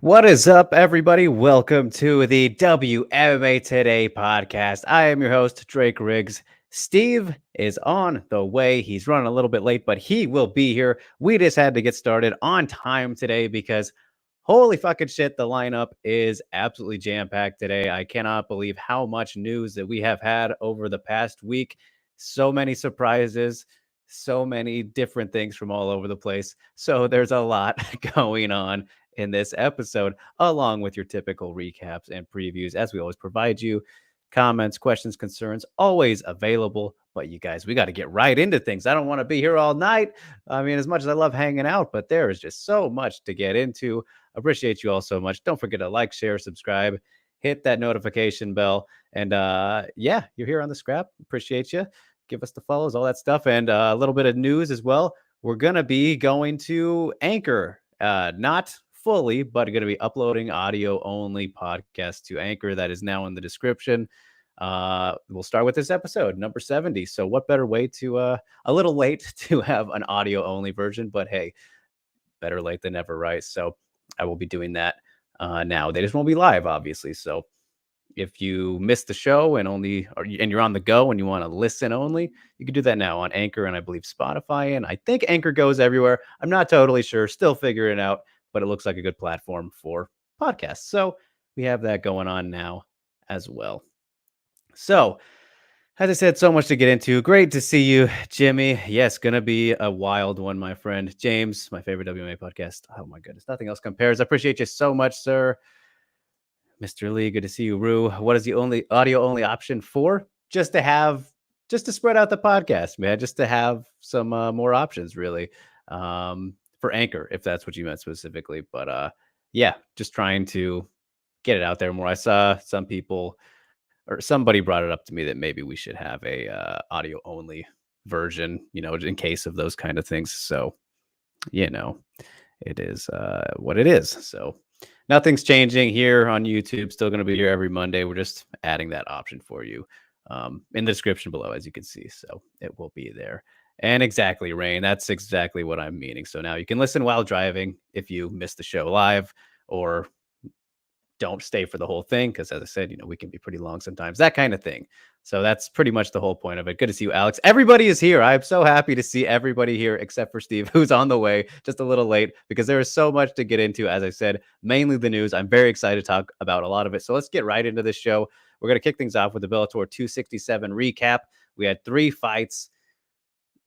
What is up, everybody? Welcome to the WMMA Today podcast. I am your host, Drake Riggs. Steve is on the way. He's running a little bit late, but he will be here. We just had to get started on time today because holy fucking shit, the lineup is absolutely jam-packed today. I cannot believe how much news that we have had over the past week. So many surprises, so many different things from all over the place. So there's a lot going on in this episode, along with your typical recaps and previews, as we always provide you. Comments, questions, concerns, always available. But you guys, we got to get right into things. I don't want to be here all night. I mean, as much as I love hanging out, but there is just so much to get into. Appreciate you all so much. Don't forget to like, share, subscribe, hit that notification bell. And yeah, you're here on the scrap. Appreciate you. Give us the follows, all that stuff, and a little bit of news as well. We're gonna be going to Anchor, not fully, but going to be uploading audio only podcast to Anchor. That is now in the description. We'll start with this episode, number 70. So, what better way to, a little late to have an audio only version, but hey, better late than never, right? So, I will be doing that now. They just won't be live, obviously. So, if you missed the show and you're on the go and you want to listen only, you can do that now on Anchor and I believe Spotify. And I think Anchor goes everywhere. I'm not totally sure, still figuring it out, but it looks like a good platform for podcasts. So we have that going on now as well. So, as I said, so much to get into. Great to see you, Jimmy. Yes, gonna be a wild one, my friend. James, my favorite WMA podcast. Oh my goodness, nothing else compares. I appreciate you so much, sir. Mr. Lee, good to see you. Rue, what is the only audio only option for? Just to spread out the podcast, man. Just to have some more options, really, for Anchor, if that's what you meant specifically. But yeah, just trying to get it out there more. I saw some people or somebody brought it up to me that maybe we should have a audio only version, in case of those kind of things. So, you know, it is what it is. So nothing's changing here on YouTube. Still going to be here every Monday. We're just adding that option for you in the description below, as you can see. So it will be there. And exactly, Rain. That's exactly what I'm meaning. So now you can listen while driving if you miss the show live or don't stay for the whole thing. Because as I said, we can be pretty long sometimes, that kind of thing. So that's pretty much the whole point of it. Good to see you, Alex. Everybody is here. I'm so happy to see everybody here except for Steve, who's on the way, just a little late because there is so much to get into. As I said, mainly the news. I'm very excited to talk about a lot of it. So let's get right into this show. We're going to kick things off with the Bellator 267 recap. We had 3 fights.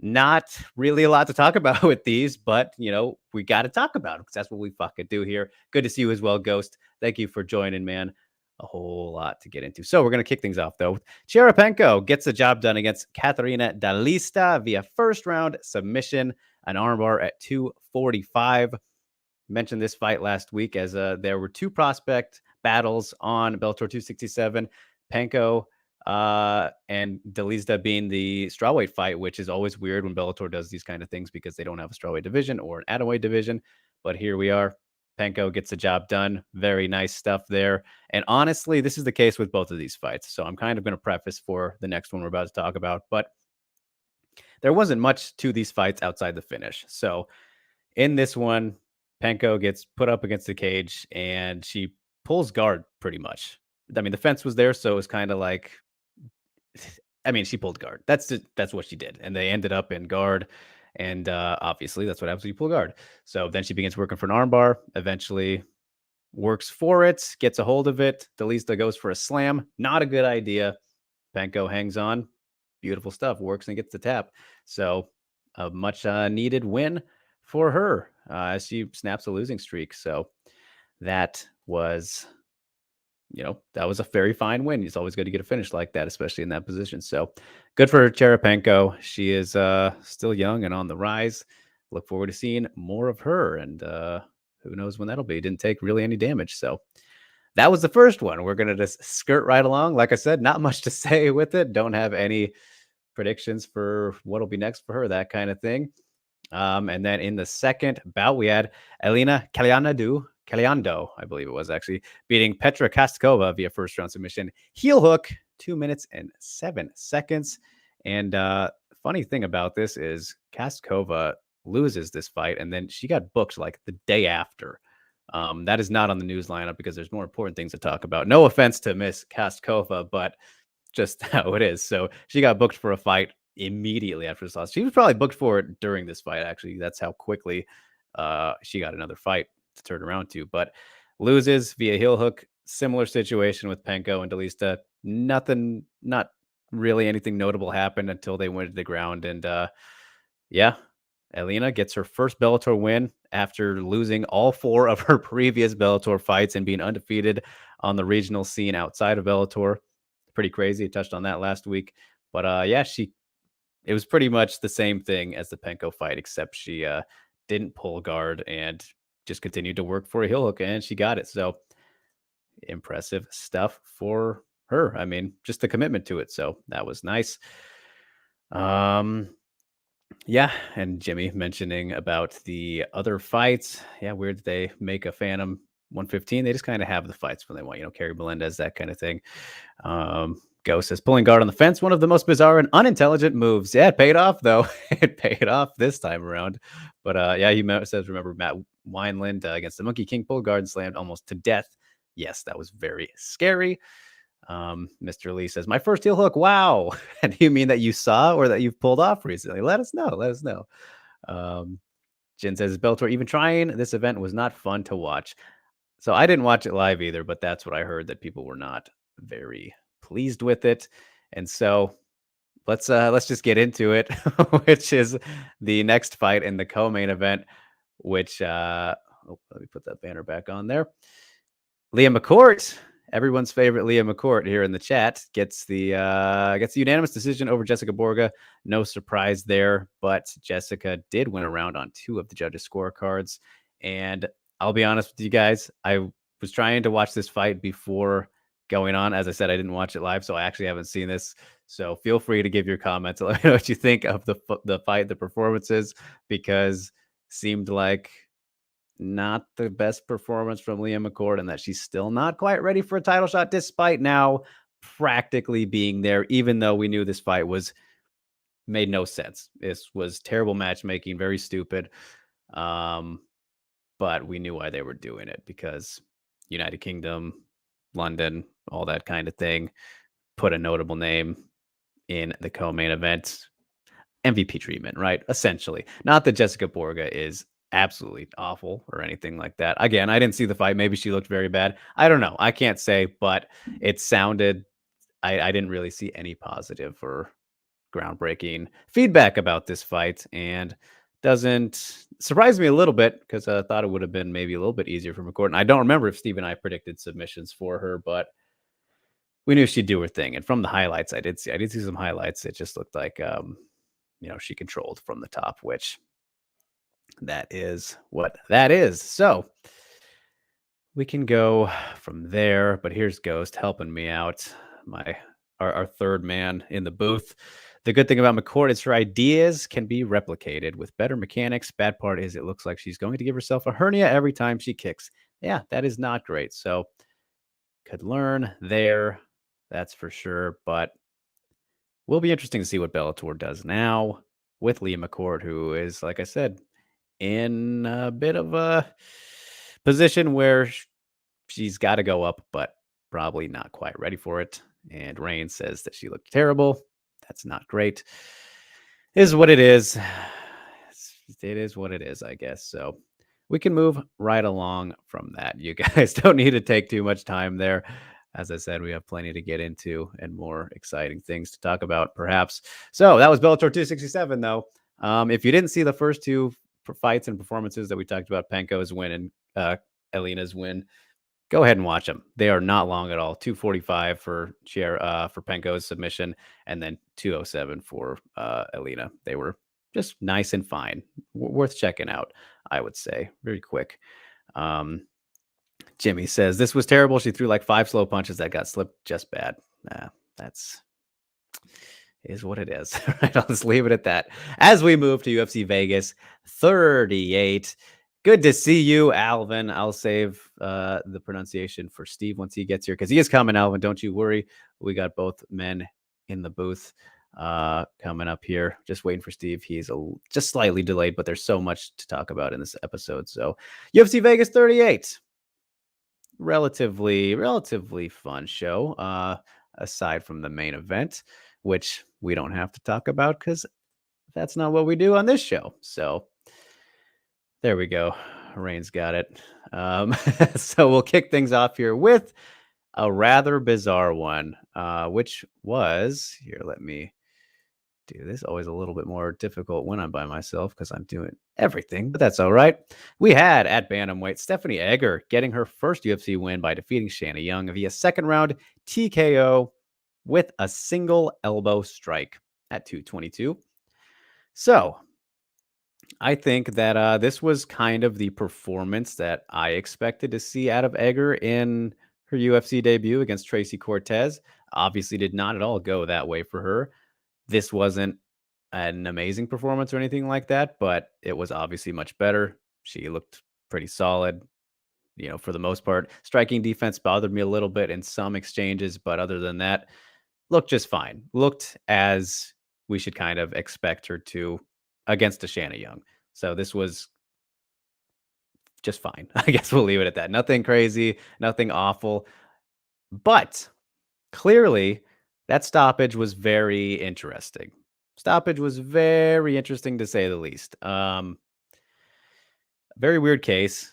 Not really a lot to talk about with these, but we got to talk about them because that's what we fucking do here. Good to see you as well, Ghost. Thank you for joining, man. A whole lot to get into. So we're going to kick things off, though. Cherapenko gets the job done against Katarina Dalista via first round submission, an armbar at 245. Mentioned this fight last week as there were 2 prospect battles on Bellator 267. Penko and Dalista being the strawweight fight, which is always weird when Bellator does these kind of things because they don't have a strawweight division or an atomweight division. But here we are. Penko gets the job done. Very nice stuff there. And honestly, this is the case with both of these fights. So I'm kind of going to preface for the next one we're about to talk about. But there wasn't much to these fights outside the finish. So in this one, Penko gets put up against the cage and she pulls guard pretty much. I mean, the fence was there, so it was kind of like, she pulled guard. That's what she did. And they ended up in guard. And obviously, that's what happens when you pull guard. So then she begins working for an armbar, eventually works for it, gets a hold of it. Dalista goes for a slam. Not a good idea. Penko hangs on. Beautiful stuff. Works and gets the tap. So a much needed win for her as she snaps a losing streak. So that was that was a very fine win. It's always good to get a finish like that, especially in that position. So good for Cherapenko. She is still young and on the rise. Look forward to seeing more of her. And who knows when that'll be. Didn't take really any damage. So that was the first one. We're going to just skirt right along. Like I said, not much to say with it. Don't have any predictions for what'll be next for her, that kind of thing. And then in the second bout, we had Elena Caliando, I believe it was actually, beating Petra Kastkova via first round submission. Heel hook, 2 minutes and 7 seconds. And funny thing about this is Kastkova loses this fight, and then she got booked like the day after. That is not on the news lineup because there's more important things to talk about. No offense to Miss Kostkova, but just how it is. So she got booked for a fight immediately after this loss. She was probably booked for it during this fight, actually. That's how quickly she got another fight to turn around to. But loses via heel hook. Similar situation with Penko and Delista. Nothing, not really anything notable happened until they went to the ground. And yeah, Elena gets her first Bellator win after losing all 4 of her previous Bellator fights and being undefeated on the regional scene outside of Bellator. Pretty crazy. I touched on that last week. But yeah, it was pretty much the same thing as the Penko fight, except she didn't pull guard and just continued to work for a heel hook, and she got it. So impressive stuff for her. I mean, just the commitment to it. So that was nice. Yeah, and Jimmy mentioning about the other fights. Yeah, weird that they make a Phantom 115. They just kind of have the fights when they want, Kerry Melendez, that kind of thing. Ghost says pulling guard on the fence, one of the most bizarre and unintelligent moves. Yeah, it paid off though. It paid off this time around. But yeah, he says remember Matt Wineland against the Monkey King, pulled guard and slammed almost to death. Yes, that was very scary. Mr. Lee says, my first heel hook. Wow. And you mean that you saw or that you've pulled off recently? Let us know. Let us know. Jin says, Bellator even trying. This event was not fun to watch. So I didn't watch it live either, but that's what I heard, that people were not very pleased with it. And so let's just get into it, which is the next fight in the co-main event, which let me put that banner back on there. Leah Mccord, everyone's favorite Leah Mccord here in the chat, gets the unanimous decision over Jessica Borga. No surprise there, but Jessica did win a round on 2 of the judges' scorecards. And I'll be honest with you guys, I was trying to watch this fight before going on. As I said, I didn't watch it live, so I actually haven't seen this. So feel free to give your comments. Let me know what you think of the fight, the performances, because seemed like not the best performance from Leah Mccord, and that she's still not quite ready for a title shot, despite now practically being there, even though we knew this fight made no sense. This was terrible matchmaking, very stupid. But we knew why they were doing it, because United Kingdom, London, all that kind of thing, put a notable name in the co-main event. MVP treatment, right? Essentially. Not that Jessica Borga is absolutely awful or anything like that. Again, I didn't see the fight. Maybe she looked very bad. I don't know. I can't say, but it sounded, I didn't really see any positive or groundbreaking feedback about this fight, and doesn't surprise me a little bit, because I thought it would have been maybe a little bit easier for McCord. And I don't remember if Steve and I predicted submissions for her, but we knew she'd do her thing. And from the highlights, I did see some highlights. It just looked like, she controlled from the top, which that is what that is. So we can go from there, but here's Ghost helping me out, our third man in the booth. The good thing about McCord is her ideas can be replicated with better mechanics. Bad part is it looks like she's going to give herself a hernia every time she kicks. Yeah, that is not great. So could learn there, that's for sure. But will be interesting to see what Bellator does now with Leah Mccord, who is, like I said, in a bit of a position where she's got to go up, but probably not quite ready for it. And Rain says that she looked terrible. That's not great. It is what it is. It is what it is, I guess. So we can move right along from that. You guys don't need to take too much time there. As I said, we have plenty to get into and more exciting things to talk about, perhaps. So that was Bellator 267, though. If you didn't see the first 2 fights and performances that we talked about, Penko's win and Elena's win, go ahead and watch them. They are not long at all. 245 for Penko's submission, and then 207 for Elena. They were just nice and fine. Worth checking out, I would say. Very quick. Jimmy says, this was terrible. She threw like 5 slow punches that got slipped just bad. That's is what it is. Right, I'll just leave it at that. As we move to UFC Vegas 38. Good to see you, Alvin. I'll save the pronunciation for Steve once he gets here, because he is coming, Alvin. Don't you worry. We got both men in the booth. coming up here. Just waiting for Steve. He's just slightly delayed, but there's so much to talk about in this episode. So UFC Vegas 38, relatively fun show. Aside from the main event, which we don't have to talk about because that's not what we do on this show. So there we go. Rain's got it. So we'll kick things off here with a rather bizarre one, which was here. Let me do this. Always a little bit more difficult when I'm by myself because I'm doing everything, but that's all right. We had at bantamweight Stephanie Egger getting her first UFC win by defeating Shanna Young via second round TKO with a single elbow strike at 222. So I think that this was kind of the performance that I expected to see out of Egger in her UFC debut against Tracy Cortez. Obviously, did not at all go that way for her. This wasn't an amazing performance or anything like that, but it was obviously much better. She looked pretty solid, for the most part. Striking defense bothered me a little bit in some exchanges, but other than that, looked just fine. Looked as we should kind of expect her to against a Shanna Young. So this was just fine. I guess we'll leave it at that. Nothing crazy, nothing awful. But clearly, that stoppage was very interesting. Stoppage was very interesting to say the least. Very weird case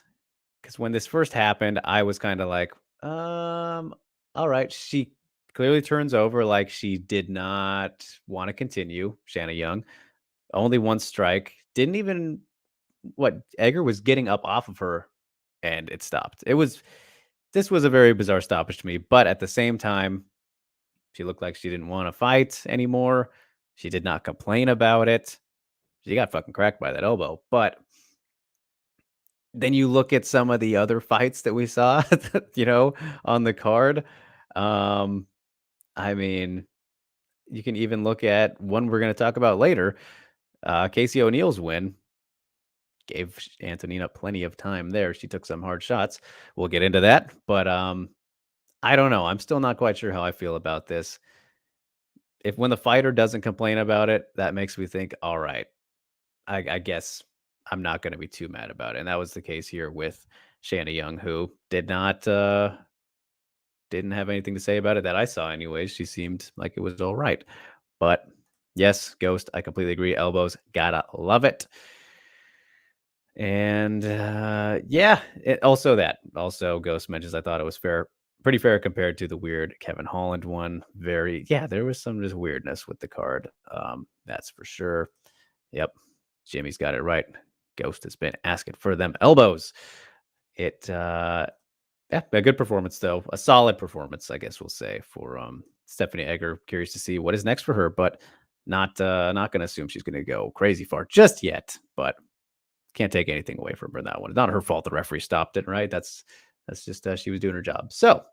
because when this first happened, I was kind of like, all right. She clearly turns over like she did not want to continue. Shanna Young, only one strike. Didn't even Egger was getting up off of her and it stopped. This was a very bizarre stoppage to me, but at the same time, she looked like she didn't want to fight anymore. She did not complain about it. She got fucking cracked by that elbow. But then you look at some of the other fights that we saw, on the card. I mean, you can even look at one we're going to talk about later. Casey O'Neal's win gave Antonina plenty of time there. She took some hard shots. We'll get into that. But I don't know. I'm still not quite sure how I feel about this. When the fighter doesn't complain about it, that makes me think, all right, I guess I'm not going to be too mad about it. And that was the case here with Shanna Young, who didn't have anything to say about it that I saw anyways. She seemed like it was all right. But yes, Ghost, I completely agree. Elbows, gotta love it. And also Ghost mentions I thought it was pretty fair compared to the weird Kevin Holland one. There was some just weirdness with the card. That's for sure. Yep. Jimmy's got it right. Ghost has been asking for them elbows. A good performance though. A solid performance, I guess we'll say, for Stephanie Egger. Curious to see what is next for her, but not going to assume she's going to go crazy far just yet, but can't take anything away from her in that one. It's not her fault the referee stopped it, right? That's just she was doing her job. So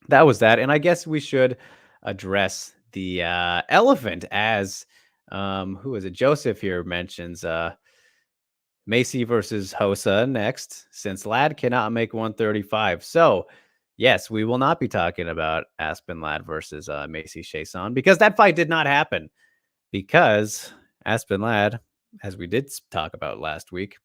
that was that. And I guess we should address the elephant as who is it? Joseph here mentions Macy versus Hosa next, since Ladd cannot make 135. So yes, we will not be talking about Aspen Ladd versus Macy Chiasson because that fight did not happen. Because Aspen Ladd, as we did talk about last week,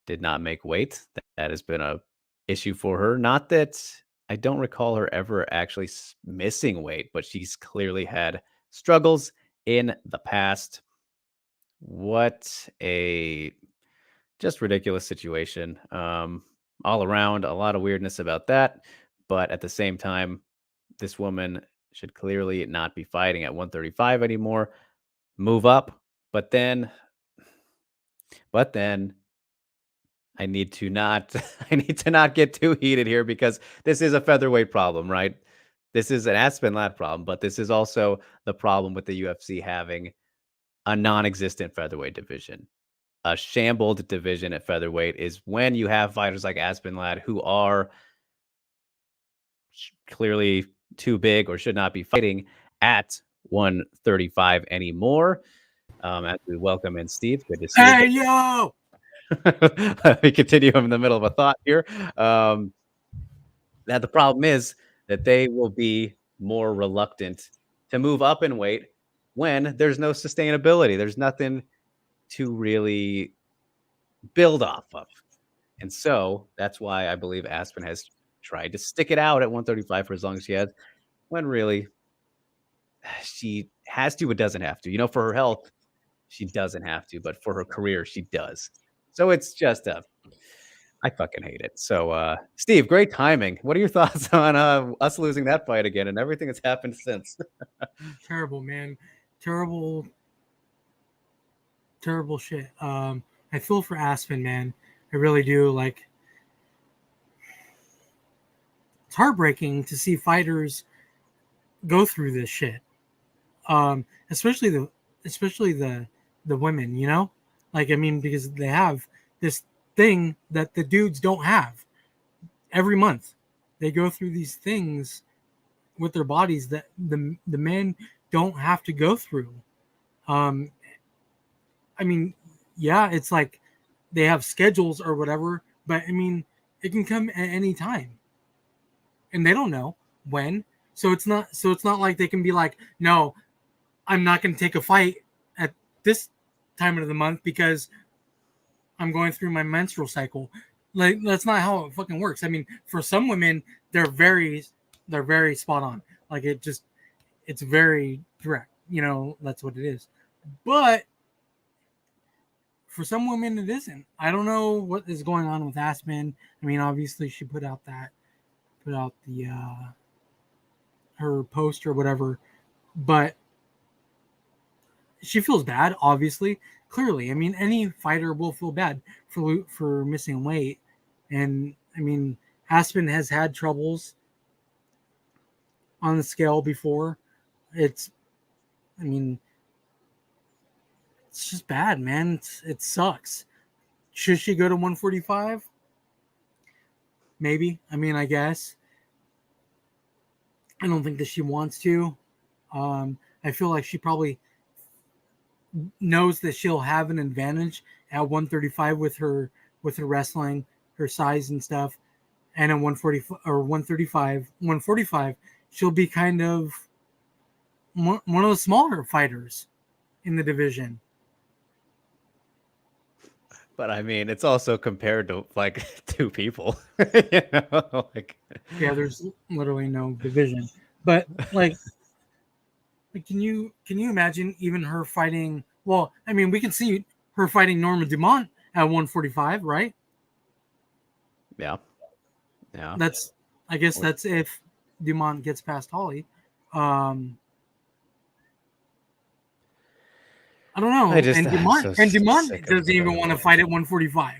did not make weight. That has been a issue for her. Not that I don't recall her ever actually missing weight, but she's clearly had struggles in the past. What a just ridiculous situation. All around, a lot of weirdness about that. But at the same time, this woman should clearly not be fighting at 135 anymore. Move up. But then I need to not get too heated here because this is a featherweight problem, right? This is an Aspen Ladd problem, but this is also the problem with the UFC having a non-existent featherweight division. A shambled division at featherweight is when you have fighters like Aspen Ladd who are clearly too big or should not be fighting at 135 anymore. As we welcome in Steve. Good to see you. Hey, yo! We continue in the middle of a thought here. Now, the problem is that they will be more reluctant to move up in weight when there's no sustainability. There's nothing to really build off of. And so that's why I believe Aspen has tried to stick it out at 135 for as long as she has, when really she has to, but doesn't have to. For her health, she doesn't have to, but for her career, she does. So it's just I fucking hate it. So, Steve, great timing. What are your thoughts on us losing that fight again and everything that's happened since? Terrible, man. Terrible shit. I feel for Aspen, man. I really do. Like, it's heartbreaking to see fighters go through this shit. Especially the women, Like, I mean, because they have this thing that the dudes don't have. Every month they go through these things with their bodies that the men don't have to go through. I mean, yeah, it's like they have schedules or whatever, but I mean, it can come at any time, and they don't know when. So it's not like they can be like, no, I'm not going to take a fight at this time of the month because I'm going through my menstrual cycle. Like, that's not how it fucking works. I mean, for some women, they're very spot on. Like, it's very direct. That's what it is. But for some women, it isn't. I don't know what is going on with Aspen. I mean, obviously, she put out the her post or whatever, but she feels bad. Obviously, clearly. I mean, any fighter will feel bad for missing weight, and I mean, Aspen has had troubles on the scale before. It's just bad, man. It sucks. Should she go to 145? Maybe. I mean, I guess. I don't think that she wants to. I feel like she probably knows that she'll have an advantage at 135 with her wrestling, her size and stuff. And at 140 or 145, she'll be kind of one of the smaller fighters in the division. But I mean, it's also compared to like two people. Yeah, there's literally no division. But like can you imagine even her fighting? Well, I mean, we can see her fighting Norma Dumont at 145, right? Yeah. I guess that's if Dumont gets past Holly. I don't know. Dumont doesn't even want to fight at 145.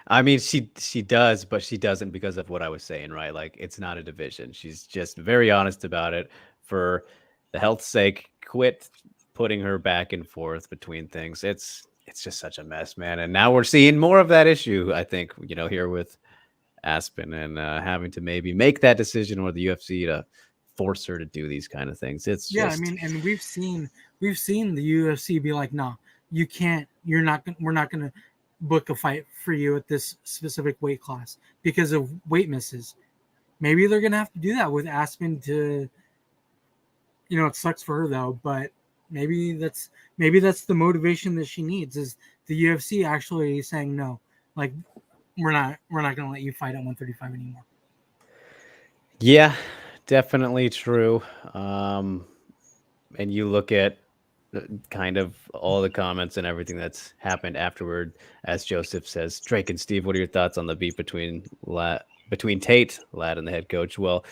I mean, she does, but she doesn't because of what I was saying, right? Like, it's not a division. She's just very honest about it. For the health's sake, quit putting her back and forth between things. It's just such a mess, man. And now we're seeing more of that issue, I think, here with Aspen and having to maybe make that decision, or the UFC to force her to do these kind of things. It's just... I mean, and we've seen the UFC be like, no, you can't. We're not going to book a fight for you at this specific weight class because of weight misses. Maybe they're going to have to do that with Aspen to, it sucks for her though, but maybe that's the motivation that she needs, is the UFC actually saying, no, like, we're not going to let you fight at 135 anymore. Yeah, definitely true. And you look at kind of all the comments and everything that's happened afterward, as Joseph says. Drake and Steve, what are your thoughts on the beef between Tate, Ladd, and the head coach? Well,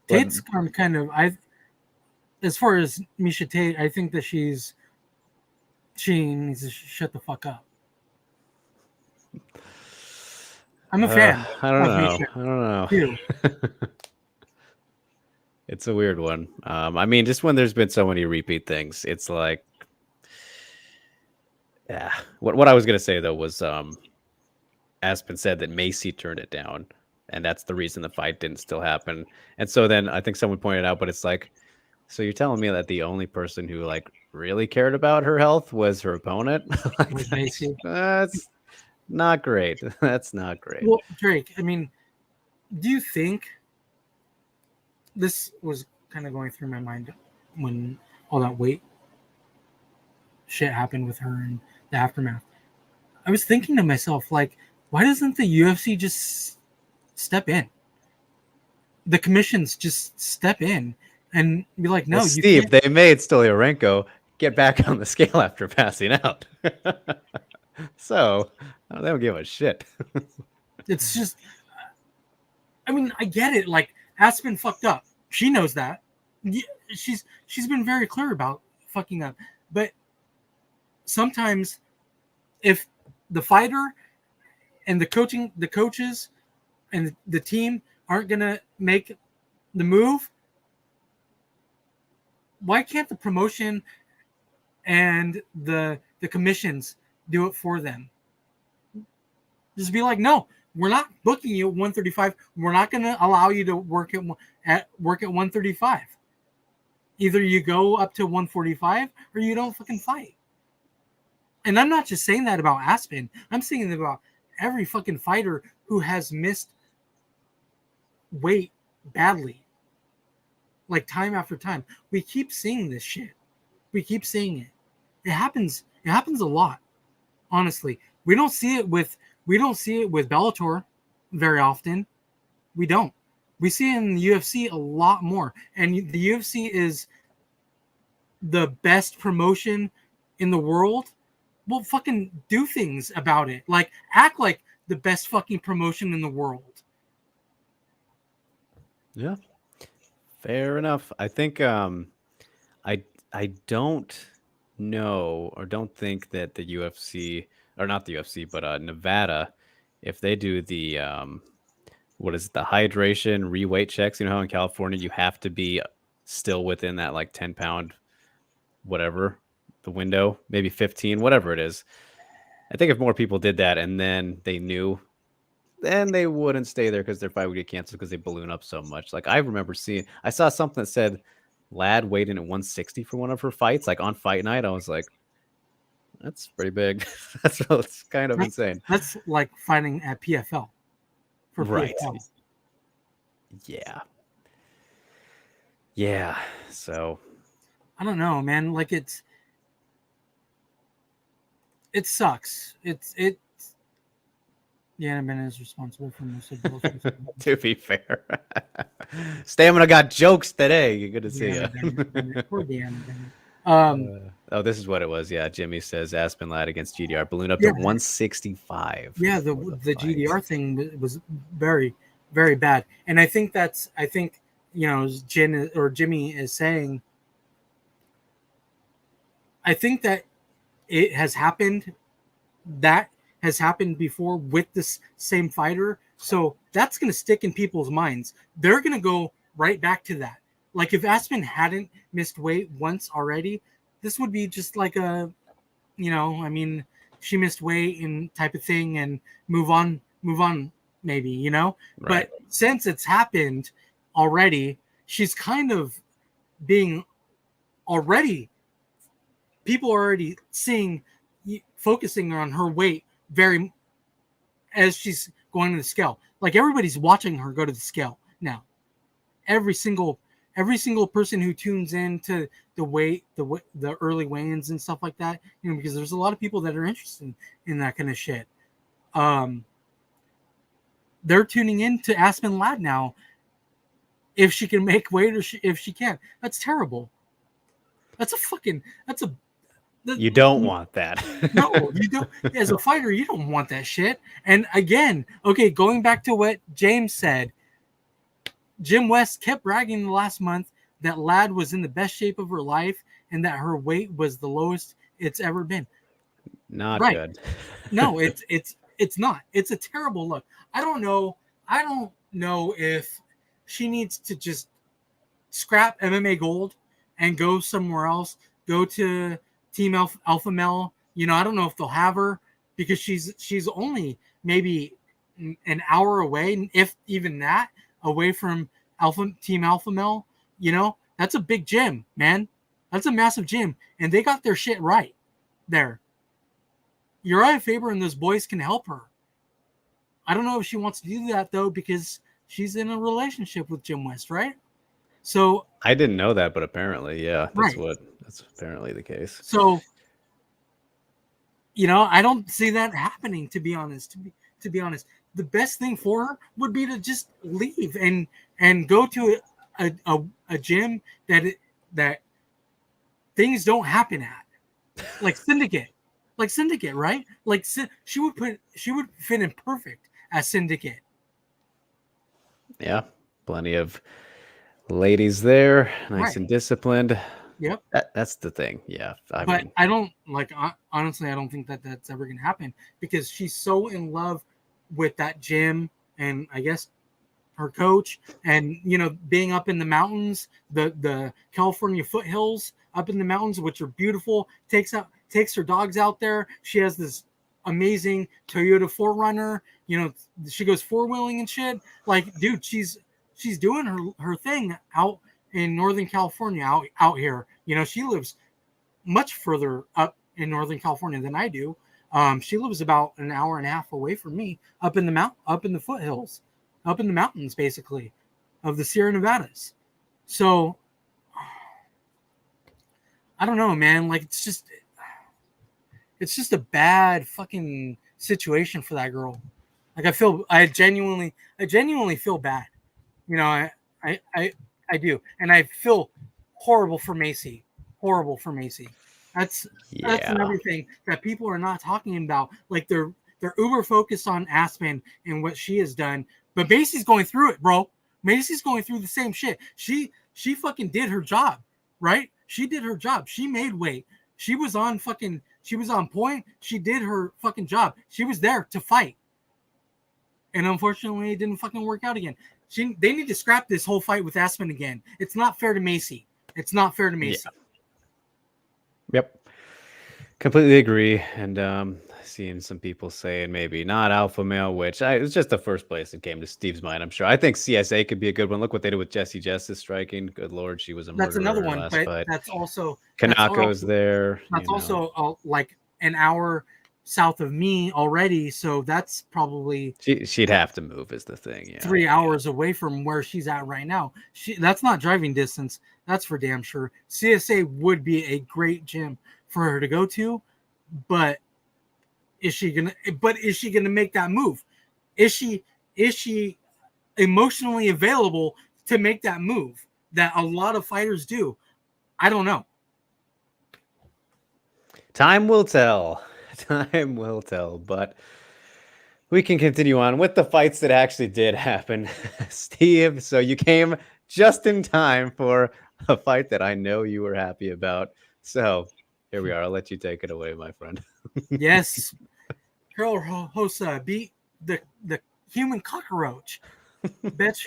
Tate's kind of, as far as Miesha Tate, I think that she needs to shut the fuck up. I'm a fan. I don't know. It's a weird one. I mean, just when there's been so many repeat things, it's like, yeah. What I was gonna say though was, Aspen said that Macy turned it down, and that's the reason the fight didn't still happen. And so then I think someone pointed out, but it's like, so you're telling me that the only person who like really cared about her health was her opponent? Like, Macy. That's not great. That's not great. Well, Drake, I mean, do you think this was kind of going through my mind when all that weight shit happened with her and the aftermath. I was thinking to myself, like, why doesn't the UFC just step in? The commissions just step in and be like, no, Well, you Steve, can't. they made Stolyarenko get back on the scale after passing out. So they don't give a shit. It's just, I mean, I get it. Like, Aspen fucked up. She knows that. She's been very clear about fucking up. But sometimes if the fighter and the coaches and the team aren't gonna make the move, why can't the promotion and the commissions do it for them? Just be like, no, we're not booking you at 135. We're not going to allow you to work at 135. Either you go up to 145 or you don't fucking fight. And I'm not just saying that about Aspen. I'm saying that about every fucking fighter who has missed weight badly. Like time after time. We keep seeing this shit. We keep seeing it. It happens a lot. Honestly. We don't see it with Bellator very often. We don't. We see it in the UFC a lot more. And the UFC is the best promotion in the world. Well, fucking do things about it. Like, act like the best fucking promotion in the world. Yeah. Fair enough. I think I don't know or don't think that the UFC, or not the UFC, but Nevada, if they do the what is it, the hydration reweight checks, you know how in California you have to be still within that like 10-pound whatever the window, maybe 15, whatever it is. I think if more people did that and then they knew, then they wouldn't stay there because their fight would get canceled because they balloon up so much. Like I remember I saw something that said Ladd weighed in at 160 for one of her fights, like on fight night. I was like, that's pretty big. That's kind of insane. That's like fighting at PFL. Right. PFL. Yeah. Yeah. So I don't know, man. Like it sucks. Yanabin is responsible for most of those. To be fair, Stamina got jokes today. You're good to see you. Poor Yanabin. Oh, this is what it was. Yeah, Jimmy says Aspen Ladd against GDR balloon up to 165. Yeah, the GDR thing was very, very bad, and I think Jimmy is saying. I think that it has happened. That has happened before with this same fighter. So that's going to stick in people's minds. They're going to go right back to that. Like if Aspen hadn't missed weight once already, this would be just like a, she missed weight and type of thing and move on maybe, Right. But since it's happened already, she's kind of being already, people are already focusing on her weight very as she's going to the scale. Like everybody's watching her go to the scale now. Every single person who tunes in to the early weigh-ins and stuff like that, because there's a lot of people that are interested in that kind of shit. They're tuning in to Aspen Ladd now. If she can make weight or if she can't, that's terrible. You don't want that. No, you don't. As a fighter, you don't want that shit. And again, okay, going back to what James said, Jim West kept bragging the last month that Ladd was in the best shape of her life and that her weight was the lowest it's ever been. Not good. No, it's not. It's a terrible look. I don't know if she needs to just scrap MMA Gold and go somewhere else. Go to Team Alpha Male. I don't know if they'll have her because she's only maybe an hour away, if even that, away from Team Alpha Male. That's a big gym, man. That's a massive gym, and they got their shit right there. Uriah Faber and those boys can help her. I don't know if she wants to do that though because she's in a relationship with Jim West, right? So I didn't know that, but apparently, yeah, right. that's apparently the case. So I don't see that happening. To be honest, to be honest, the best thing for her would be to just leave and go to a gym that things don't happen at, like Syndicate, right? Like she would fit in perfect as Syndicate. Yeah, plenty of ladies there, nice Right. and disciplined. Yep. That's the thing. Yeah, I But mean, I don't honestly, I don't think that that's ever going to happen because she's so in love with that gym and I guess her coach and being up in the mountains, the California foothills up in the mountains, which are beautiful. Takes her dogs out there. She has this amazing Toyota 4Runner. She goes four-wheeling and shit. Like, dude, she's doing her thing out in Northern California, out here. She lives much further up in Northern California than I do. She lives about an hour and a half away from me, up in the foothills, up in the mountains, basically, of the Sierra Nevadas. So I don't know, man. Like it's just a bad fucking situation for that girl. Like I genuinely feel bad. I do, and I feel horrible for Macy. Horrible for Macy. That's another thing that people are not talking about. Like they're uber focused on Aspen and what she has done, but Macy's going through it, bro. Macy's going through the same shit. She fucking did her job, right? She did her job. She made weight. She was on point. She did her fucking job. She was there to fight. And unfortunately, it didn't fucking work out again. They need to scrap this whole fight with Aspen again. It's not fair to Macy. It's not fair to Macy. Yeah. Yep. Completely agree. And seeing some people saying maybe not alpha male, which it was just the first place that came to Steve's mind, I'm sure. I think CSA could be a good one. Look what they did with Jessie Justice striking. Good Lord, she was a murderer. That's another one, last but fight. that's also Kanako's there. That's also like an hour south of me already, so that's probably she'd have to move is the thing. Yeah, 3 hours away from where she's at right now. That's not driving distance. That's for damn sure. CSA would be a great gym for her to go to, but is she gonna make that move? Is she emotionally available to make that move that a lot of fighters do? I don't know. Time will tell. Time will tell, but we can continue on with the fights that actually did happen. Steve, so you came just in time for a fight that I know you were happy about. So here we are. I'll let you take it away, my friend. Yes. Carol Rosa beat the human cockroach. Betche,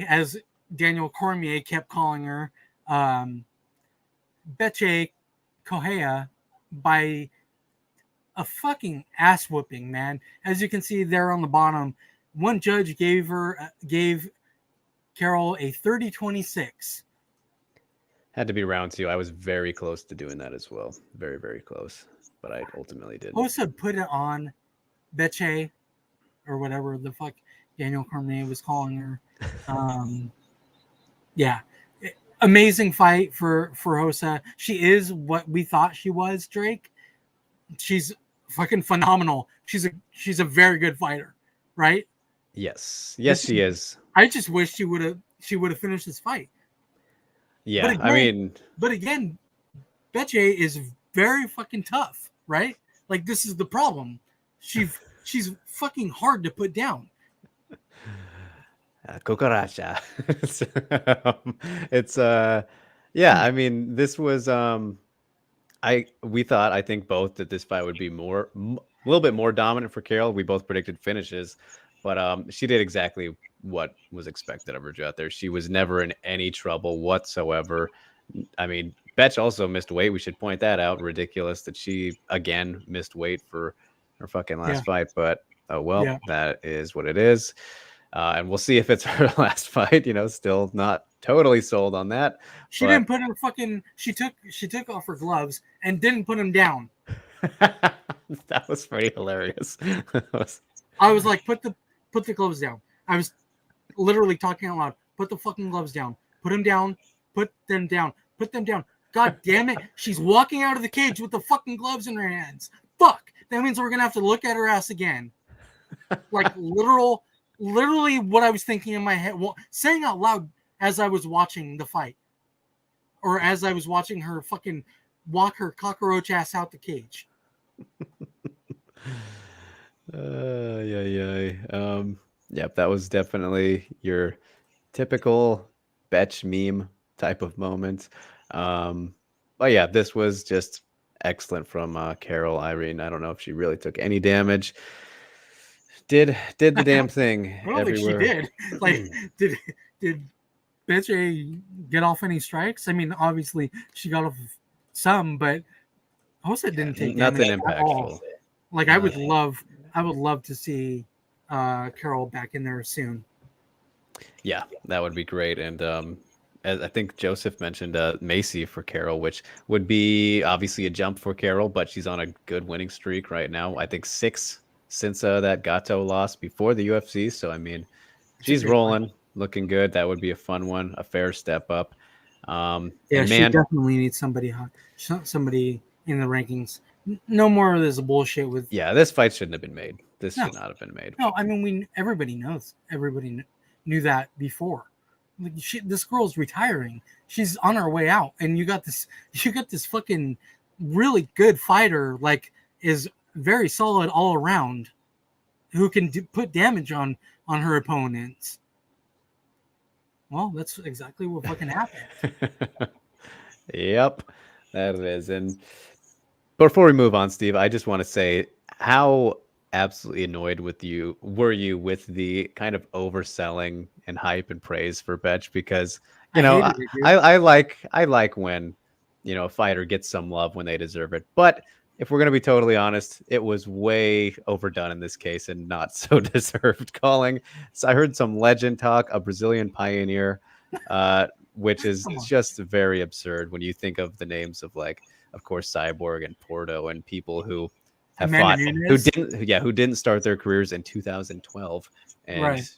as Daniel Cormier kept calling her, Betche Correia by a fucking ass whooping, man. As you can see there on the bottom, one judge gave Carol a 30-26. Had to be round two. I was very close to doing that as well. Very, very close. But I ultimately didn't. Hossa put it on Betche, or whatever the fuck Daniel Cormier was calling her. Yeah. Amazing fight for Hossa. She is what we thought she was, Drake. She's fucking phenomenal. She's a very good fighter, right? Yes, she is. I just wish she would have finished this fight. Yeah, but again, Betche is very fucking tough, right? Like this is the problem. She's fucking hard to put down. Cucaracha. It's yeah, I mean, this was I think both that this fight would be a little bit more dominant for Carol. We both predicted finishes, but she did exactly what was expected of her out there. She was never in any trouble whatsoever. I mean, Betch also missed weight. We should point that out. Ridiculous that she again missed weight for her fucking last fight, but oh well, that is what it is. And we'll see if it's her last fight. Still not totally sold on that. She didn't put her fucking. She took off her gloves and didn't put them down. That was pretty hilarious. I was like, put the gloves down. I was literally talking out loud. Put the fucking gloves down. Put them down. Put them down. Put them down. God damn it. She's walking out of the cage with the fucking gloves in her hands. Fuck. That means we're going to have to look at her ass again. Like literally what I was thinking in my head, saying out loud as I was watching the fight. Or as I was watching her fucking walk her cockroach ass out the cage. Yep, that was definitely your typical Betch meme type of moment. But yeah, this was just excellent from Carol. Irene, I don't know if she really took any damage. Did the damn thing everywhere. I don't think she did. Like, did Betch get off any strikes? I mean, obviously she got off some, but Hosa didn't take nothing damage impactful. At all. Like, I would love to see Carol back in there soon. Yeah, that would be great. And as I think Joseph mentioned, Macy for Carol, which would be obviously a jump for Carol, but she's on a good winning streak right now. I think 6 since that Gato loss before the UFC. So, I mean, she's rolling, looking good. That would be a fun one, a fair step up. She definitely needs somebody in the rankings. No more of this bullshit with. Yeah, this fight shouldn't have been made. This should not have been made. No, I mean, everybody knows. Everybody knew that before. Like, this girl's retiring. She's on her way out, and you got this fucking really good fighter, like, is very solid all around, who can put damage on her opponents. Well, that's exactly what fucking happened. Yep, that it is. And before we move on, Steve, I just want to say, how absolutely annoyed were you with the kind of overselling and hype and praise for Betch? Because I like when a fighter gets some love when they deserve it, but if we're going to be totally honest, it was way overdone in this case and not so deserved calling. So I heard some legend talk, a Brazilian pioneer, which is just very absurd when you think of the names of, like, of course, Cyborg and Porto and people who have fought, who didn't start their careers in 2012 and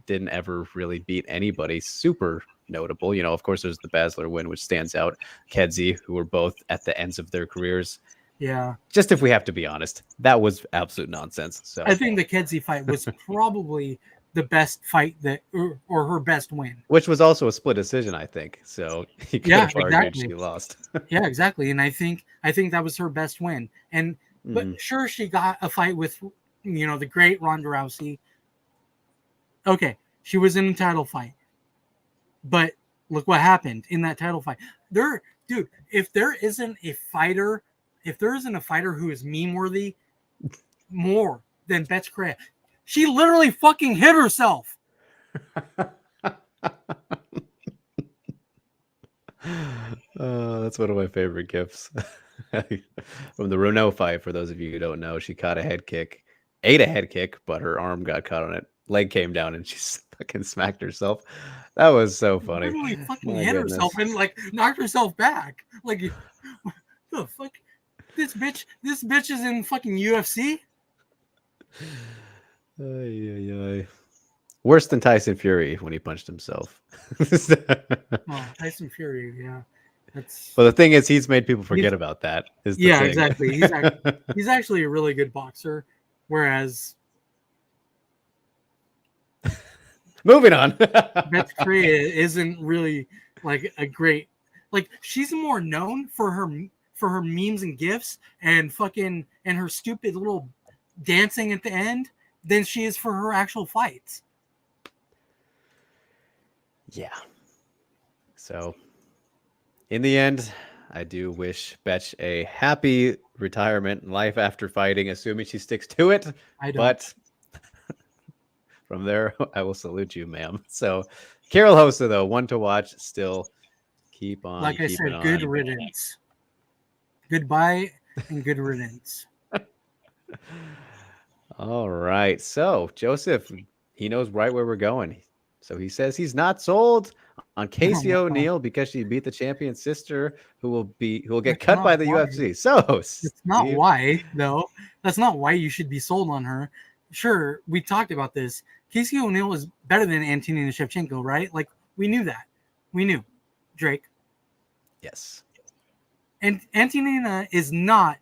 didn't ever really beat anybody super notable. Of course, there's the Bellator Win, which stands out. Mackenzie, who were both at the ends of their careers. Yeah. Just if we have to be honest, that was absolute nonsense. So I think the Mackenzie fight was probably the best fight or her best win. Which was also a split decision, I think. So you could have argued she lost. Yeah, exactly. And I think that was her best win. And but sure, she got a fight with the great Ronda Rousey. Okay, she was in a title fight. But look what happened in that title fight. If there isn't a fighter who is meme worthy more than Betch Correa, she literally fucking hit herself. That's one of my favorite gifs from the Renault fight. For those of you who don't know, she caught ate a head kick, but her arm got caught on it. Leg came down and she fucking smacked herself. That was so funny. Literally fucking hit herself and like knocked herself back. Like, what the fuck? This bitch is in fucking UFC. Worse than Tyson Fury when he punched himself. Tyson Fury, yeah. Well, the thing is, he's made people forget about that. Exactly. He's actually a really good boxer, whereas moving on, Betch Correa isn't really like a great. Like, she's more known for her memes and gifs and her stupid little dancing at the end than she is for her actual fights. Yeah. So, in the end, I do wish Betch a happy retirement and life after fighting, assuming she sticks to it. I don't. But from there, I will salute you, ma'am. So, Carol Hosa, though, one to watch. Still, keep on. Like I said, good riddance. Goodbye and good riddance. All right. So, Joseph, he knows right where we're going. So he says he's not sold on Casey O'Neill because she beat the champion's sister, who will get cut by the UFC. So it's not why, though. That's not why you should be sold on her. Sure, we talked about this. Casey O'Neill is better than Antonina Shevchenko, right? Like, We knew that. We knew, Drake. Yes. And Antonina is not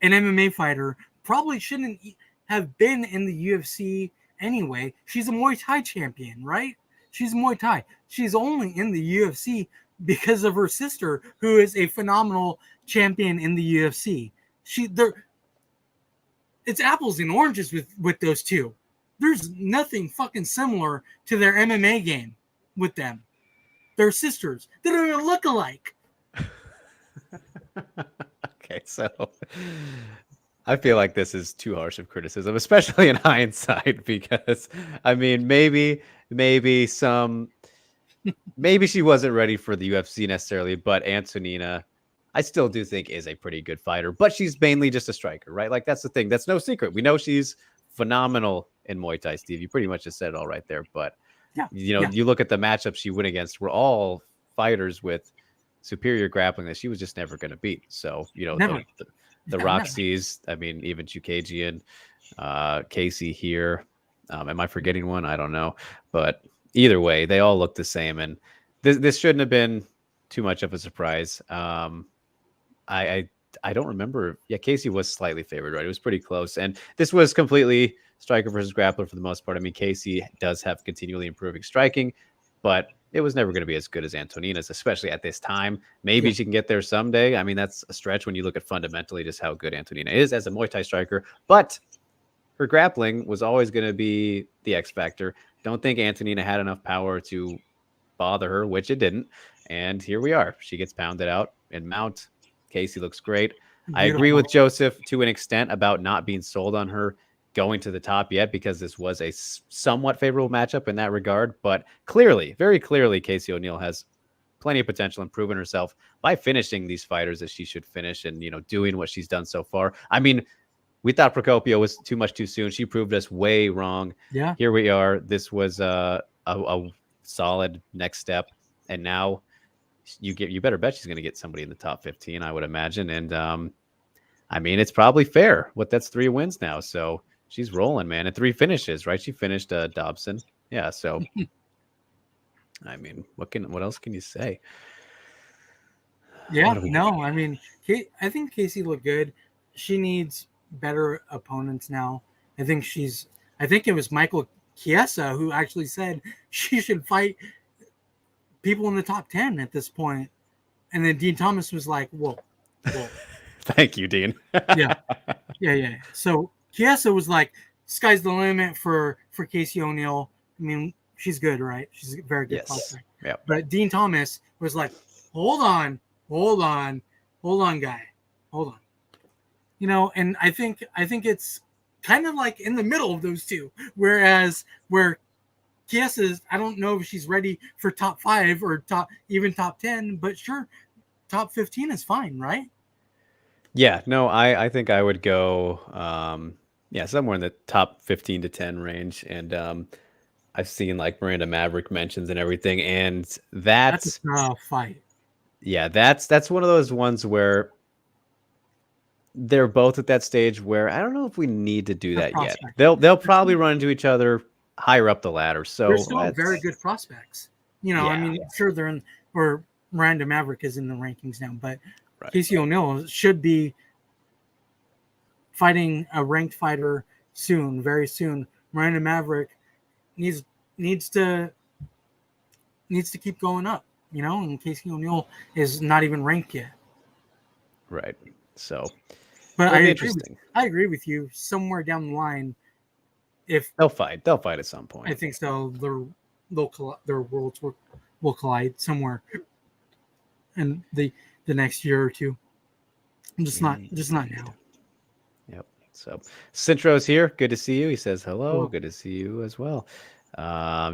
an MMA fighter. Probably shouldn't have been in the UFC anyway. She's a Muay Thai champion, right? She's Muay Thai. She's only in the UFC because of her sister, who is a phenomenal champion in the UFC. It's apples and oranges with those two. There's nothing fucking similar to their MMA game with them. They're sisters. They don't even look alike. Okay, so I feel like this is too harsh of criticism, especially in hindsight, because I mean, maybe she wasn't ready for the UFC necessarily, but Antonina, I still do think is a pretty good fighter, but she's mainly just a striker, right? Like that's the thing. That's no secret. We know she's phenomenal in Muay Thai, Steve. You pretty much just said it all right there. But you look at the matchups she went against, were all fighters with superior grappling that she was just never going to beat. So, the Roxy's, I mean, even Chukagian, Casey here. Am I forgetting one? I don't know. But either way, they all look the same. And this shouldn't have been too much of a surprise. I don't remember. Yeah, Casey was slightly favored, right? It was pretty close. And this was completely striker versus grappler for the most part. I mean, Casey does have continually improving striking, but it was never going to be as good as Antonina's, especially at this time. Maybe she can get there someday. I mean, that's a stretch when you look at fundamentally just how good Antonina is as a Muay Thai striker. But her grappling was always going to be the X factor. Don't think Antonina had enough power to bother her, which it didn't. And here we are. She gets pounded out in mount. Casey looks great. Beautiful. I agree with Joseph to an extent about not being sold on her going to the top yet, because this was a somewhat favorable matchup in that regard. But clearly, very clearly, Casey O'Neill has plenty of potential in proving herself by finishing these fighters as she should finish and, doing what she's done so far. I mean, we thought Procopio was too much too soon. She proved us way wrong. Yeah. Here we are. This was a solid next step. And now you better bet she's going to get somebody in the top 15, I would imagine. And I mean, it's probably fair. That's 3 wins now. So she's rolling, man. And 3 finishes, right? She finished Dobson. Yeah. So, I mean, what else can you say? Yeah. No, I mean, I think Casey looked good. She needs better opponents now. I think it was Michael Chiesa who actually said she should fight people in the top 10 at this point. And then Dean Thomas was like, whoa. Thank you, Dean. Yeah. So Chiesa was like, sky's the limit for Casey O'Neill. I mean, she's good, right? She's a very good prospect. Yep. But Dean Thomas was like, hold on, guy. Hold on. And I think it's kind of like in the middle of those two. Where Chiesa's, I don't know if she's ready for top 5 or top 10, but sure, top 15 is fine, right? Yeah, no, I think I would go, somewhere in the top 15 to 10 range. And I've seen like Miranda Maverick mentions and everything, and that's a tough fight. Yeah, that's one of those ones where they're both at that stage where I don't know if we need to do that yet. They'll probably run into each other higher up the ladder. So they're still very good prospects. I mean, sure they're in, or Miranda Maverick is in the rankings now, but Casey O'Neill should be fighting a ranked fighter soon, very soon. Miranda Maverick needs to keep going up, and Casey O'Neill is not even ranked yet. Right. So, but I agree with you. Somewhere down the line, if they'll fight at some point. I think so. Their worlds will collide somewhere in the next year or two. Just not now. Yep. So Cintro's here. Good to see you. He says hello. Cool. Good to see you as well.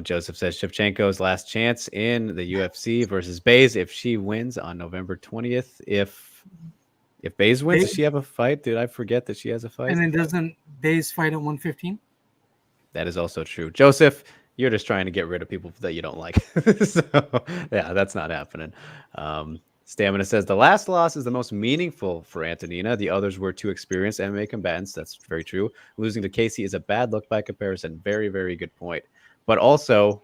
Joseph says Shevchenko's last chance in the UFC versus Bays if she wins on November 20th. If Bays wins, does she have a fight? Did I forget that she has a fight? And then doesn't Bays fight at 115? That is also true. Joseph, you're just trying to get rid of people that you don't like. So, yeah, that's not happening. Stamina says the last loss is the most meaningful for Antonina. The others were too experienced MMA combatants. That's very true. Losing to Casey is a bad look by comparison. Very, very good point. But also,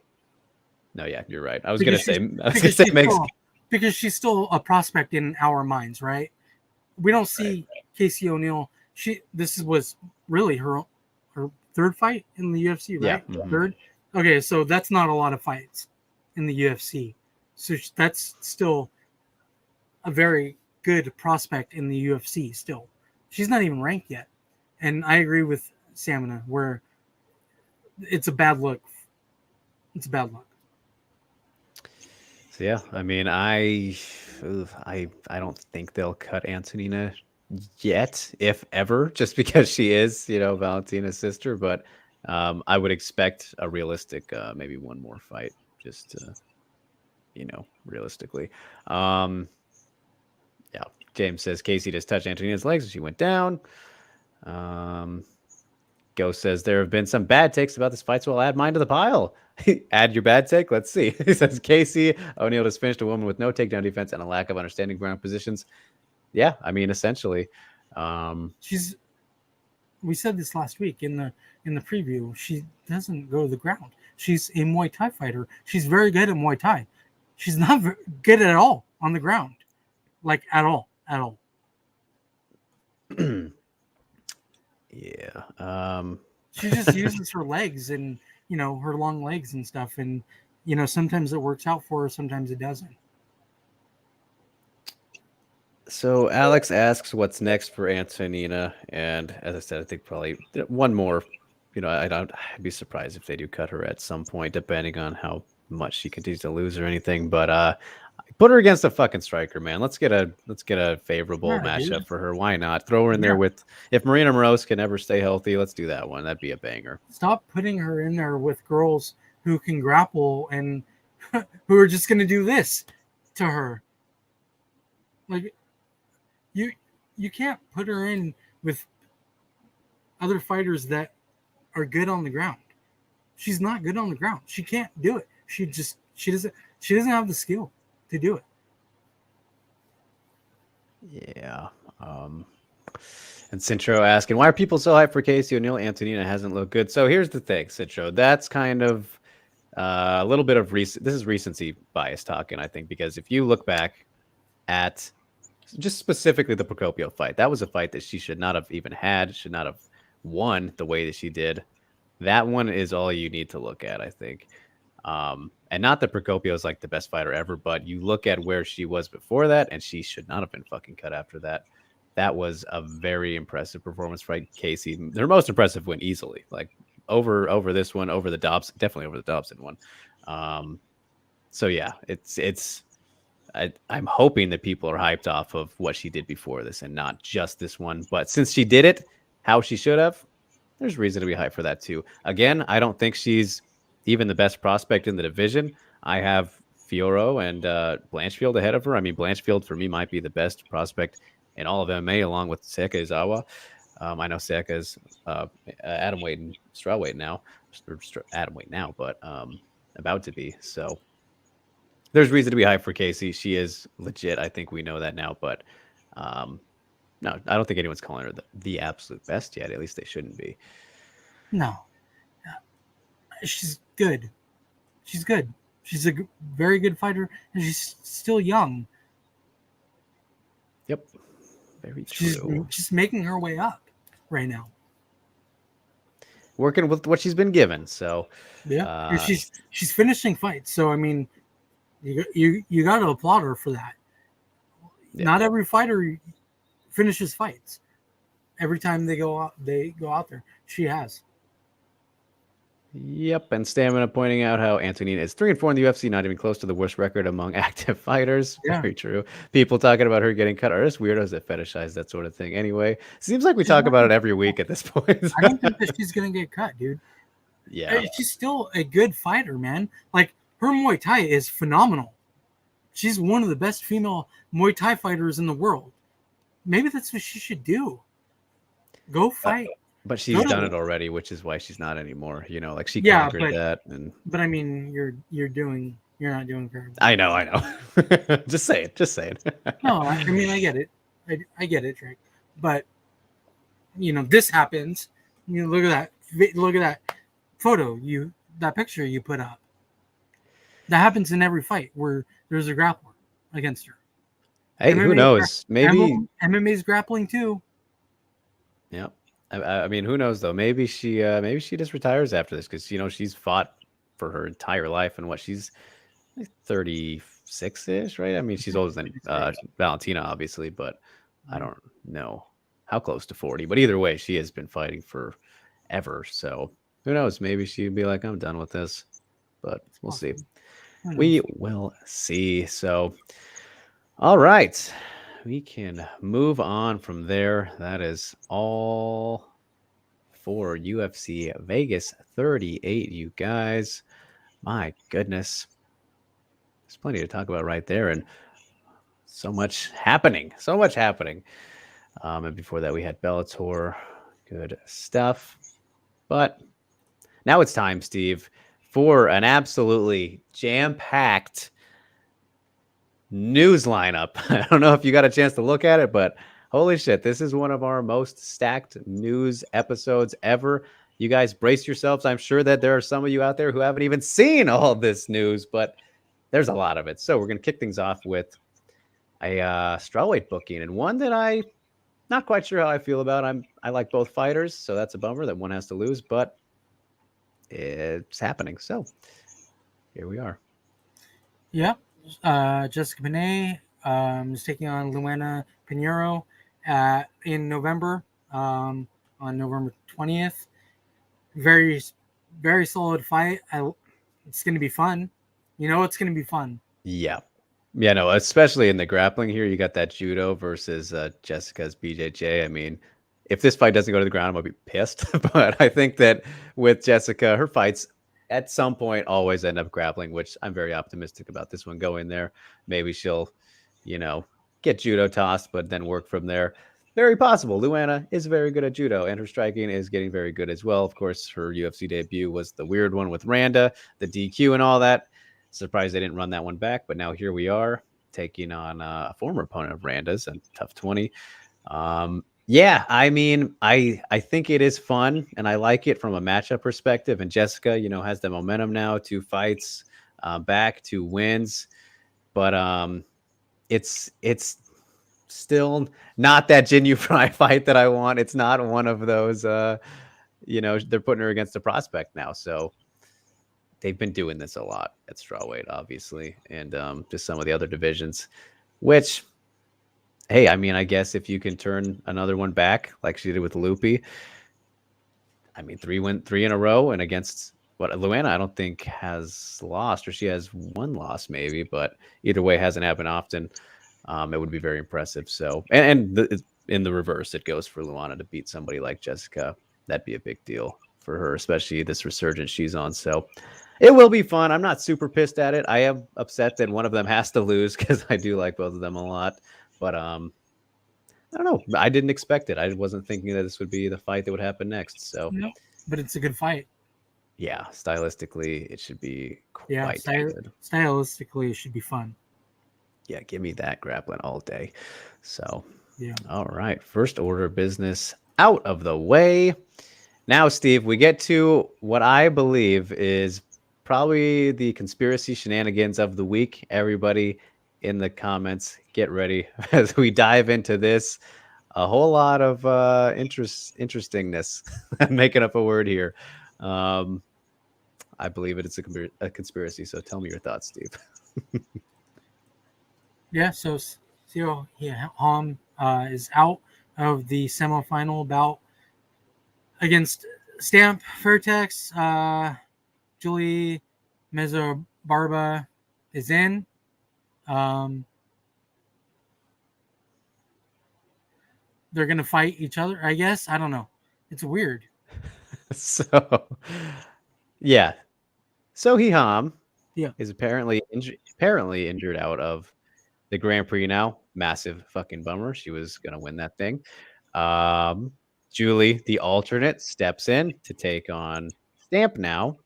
No, yeah, you're right. I was Because gonna because say she's makes. still, because she's still a prospect in our minds, right? We don't see Casey O'Neill. Was really her third fight in the UFC, Yeah. right? Third. Okay, so that's not a lot of fights in the UFC. So that's still a very good prospect in the UFC. Still, she's not even ranked yet. And I agree with Samina where it's a bad look. It's a bad look. So yeah, I mean, I don't think they'll cut Antonina yet, if ever, just because she is, Valentina's sister. But I would expect a realistic, maybe one more fight, just realistically. Yeah, James says Casey just touched Antonina's legs and she went down. Ghost says there have been some bad takes about this fight, so I'll add mine to the pile. Add your bad take. Let's see. He says Casey O'Neill just finished a woman with no takedown defense and a lack of understanding ground positions. Yeah, I mean, essentially, we said this last week in the preview. She doesn't go to the ground. She's a Muay Thai fighter. She's very good at Muay Thai. She's not good at all on the ground, like at all. Yeah. She just uses her legs and her long legs and stuff, and sometimes it works out for her, sometimes it doesn't. So Alex asks what's next for Antonina, and as I said, I think probably one more. I'd be surprised if they do cut her at some point, depending on how much she continues to lose or anything. But put her against a fucking striker, man. Let's get a favorable matchup for her. Why not throw her in there with if Marina Moroz can ever stay healthy? Let's do that one. That'd be a banger. Stop putting her in there with girls who can grapple and who are just going to do this to her. Like you can't put her in with other fighters that are good on the ground. She's not good on the ground. She can't do it. She doesn't have the skill to do it. Yeah. And Cintro asking, why are people so hyped for Casey O'Neill? Antonina hasn't looked good. So here's the thing, Cintro. That's kind of a little bit of this is recency bias talking, I think, because if you look back at just specifically the Procopio fight, that was a fight that she should not have even had, should not have won the way that she did. That one is all you need to look at, I think. And not that Procopio is like the best fighter ever, but you look at where she was before that, and she should not have been fucking cut after that. That was a very impressive performance for Casey. Her most impressive win easily, like over this one, over the Dobson, definitely over the Dobson one. So yeah, I'm hoping that people are hyped off of what she did before this and not just this one. But since she did it how she should have, there's reason to be hyped for that too. Again, I don't think she's even the best prospect in the division. I have Fiorot and Blanchfield ahead of her. I mean, Blanchfield for me might be the best prospect in all of MMA, along with Seika Izawa. I know Seika is atom weight and straw weight now, atom weight now, but about to be. So there's reason to be hyped for Casey. She is legit. I think we know that now, but no, I don't think anyone's calling her the absolute best yet. At least they shouldn't be. No. She's good. She's good. She's a very good fighter, and she's still young. Yep. Very true. She's making her way up right now. Working with what she's been given. So yeah, she's finishing fights. So I mean, you got to applaud her for that. Yeah. Not every fighter finishes fights. Every time they go out there. She has. Yep, and Stamina pointing out how Antonina is 3-4 in the UFC, not even close to the worst record among active fighters. Yeah. Very true. People talking about her getting cut are just weirdos that fetishize that sort of thing. Anyway, seems like we talk about it every week at this point. I don't think that she's gonna get cut, dude. Yeah, she's still a good fighter, man. Like her Muay Thai is phenomenal. She's one of the best female Muay Thai fighters in the world. Maybe that's what she should do. Go fight. But she's done it already, which is why she's not anymore. Like she conquered that. But I mean, you're not doing very well. I know. Just say it. No, I mean, I get it. I get it, Drake. But this happens. Look at that photo that picture you put up. That happens in every fight where there's a grappler against her. Hey, who knows? Maybe. MMA's grappling too. Yeah. I mean, who knows though? Maybe she just retires after this because she's fought for her entire life and she's like 36-ish, right? I mean, she's older than Valentina, obviously, but I don't know how close to 40. But either way, she has been fighting forever. So who knows? Maybe she'd be like, I'm done with this. But we'll see. We will see. So, all right. We can move on from there. That is all for UFC Vegas 38, you guys. My goodness. There's plenty to talk about right there. And so much happening. So much happening. And before that, we had Bellator. Good stuff. But now it's time, Steve, for an absolutely jam-packed news lineup. I don't know if you got a chance to look at it, but holy shit, this is one of our most stacked news episodes ever. You guys brace yourselves. I'm sure that there are some of you out there who haven't even seen all this news, but there's a lot of it. So we're going to kick things off with a strawweight booking, and one that I not quite sure how I feel about. I like both fighters, so that's a bummer that one has to lose, but it's happening. So here we are. Yep. Jessica Penney is taking on Luana Pinheiro in November, on November 20th. Very, very solid fight. It's going to be fun. It's going to be fun. Yeah. Yeah, no, especially in the grappling here, you got that judo versus Jessica's BJJ. I mean, if this fight doesn't go to the ground, I'm going to be pissed. But I think that with Jessica, her fights at some point always end up grappling, which I'm very optimistic about this one going there. Maybe she'll, get judo tossed, but then work from there. Very possible. Luana is very good at judo, and her striking is getting very good as well. Of course, her UFC debut was the weird one with Randa, the DQ and all that. Surprised they didn't run that one back, but now here we are taking on a former opponent of Randa's and tough 20. Yeah, I mean, I think it is fun and I like it from a matchup perspective. And Jessica, has the momentum now, 2 fights back, 2 wins, but it's still not that Jinyu Fry fight that I want. It's not one of those, they're putting her against a prospect now, so. They've been doing this a lot at strawweight, obviously, and just some of the other divisions, which, hey, I mean, I guess if you can turn another one back like she did with Loopy, I mean, 3 in a row, and against Luana, I don't think has lost, or she has 1 loss maybe, but either way, hasn't happened often. It would be very impressive. So, and in the reverse, it goes for Luana to beat somebody like Jessica. That'd be a big deal for her, especially this resurgence she's on. So. It will be fun. I'm not super pissed at it. I am upset that one of them has to lose because I do like both of them a lot. But I don't know. I didn't expect it. I wasn't thinking that this would be the fight that would happen next. So, but it's a good fight. Yeah, stylistically, it should be quite good. Stylistically, it should be fun. Yeah, give me that grappling all day. So, yeah. All right. First order of business out of the way. Now, Steve, we get to what I believe is probably the conspiracy shenanigans of the week. Everybody in the comments, get ready as we dive into this. A whole lot of interestingness. I'm making up a word here. I believe it's a conspiracy. So tell me your thoughts, Steve. Yeah. So Ham is out of the semifinal bout against Stamp Fairtex. Julie Mazzo Barba is in. They're going to fight each other, I guess. I don't know. It's weird. So, yeah. So Ham is apparently injured out of the Grand Prix now. Massive fucking bummer. She was going to win that thing. Julie, the alternate, steps in to take on Stamp now.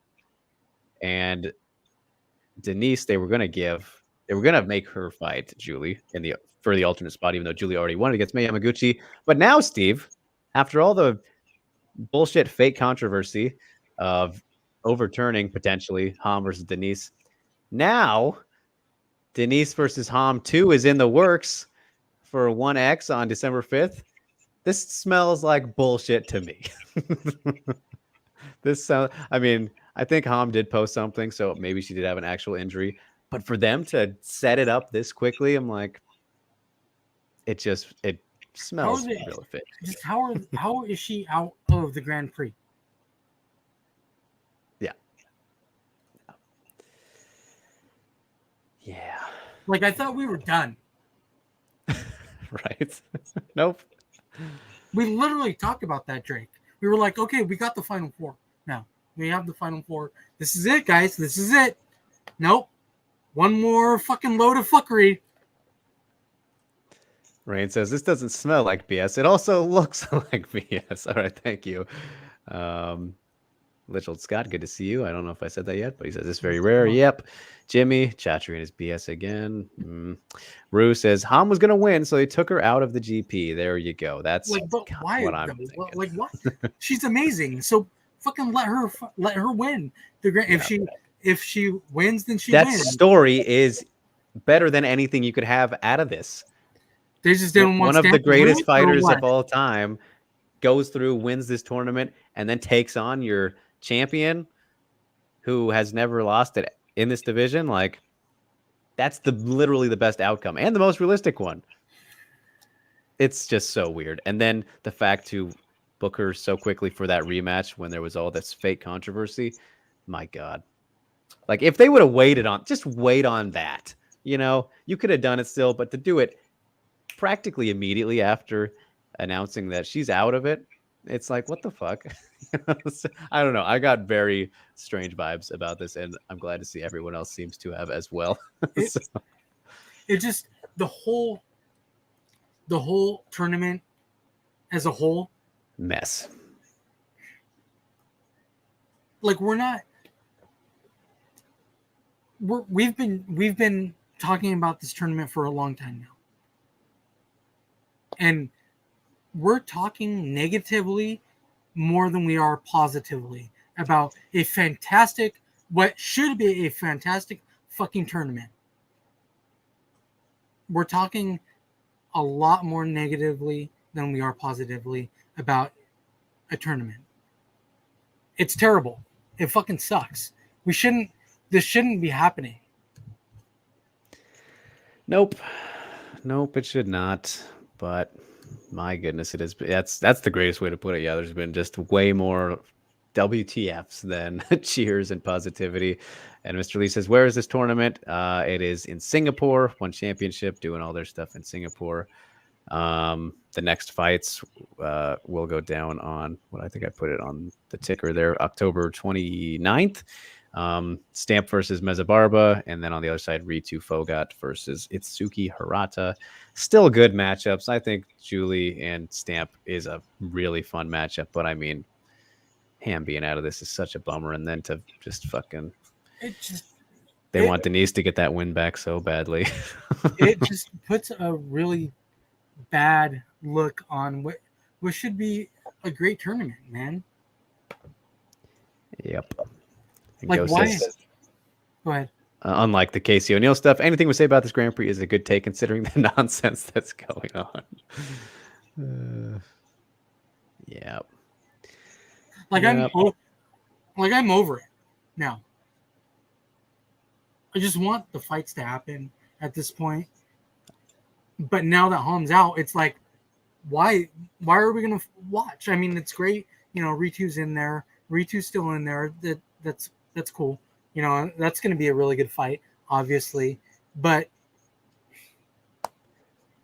And Denise, they were going to make her fight Julie for the alternate spot, even though Julie already won against Mei Yamaguchi. But now, Steve, after all the bullshit fake controversy of overturning potentially Ham versus Denise, Now, Denise versus Ham 2 is in the works for 1X on December 5th. This smells like bullshit to me. I mean, I think Ham did post something, so maybe she did have an actual injury. But for them to set it up this quickly, I'm like, it smells real fit. Just how is she out of the Grand Prix? Yeah. Like, I thought we were done. Right. Nope. We literally talked about that, Drake. We were like, okay, we got the Final Four. Now, we have the Final Four. This is it, guys. This is it. Nope. One more fucking load of fuckery. Rain says, this doesn't smell like BS. It also looks like BS. All right. Thank you. Little Scott, good to see you. I don't know if I said that yet, but he says it's very rare. Yep. Jimmy, chattering his BS again. Rue says Ham was going to win, so they took her out of the GP. There you go. That's like, but why? What I'm thinking. Like, what? She's amazing. So fucking let her win. If she wins, then she wins. That story is better than anything you could have out of this. They just didn't want one of the greatest fighters of all time goes through, wins this tournament, and then takes on your champion who has never lost it in this division. Like, that's literally the best outcome and the most realistic one. It's just so weird. And then the fact to book her so quickly for that rematch when there was all this fake controversy, my God. Like, if they would have wait on that, you could have done it still, but to do it practically immediately after announcing that she's out of it, it's like, what the fuck? I don't know. I got very strange vibes about this, and I'm glad to see everyone else seems to have as well. It just the whole tournament as a whole mess. Like, we've been talking about this tournament for a long time now, and we're talking negatively more than we are positively about what should be a fantastic fucking tournament. We're talking a lot more negatively than we are positively about a tournament. It's terrible. It fucking sucks. This shouldn't be happening. Nope, it should not. But my goodness, it is. That's the greatest way to put it. Yeah, there's been just way more WTFs than cheers and positivity. And Mr. Lee says, where is this tournament? It is in Singapore. One championship, doing all their stuff in Singapore. The next fights will go down on what I think I put it on the ticker there, October 29th. Stamp versus Mezzabarba, and then on the other side, Ritu Fogat versus Itsuki Hirata. Still good matchups. I think Julie and Stamp is a really fun matchup, but I mean, Ham being out of this is such a bummer, and then to just fucking they want Denise to get that win back so badly. It just puts a really bad look on what should be a great tournament, man. Yep. Like, why? Go ahead. Unlike the Casey O'Neill stuff, anything we say about this Grand Prix is a good take considering the nonsense that's going on. Yeah. I'm over it now. I just want the fights to happen at this point. But now that Ham's out, it's like, why are we gonna watch? I mean, it's great. Ritu's in there. Ritu's still in there. That's cool. That's going to be a really good fight, obviously. But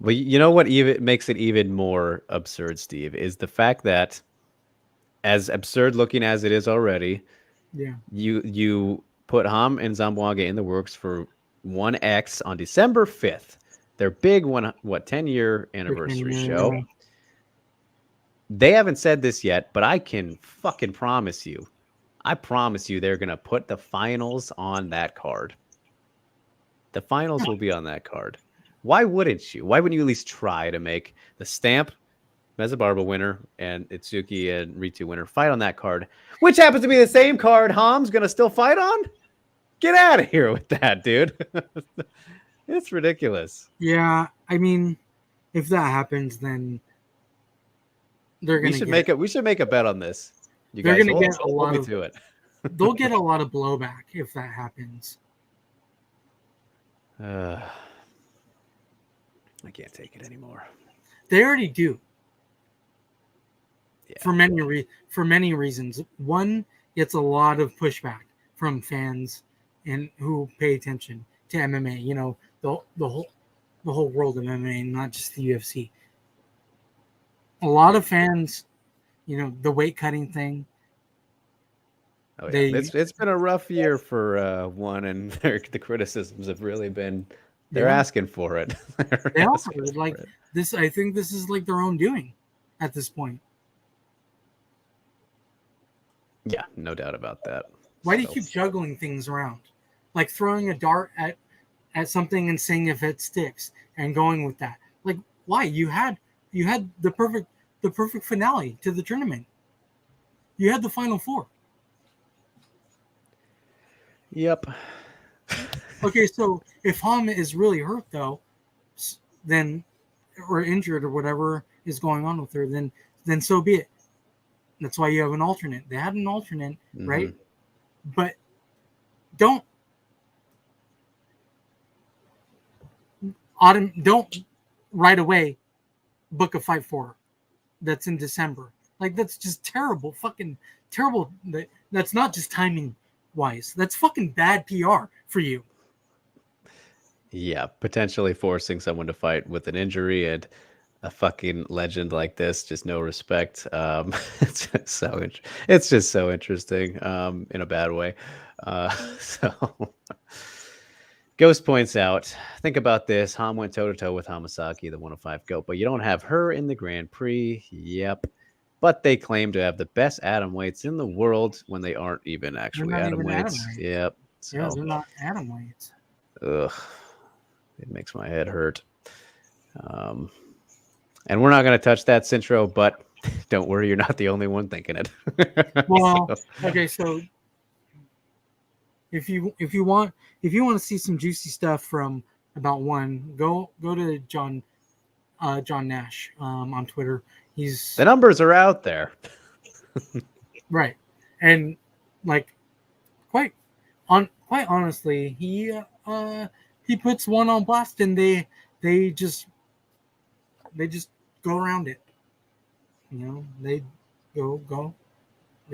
well, you know what even makes it even more absurd, Steve, is the fact that, as absurd looking as it is already, you put Ham and Zamboanga in the works for 1X on December 5th. Their big 10-year anniversary show. They haven't said this yet, but I can fucking promise you. I promise you they're going to put the finals on that card. The finals will be on that card. Why wouldn't you? Why wouldn't you at least try to make the Stamp, Mezzabarba winner, and Itsuki and Ritu winner fight on that card, which happens to be the same card Ham's going to still fight on? Get out of here with that, dude. It's ridiculous. Yeah, I mean, if that happens, then they're We gonna should get make a bet on this. You they're guys gonna get a hold lot me of to it. they'll get a lot of blowback if that happens. I can't take it anymore. They already do. Yeah. For many reasons. One, it's a lot of pushback from fans and who pay attention to MMA. You know, the whole world of MMA, not just the UFC. A lot of fans, you know, the weight cutting thing. Oh yeah, it's been a rough year for one, and the criticisms have really been. They're asking for it. They offer it like this. I think this is like their own doing at this point. Yeah, no doubt about that. Why do you keep juggling things around? Like throwing a dart at something and seeing if it sticks and going with that. Like why? You had the perfect finale to the tournament. You had the final four. Yep. Okay, so if Ham is really hurt though, then or injured or whatever is going on with her, then so be it. That's why you have an alternate. They had an alternate, right? But don't right away book a fight for her that's in December. Like that's just terrible, fucking terrible. That's not just timing wise. That's fucking bad PR for you. Yeah, potentially forcing someone to fight with an injury and a fucking legend like this, just no respect. It's just so interesting in a bad way. So Ghost points out, think about this. Ham went toe-to-toe with Hamasaki, the 105 GOAT, but you don't have her in the Grand Prix. Yep. But they claim to have the best atom weights in the world when they aren't even actually atom weights. Yep. So, yeah, they're not atom weights. Ugh. It makes my head hurt. And we're not going to touch that Centro, but don't worry, you're not the only one thinking it. Well, okay, so if you want to see some juicy stuff from about one, go to John Nash on Twitter. The numbers are out there. Right. And like quite honestly, he puts one on blast and they just go around it. You know, they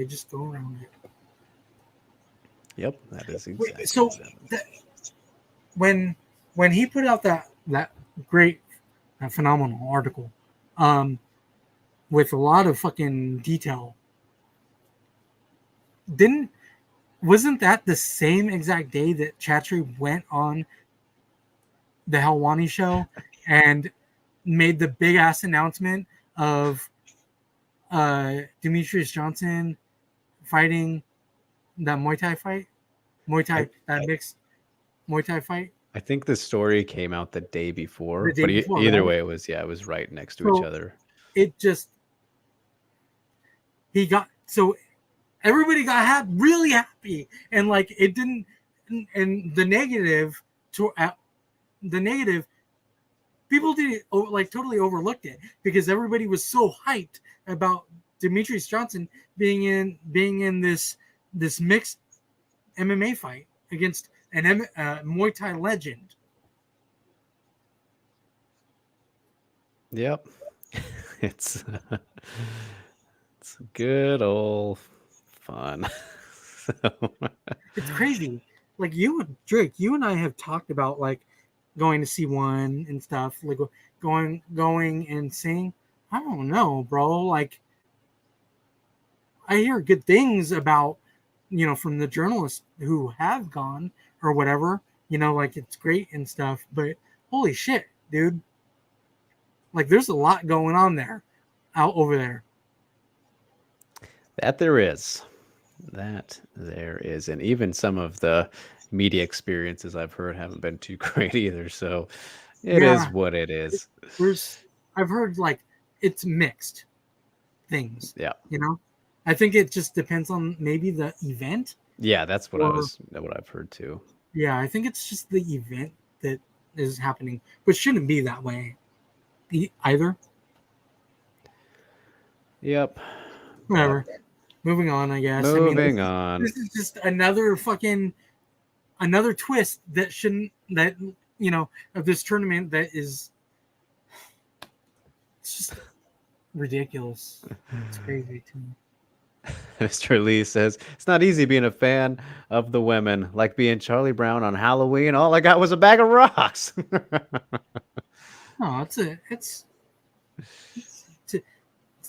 just go around it. Yep, that is exactly. So when he put out that great, phenomenal article, with a lot of fucking detail, wasn't that the same exact day that Chatri went on the Helwani show and made the big ass announcement of Demetrius Johnson fighting that Muay Thai fight? That mixed Muay Thai fight? I think the story came out the day before. Either way, it was right next to each other. It just everybody got really happy, and like it didn't. And the negative people didn't like totally overlooked it because everybody was so hyped about Demetrius Johnson being in this mixed MMA fight against an Muay Thai legend. Yep. It's good old fun. It's crazy. Like Drake, you and I have talked about like going to see one and stuff, like going and seeing. I don't know, bro. Like I hear good things about, you know, from the journalists who have gone or whatever, you know, like it's great and stuff, but holy shit, dude. Like there's a lot going on there out over there. That there is. And even some of the media experiences I've heard haven't been too great either. So it is what it is. I've heard like it's mixed things. Yeah. You know, I think it just depends on maybe the event Yeah, that's what Or I've heard too. yeah, I think it's just the event that is happening, which shouldn't be that way either. Yep. Whatever. Moving on, I guess. I mean, Moving on. this is just another twist that shouldn't that of this tournament that is it's just ridiculous. It's crazy to me. Mr. Lee says, it's not easy being a fan of the women. Like being Charlie Brown on Halloween. All I got was a bag of rocks. No, it's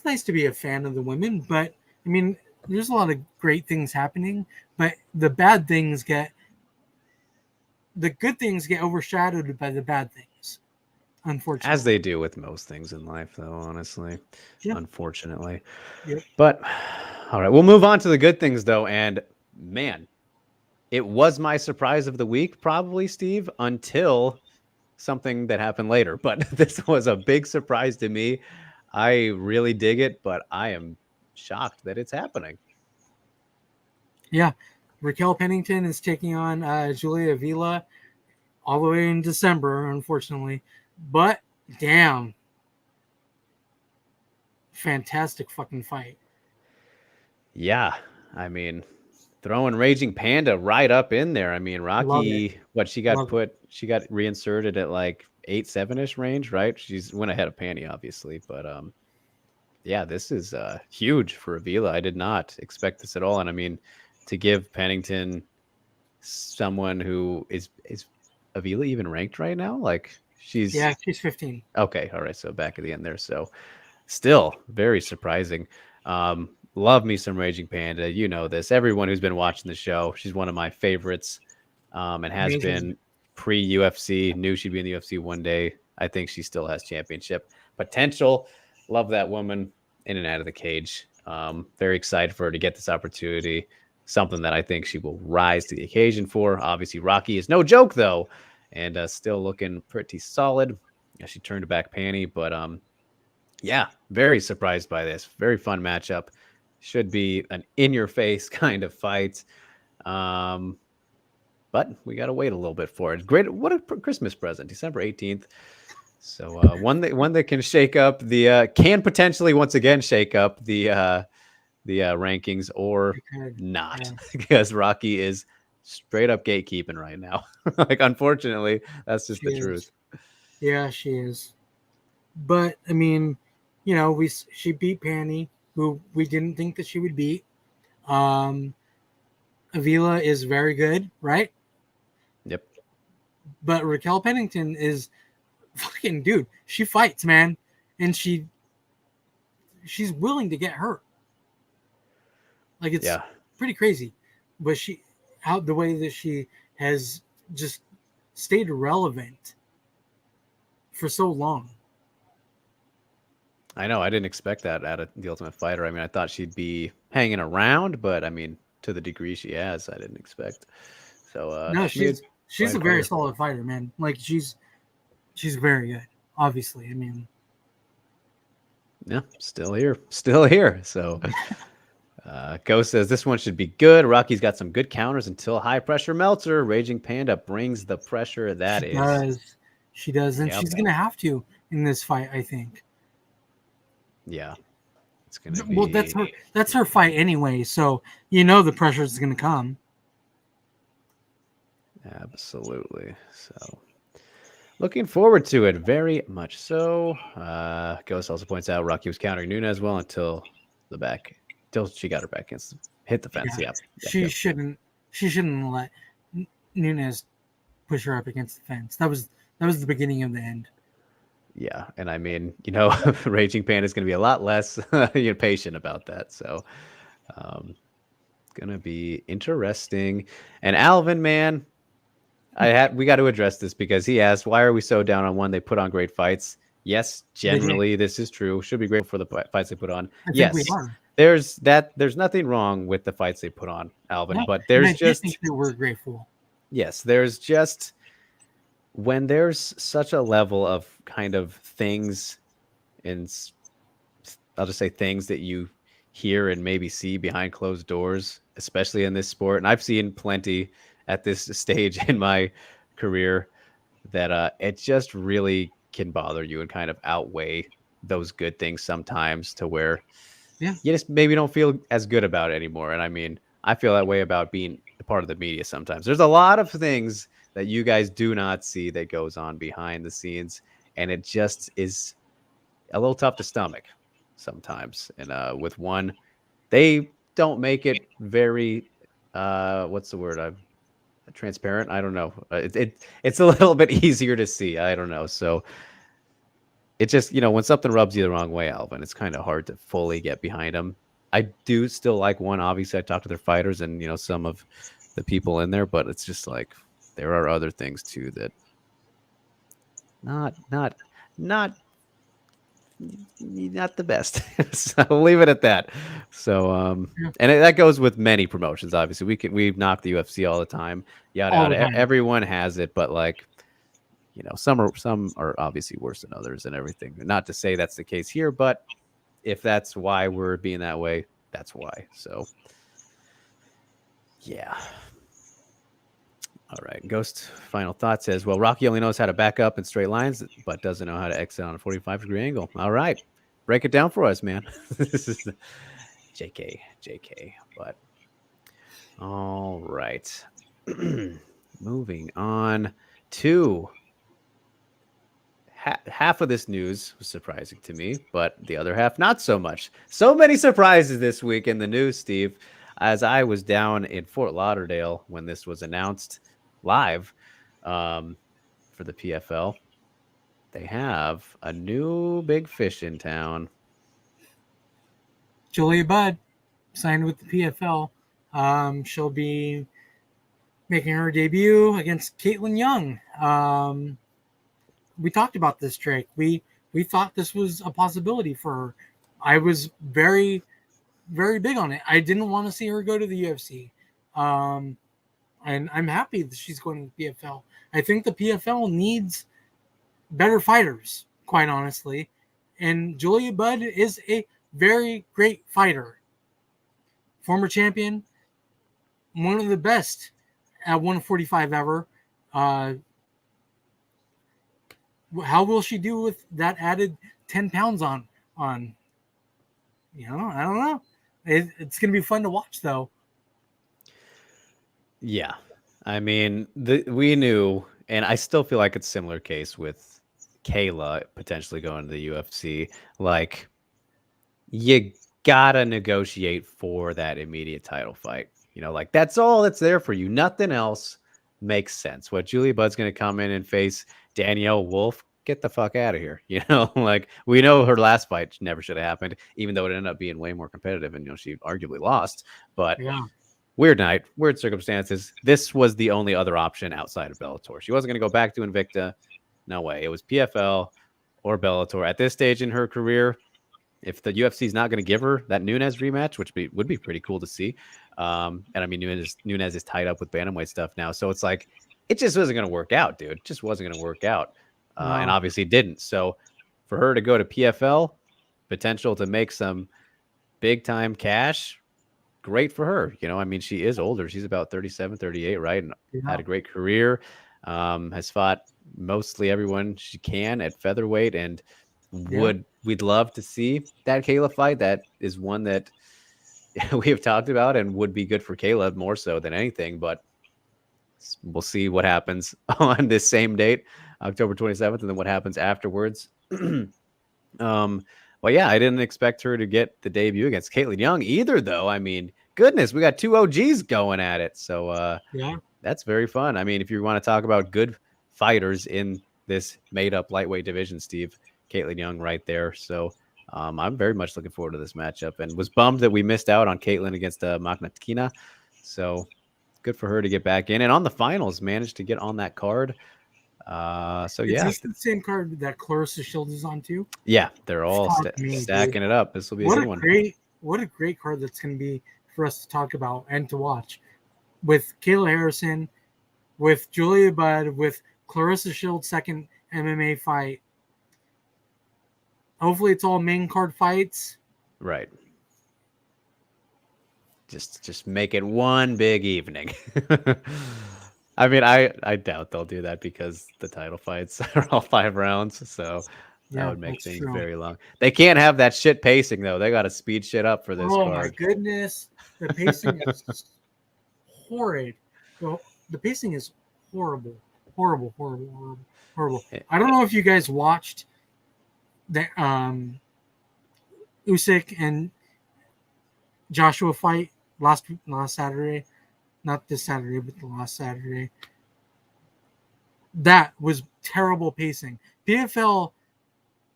nice to be a fan of the women, but I mean, there's a lot of great things happening, but the good things get overshadowed by the bad things, unfortunately. As they do with most things in life, though, honestly. Yeah. Unfortunately. Yep. But, all right, we'll move on to the good things, though. And, man, it was my surprise of the week, probably, Steve, until something that happened later. But this was a big surprise to me. I really dig it, but I am shocked that it's happening. Yeah. Raquel Pennington is taking on Julia Avila all the way in December, unfortunately. But damn. Fantastic fucking fight. Yeah. I mean, throwing Raging Panda right up in there. I mean, Rocky, she got reinserted at like 8-7-ish range, right? She's went ahead of Panty, obviously, but yeah, this is huge for Avila. I did not expect this at all. And I mean, to give Pennington someone who is Avila even ranked right now? Like she's 15. Okay, all right. So back at the end there. So still very surprising. Love me some Raging Panda. You know this. Everyone who's been watching the show, she's one of my favorites. And has been pre-UFC. Knew she'd be in the UFC one day. I think she still has championship potential. Love that woman in and out of the cage. Very excited for her to get this opportunity. Something that I think she will rise to the occasion for. Obviously, Rocky is no joke, though, and still looking pretty solid. Yeah, she turned back Panty, but yeah, very surprised by this. Very fun matchup. Should be an in-your-face kind of fight. But we got to wait a little bit for it. Great. What a Christmas present, December 18th. So one that can shake up can potentially once again shake up the rankings or not, because Rocky is straight up gatekeeping right now. Like, unfortunately, that's just the truth. Yeah, she is. But I mean, she beat Panty, who we didn't think that she would beat. Avila is very good, right? Yep. But Raquel Pennington is fucking dude. She fights, man, and she's willing to get hurt. Like, it's pretty crazy. But the way that she has just stayed relevant for so long. I know. I didn't expect that out of The Ultimate Fighter. I mean, I thought she'd be hanging around, but I mean, to the degree she has, I didn't expect. So no, she's a very solid fighter, man. Like, she's very good. Obviously, I mean, yeah, still here. So Ghost says this one should be good. Rocky's got some good counters until high pressure melts her. Raging Panda brings the pressure. She does, and she's gonna have to in this fight, I think. Yeah, it's gonna be. Well, that's her fight anyway, so the pressure is gonna come. Absolutely. So, looking forward to it very much. So, Ghost also points out Rocky was countering Nunes well until she got her back against hit the fence. Yeah. She shouldn't let Nunes push her up against the fence. That was the beginning of the end. Yeah, and I mean, Raging Panda is going to be a lot less patient about that. So, it's going to be interesting. And Alvin, man, we got to address this because he asked, why are we so down on one? They put on great fights. Yes, generally this is true. Should be grateful for the fights they put on. Yes, we are. There's nothing wrong with the fights they put on, Alvin, but there's just think that we're grateful. Yes, there's just when there's such a level of kind of things, and I'll just say things that you hear and maybe see behind closed doors, especially in this sport. And I've seen plenty at this stage in my career that it just really can bother you and kind of outweigh those good things sometimes to where Yeah. you just maybe don't feel as good about it anymore. And I mean, I feel that way about being a part of the media sometimes. There's a lot of things that you guys do not see that goes on behind the scenes, and it just is a little tough to stomach sometimes. And with one, they don't make it very what's the word? Transparent. I don't know. It's a little bit easier to see. I don't know. So it just, when something rubs you the wrong way, Alvin, it's kind of hard to fully get behind them. I do still like one. Obviously, I talk to their fighters and some of the people in there, but it's just like there are other things too that not not the best. So I'll leave it at that. So Yeah. and that goes with many promotions. Obviously, we've knocked the UFC all the time. Yada All the yada. time. Everyone has it, but like some are obviously worse than others and everything. Not to say that's the case here, but if that's why we're being that way, that's why. So yeah. All right. Ghost final thought says, well, Rocky only knows how to back up in straight lines, but doesn't know how to exit on a 45-degree angle. All right. Break it down for us, man. This is JK. But all right. Moving on to half of this news was surprising to me, but the other half not so much. So many surprises this week in the news, Steve. As I was down in Fort Lauderdale when this was announced live for the PFL, they have a new big fish in town. Julia Budd signed with the PFL. She'll be making her debut against Caitlin Young. We talked about this, Drake. We thought this was a possibility for her. I was very, very big on it. I didn't want to see her go to the UFC. And I'm happy that she's going to the PFL. I think the PFL needs better fighters, quite honestly. And Julia Budd is a very great fighter. Former champion, one of the best at 145 ever. How will she do with that added 10 pounds on? I don't know. It's going to be fun to watch, though. Yeah. I mean, we knew, and I still feel like it's a similar case with Kayla potentially going to the UFC. Like, you gotta negotiate for that immediate title fight. Like that's all that's there for you. Nothing else makes sense. What Julia Budd's gonna come in and face Danielle Wolf? Get the fuck out of here. Like we know her last fight never should have happened, even though it ended up being way more competitive and she arguably lost. But Yeah. weird night, weird circumstances. This was the only other option outside of Bellator. She wasn't gonna go back to Invicta. No way. It was PFL or Bellator. At this stage in her career, if the UFC is not going to give her that Nunes rematch, which would be pretty cool to see. And I mean, Nunes is tied up with bantamweight stuff now. So it's like, it just wasn't going to work out, dude. It just wasn't going to work out. And No. obviously didn't. So for her to go to PFL, potential to make some big time cash, great for her. I mean, she is older. She's about 37, 38, right? And had a great career. Has fought mostly everyone she can at featherweight, and we'd love to see that Kayla fight. That is one that we have talked about and would be good for Kayla more so than anything, but we'll see what happens on this same date, October 27th, and then what happens afterwards. Well, yeah, I didn't expect her to get the debut against Caitlin Young either, though. I mean, goodness, we got two OGs going at it. So that's very fun. I mean, if you want to talk about good fighters in this made-up lightweight division, Steve, Caitlin Young right there. So I'm very much looking forward to this matchup and was bummed that we missed out on Caitlin against Magnatkina. So good for her to get back in. And on the finals, managed to get on that card. So Is this the same card that Clarissa Shields is on too? Yeah, they're all stacking it up. This will be a good one. What a great card that's going to be for us to talk about and to watch. With Kayla Harrison, with Julia Budd, with Clarissa Shields' second MMA fight. Hopefully it's all main card fights. Right. Just make it one big evening. I mean, I doubt they'll do that because the title fights are all 5 rounds, so that would make that's things true. very long. They can't have that shit pacing though. They got to speed shit up for this Oh my card. goodness, the pacing is horrid. The pacing is horrible. I don't know if you guys watched the Usyk and Joshua fight last Saturday, not this Saturday, but the last Saturday. That was terrible pacing. PFL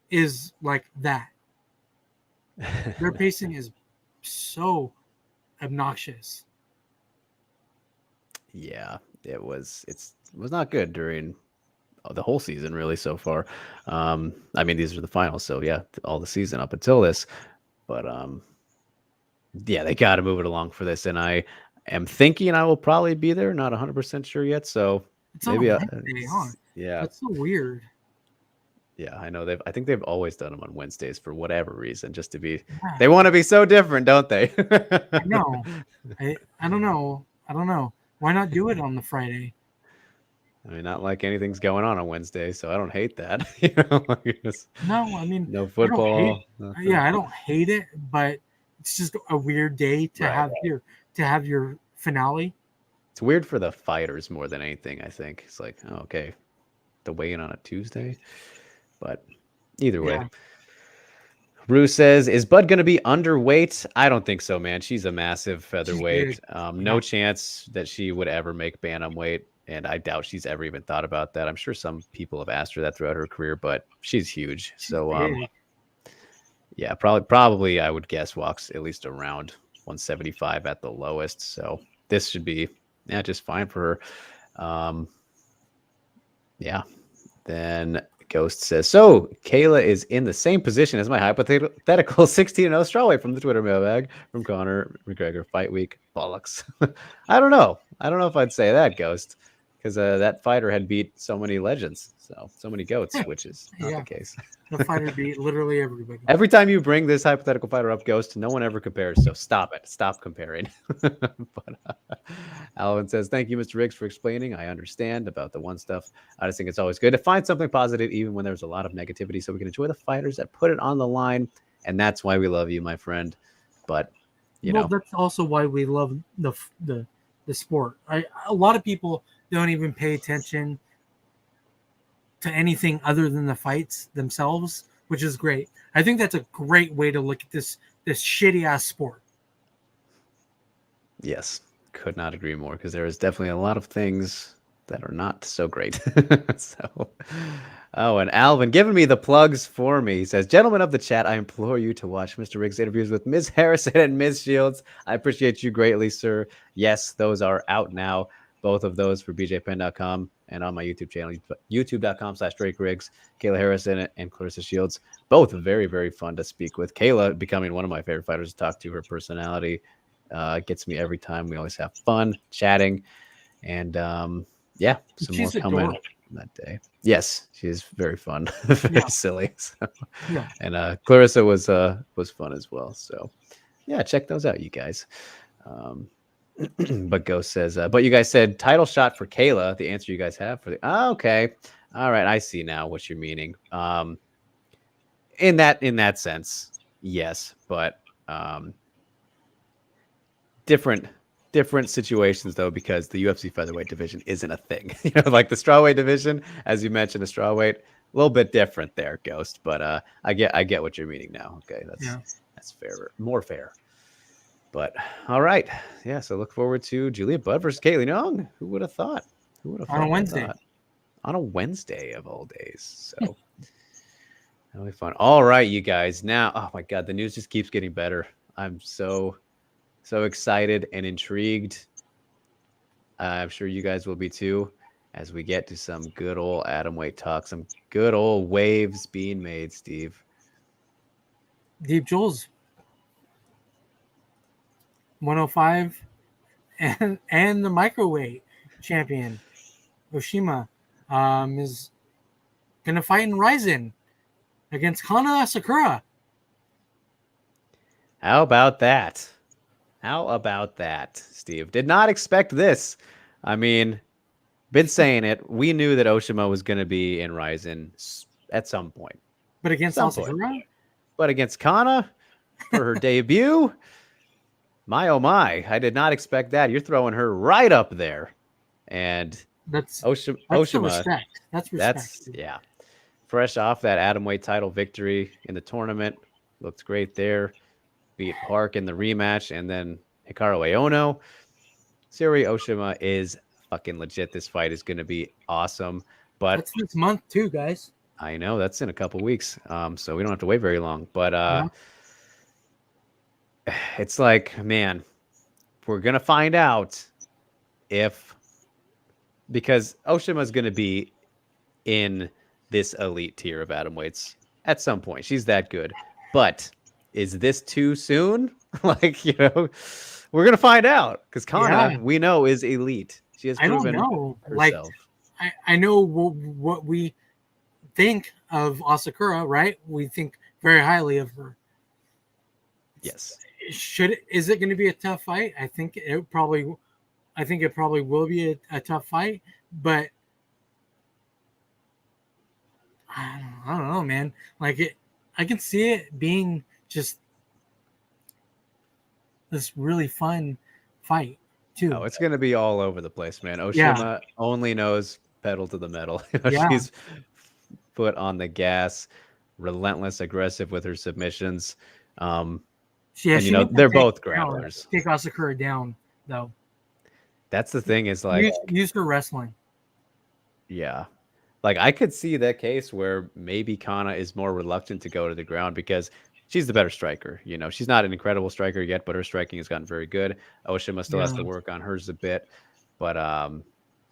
is like that. Their pacing is so obnoxious. Yeah, it was not good during the whole season really so far. I mean, these are the finals, so yeah, all the season up until this. But yeah, they got to move it along for this, and I am thinking I will probably be there. Not 100% sure yet, so It's maybe on a Wednesday, huh? yeah. That's so weird. Yeah, I know I think they've always done them on Wednesdays for whatever reason, just to be. Yeah, They want to be so different, don't they? I know. I don't know. Why not do it on the Friday? I mean, not like anything's going on Wednesday, so I don't hate that. No, I mean, no I don't football. hate, I don't hate it, but it's just a weird day to Right. have your finale. It's weird for the fighters more than anything. I think it's like, oh, okay, the weigh-in on a Tuesday, but either way. Yeah. Rue says, "Is Bud going to be underweight?" I don't think so, man. She's a massive featherweight. No chance that she would ever make bantamweight, and I doubt she's ever even thought about that. I'm sure some people have asked her that throughout her career, but she's huge. So, yeah, probably I would guess walks at least around 175 at the lowest. So this should be just fine for her. Yeah. Then Ghost says, so Kayla is in the same position as my hypothetical 16-0 strawweight from the Twitter mailbag from Conor McGregor fight week. Bollocks. I don't know if I'd say that, Ghost, because that fighter had beat so many legends, so many goats, which is not the case. The fighter beat literally everybody. Every time you bring this hypothetical fighter up, Ghost, no one ever compares. So stop it. Stop comparing. But Alvin says, thank you, Mr. Riggs, for explaining. I understand about the one stuff. I just think it's always good to find something positive, even when there's a lot of negativity, so we can enjoy the fighters that put it on the line. And that's why we love you, my friend. But, you know. That's also why we love the sport. A lot of people don't even pay attention to anything other than the fights themselves, which is great. I think that's a great way to look at this shitty ass sport. Yes, could not agree more, because there is definitely a lot of things that are not so great. And Alvin giving me the plugs for me. He says, gentlemen of the chat, I implore you to watch Mr. Riggs' interviews with Ms. Harrison and Ms. Shields. I appreciate you greatly, sir. Yes, those are out now. Both of those for bjpen.com and on my YouTube channel, youtube.com/Drake Riggs. Kayla Harrison and Clarissa Shields, both very, very fun to speak with. Kayla becoming one of my favorite fighters to talk to. Her personality gets me every time. We always have fun chatting. And some more coming that day. Yes, she's very fun, very silly. So. Yeah. And Clarissa was fun as well. So yeah, check those out, you guys. But Ghost says, but you guys said title shot for Kayla. The answer you guys have for okay. All right, I see now what you're meaning. In that sense, yes, but different situations though, because the UFC featherweight division isn't a thing. Like the strawweight division, as you mentioned, the strawweight, a little bit different there, Ghost. But I get what you're meaning now. Okay, that's fairer, more fair. But all right, yeah. So look forward to Julia Budd versus Caitlin Young. Who would have thought? On a Wednesday? On a Wednesday of all days. So that'll be fun. All right, you guys. Now, oh my God, the news just keeps getting better. I'm so excited and intrigued. I'm sure you guys will be too, as we get to some good old atomweight talk, some good old waves being made, Steve. Deep Jules, 105, and the microweight champion, Oshima, is going to fight in Ryzen against Kana Sakura. How about that? How about that, Steve? Did not expect this. I mean, been saying it. We knew that Oshima was going to be in Ryzen at some point. But against Some point. Asakura? But against Kana for her debut, my oh my, I did not expect that. You're throwing her right up there. And That's Oshima, respect. That's respect. yeah. Fresh off that atomweight title victory in the tournament, looked great there. Beat Park in the rematch, and then Hikaru Aono. Siri Oshima is fucking legit. This fight is going to be awesome. But that's this month too, guys. I know that's in a couple weeks, so we don't have to wait very long. But it's like, man, we're gonna find out if, because Oshima is gonna be in this elite tier of atomweights at some point. She's that good. But is this too soon? Like, we're gonna find out, because Kana, we know, is elite. She has proven herself. Like, I know what we think of Asakura, right? We think very highly of her. Yes. Is it going to be a tough fight? I think it probably will be a tough fight, but I don't know, man. Like, I can see it being just this really fun fight too. Oh, it's going to be all over the place, man. Oshima only knows pedal to the metal. She's foot on the gas, relentless, aggressive with her submissions. And they're both grapplers. Take Asakura down, though. That's the thing, is like, use her wrestling. Yeah. Like, I could see that case where maybe Kana is more reluctant to go to the ground because she's the better striker. She's not an incredible striker yet, but her striking has gotten very good. Oshima still has to work on hers a bit. But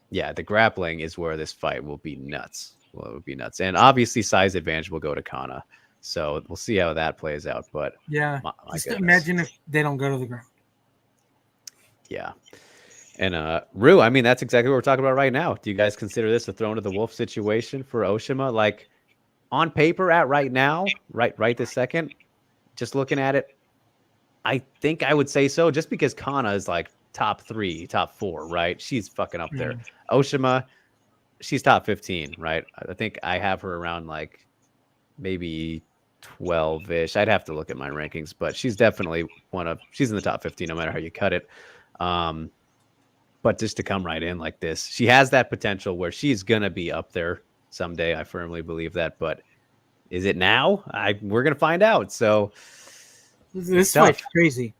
the grappling is where this fight will be nuts. Well, it would be nuts. And obviously size advantage will go to Kana. So we'll see how that plays out. But yeah, just imagine if they don't go to the ground. Yeah. And Rue, I mean, that's exactly what we're talking about right now. Do you guys consider this a throne to the wolf situation for Oshima? Like, on paper at right now, right this second, just looking at it, I think I would say so, just because Kana is like top 3, top 4, right? She's fucking up there. Oshima, she's top 15, right? I think I have her around like maybe 12-ish. I'd have to look at my rankings, but she's definitely she's in the top 15 no matter how you cut it. But just to come right in like this, she has that potential where she's gonna be up there someday. I firmly believe that. But is it now? We're gonna find out. So this fight's crazy.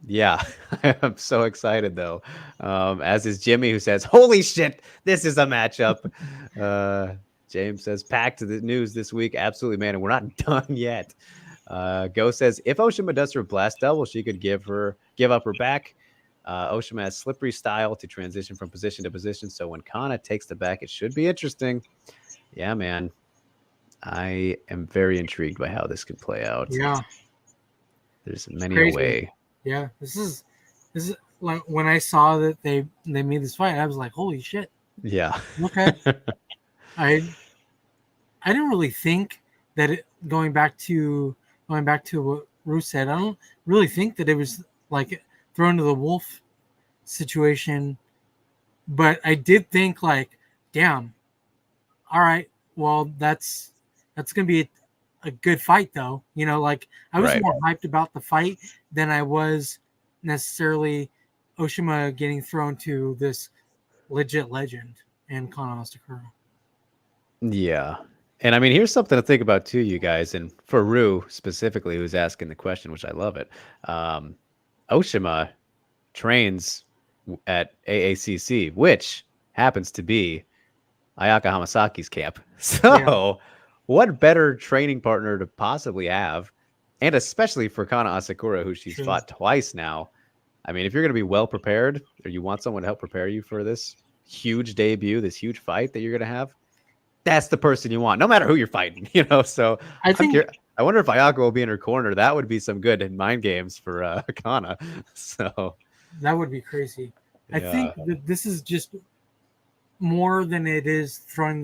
Yeah, I'm so excited though. As is Jimmy, who says, "Holy shit, this is a matchup." James says, "Packed to the news this week." Absolutely, man, and we're not done yet. Go says, "If Oshima does her blast double, she could give up her back." Oshima has slippery style to transition from position to position, so when Kana takes the back, it should be interesting. Yeah, man. I am very intrigued by how this can play out. Yeah. There's many a way. Yeah, this is like when I saw that they made this fight, I was like, holy shit. Yeah. Okay. I didn't really think that going back to what Ruth said, I don't really think that it was like thrown to the wolf situation, but I did think like, damn, all right, well, that's gonna be a good fight though. Like, I was more hyped about the fight than I was necessarily Oshima getting thrown to this legit legend in Kana Asakura. Yeah. And I mean, here's something to think about too, you guys, and for Rue specifically, who's asking the question, which I love it. Oshima trains at AACC, which happens to be Ayaka Hamasaki's camp. So what better training partner to possibly have, and especially for Kana Asakura, who she's fought twice now. I mean, if you're going to be well prepared, or you want someone to help prepare you for this huge debut, this huge fight that you're going to have, that's the person you want, no matter who you're fighting, So I wonder if Ayaka will be in her corner. That would be some good mind games for Kana. So that would be crazy. I think that this is just more than it is throwing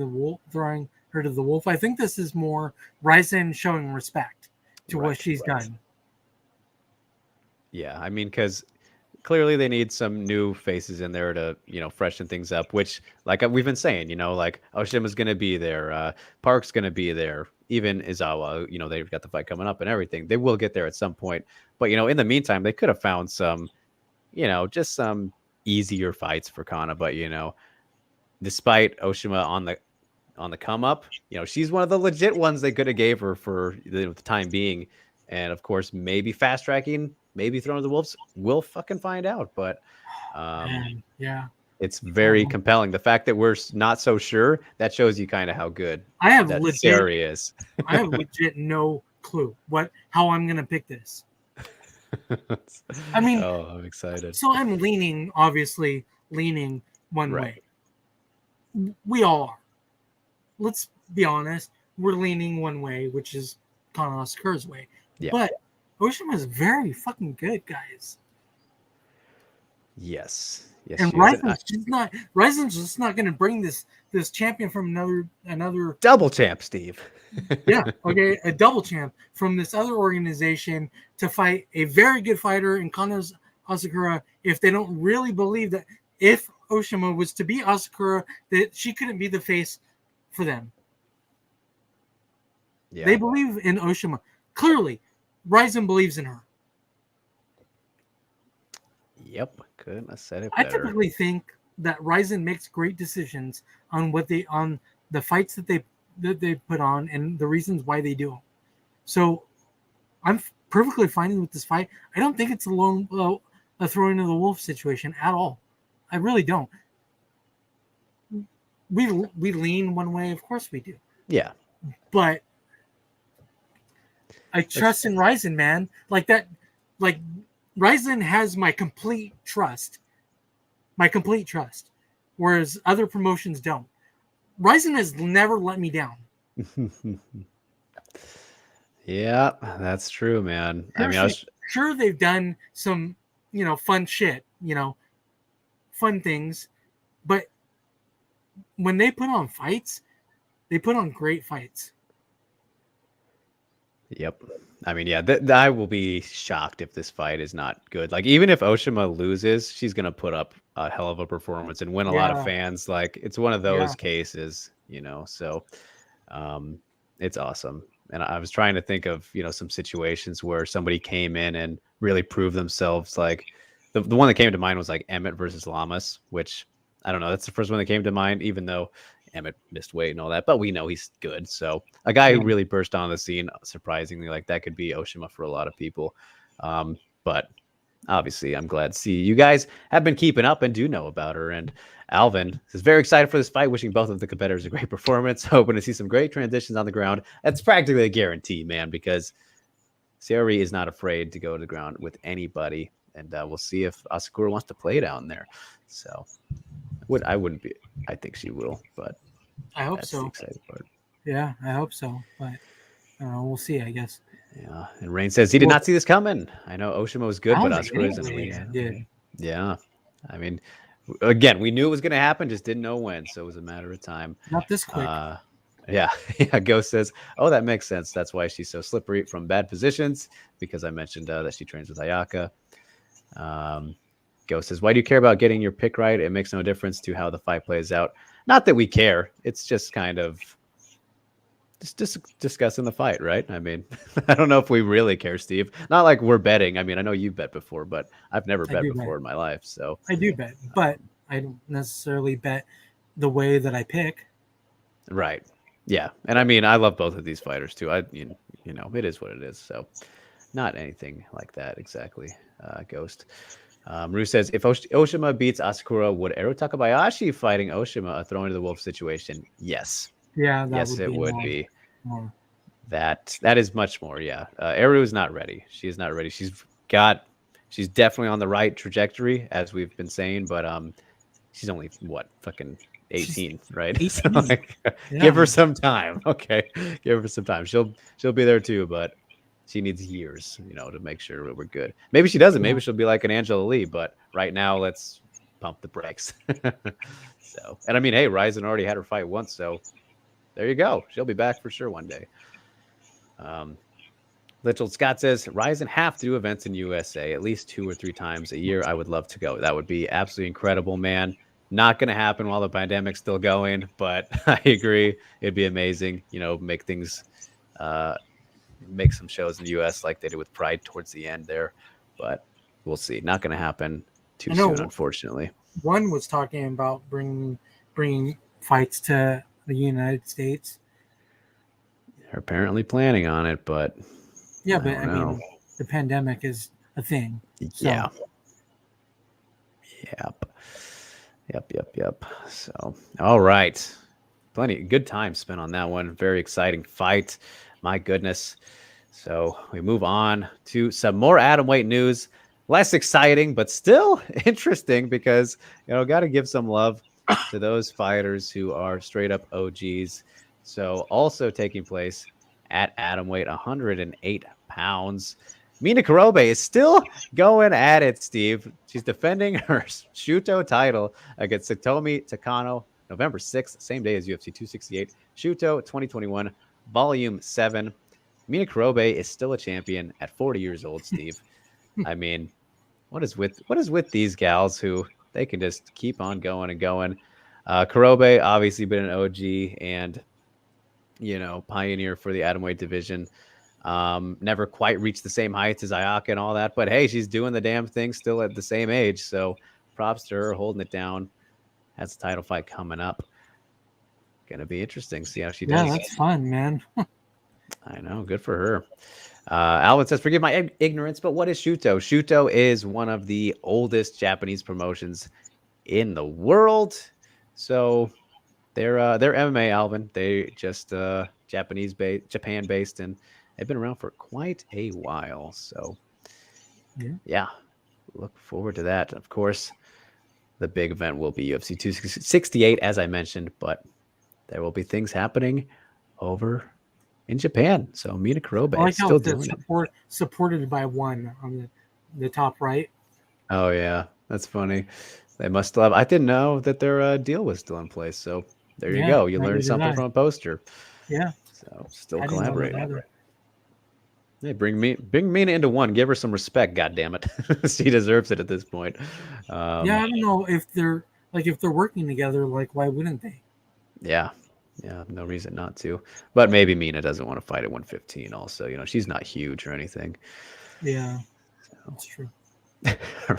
her to the wolf. I think this is more Ryzen showing respect to what she's done. Yeah, I mean, because clearly they need some new faces in there to, freshen things up, which like we've been saying, like Oshima's going to be there. Park's going to be there. Even Izawa, they've got the fight coming up and everything. They will get there at some point. But, in the meantime, they could have found some, just some easier fights for Kana. But, despite Oshima on the come up, she's one of the legit ones they could have gave her for the time being. And of course, maybe fast tracking, maybe throwing the wolves. We'll fucking find out. But yeah, it's very compelling. The fact that we're not so sure, that shows you kind of how good I have that legit theory is. I have legit no clue how I'm gonna pick this. I mean, I'm excited. So I'm obviously leaning one way. We all are. Let's be honest. We're leaning one way, which is Kana Asakura's way. Yeah. But Oshima is very fucking good, guys. Yes. And Ryzen's just not going to bring this champion from another double champ, Steve. Yeah, okay, a double champ from this other organization to fight a very good fighter in Kana Asakura if they don't really believe that if Oshima was to beat Asakura, that she couldn't be the face for them. Yeah. They believe in Oshima. Clearly, Ryzen believes in her. Yep, couldn't have said it better. I typically think that Ryzen makes great decisions on the fights that they put on and the reasons why they do them. So I'm perfectly fine with this fight. I don't think it's a throwing to the wolf situation at all. I really don't. We lean one way, of course we do. Yeah. But I trust in Ryzen, man. Like that, like Ryzen has my complete trust. Whereas other promotions don't. Ryzen has never let me down. Yeah, that's true, man. Sure they've done some, fun shit, fun things, but when they put on fights, they put on great fights. Yep. I mean, yeah, I will be shocked if this fight is not good. Like, even if Oshima loses, she's going to put up a hell of a performance and win a lot of fans. Like, it's one of those cases, so it's awesome. And I was trying to think of, some situations where somebody came in and really proved themselves. Like, the one that came to mind was like Emmett versus Lamas, which I don't know. That's the first one that came to mind, even though Emmett missed weight and all that, but we know he's good. So a guy who really burst on the scene, surprisingly, like that could be Oshima for a lot of people. But obviously I'm glad to see you guys have been keeping up and do know about her. And Alvin is very excited for this fight, wishing both of the competitors a great performance, hoping to see some great transitions on the ground. That's practically a guarantee, man, because Sayori is not afraid to go to the ground with anybody. And we'll see if Asakura wants to play down there. So I wouldn't be. I think she will, but I hope so. The exciting part. Yeah, I hope so. But we'll see, I guess. Yeah, and Rain says he did not see this coming. I know Oshima was good, but Asakura isn't. Yeah, I mean, again, we knew it was going to happen, just didn't know when, so it was a matter of time. Not this quick. Yeah. Ghost says, "Oh, that makes sense. That's why she's so slippery from bad positions, because I mentioned that she trains with Ayaka." Ghost says, "Why do you care about getting your pick right? It makes no difference to how the fight plays out." Not that we care. It's just kind of just discussing the fight, right? I mean, I don't know if we really care, Steve. Not like we're betting. I mean, I know you've bet before, but I've never bet before in my life. So I do bet, but I don't necessarily bet the way that I pick. Right. Yeah. And I mean, I love both of these fighters too. It is what it is. So not anything like that exactly. Ghost. Ru says, if Oshima beats Asakura, would Ero Takabayashi fighting Oshima a throwing to the wolf situation? Yes. Yeah. It would be. More. That is much more. Yeah. Eru is not ready. She is not ready. She's definitely on the right trajectory, as we've been saying, but she's only fucking 18, right? 18. So, give her some time. Okay. Give her some time. She'll be there too, but she needs years, to make sure that we're good. Maybe she doesn't. Maybe she'll be like an Angela Lee, but right now let's pump the brakes. So, and I mean, hey, Ryzen already had her fight once, so there you go. She'll be back for sure one day. Little Scott says, Ryzen have to do events in USA at least 2 or 3 times a year. I would love to go. That would be absolutely incredible, man. Not going to happen while the pandemic's still going, but I agree. It'd be amazing, make things, make some shows in the US like they did with Pride towards the end there. But we'll see. Not going to happen too soon, unfortunately. One was talking about bringing fights to the United States. They're apparently planning on it, but yeah, but I mean, the pandemic is a thing. So. Yeah. Yep. So, all right. Plenty good time spent on that one. Very exciting fight. My goodness. So we move on to some more atomweight news. Less exciting, but still interesting because, got to give some love to those fighters who are straight up OGs. So also taking place at atomweight, 108 pounds. Mina Karobe is still going at it, Steve. She's defending her Shuto title against Satomi Takano November 6th, same day as UFC 268. Shuto 2021, Volume 7. Mina Karobe is still a champion at 40 years old, Steve. I mean, what is with these gals who they can just keep on going and going? Karobe obviously been an OG and pioneer for the atomweight division. Never quite reached the same heights as Ayaka and all that, but hey, she's doing the damn thing still at the same age. So props to her holding it down. Has a title fight coming up. Gonna be interesting. See how she does. Yeah, that's fun, man. I know. Good for her. Alvin says, forgive my ignorance, but what is Shuto? Shuto is one of the oldest Japanese promotions in the world. So they're MMA, Alvin. They just Japan based, and they've been around for quite a while. So yeah, look forward to that. Of course, the big event will be UFC 268, as I mentioned, but there will be things happening over in Japan. So Mina Karobe is still doing it. Supported by one on the top right. Oh yeah, that's funny. They must still have. I didn't know that their deal was still in place. So there you go. You learned something from a poster. Yeah. So still collaborating. Hey, bring Mina into one. Give her some respect. God damn it, she deserves it at this point. I don't know if they're working together. Like, why wouldn't they? Yeah, no reason not to. But maybe Mina doesn't want to fight at 115. Also, she's not huge or anything. Yeah, that's true.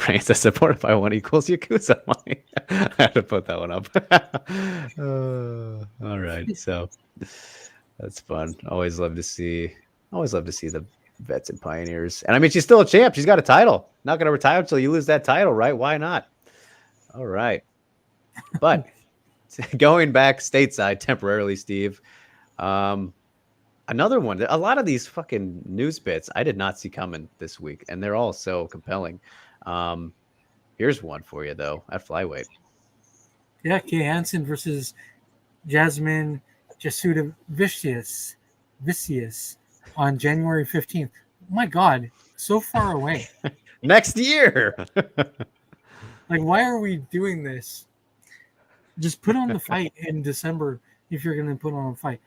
Right, so supported by one equals Yakuza money. I had to put that one up. All right, so that's fun. Always love to see the vets and pioneers. And I mean, she's still a champ. She's got a title. Not going to retire until you lose that title, right? Why not? All right. But going back stateside temporarily, Steve. Another one. A lot of these fucking news bits I did not see coming this week, and they're all so compelling. Here's one for you, though, at flyweight. Yeah, Kay Hanson versus Jasmine Jesus Vicious on January 15th. My God, so far away. Next year. Like, why are we doing this? Just put on the fight in December if you're going to put on a fight.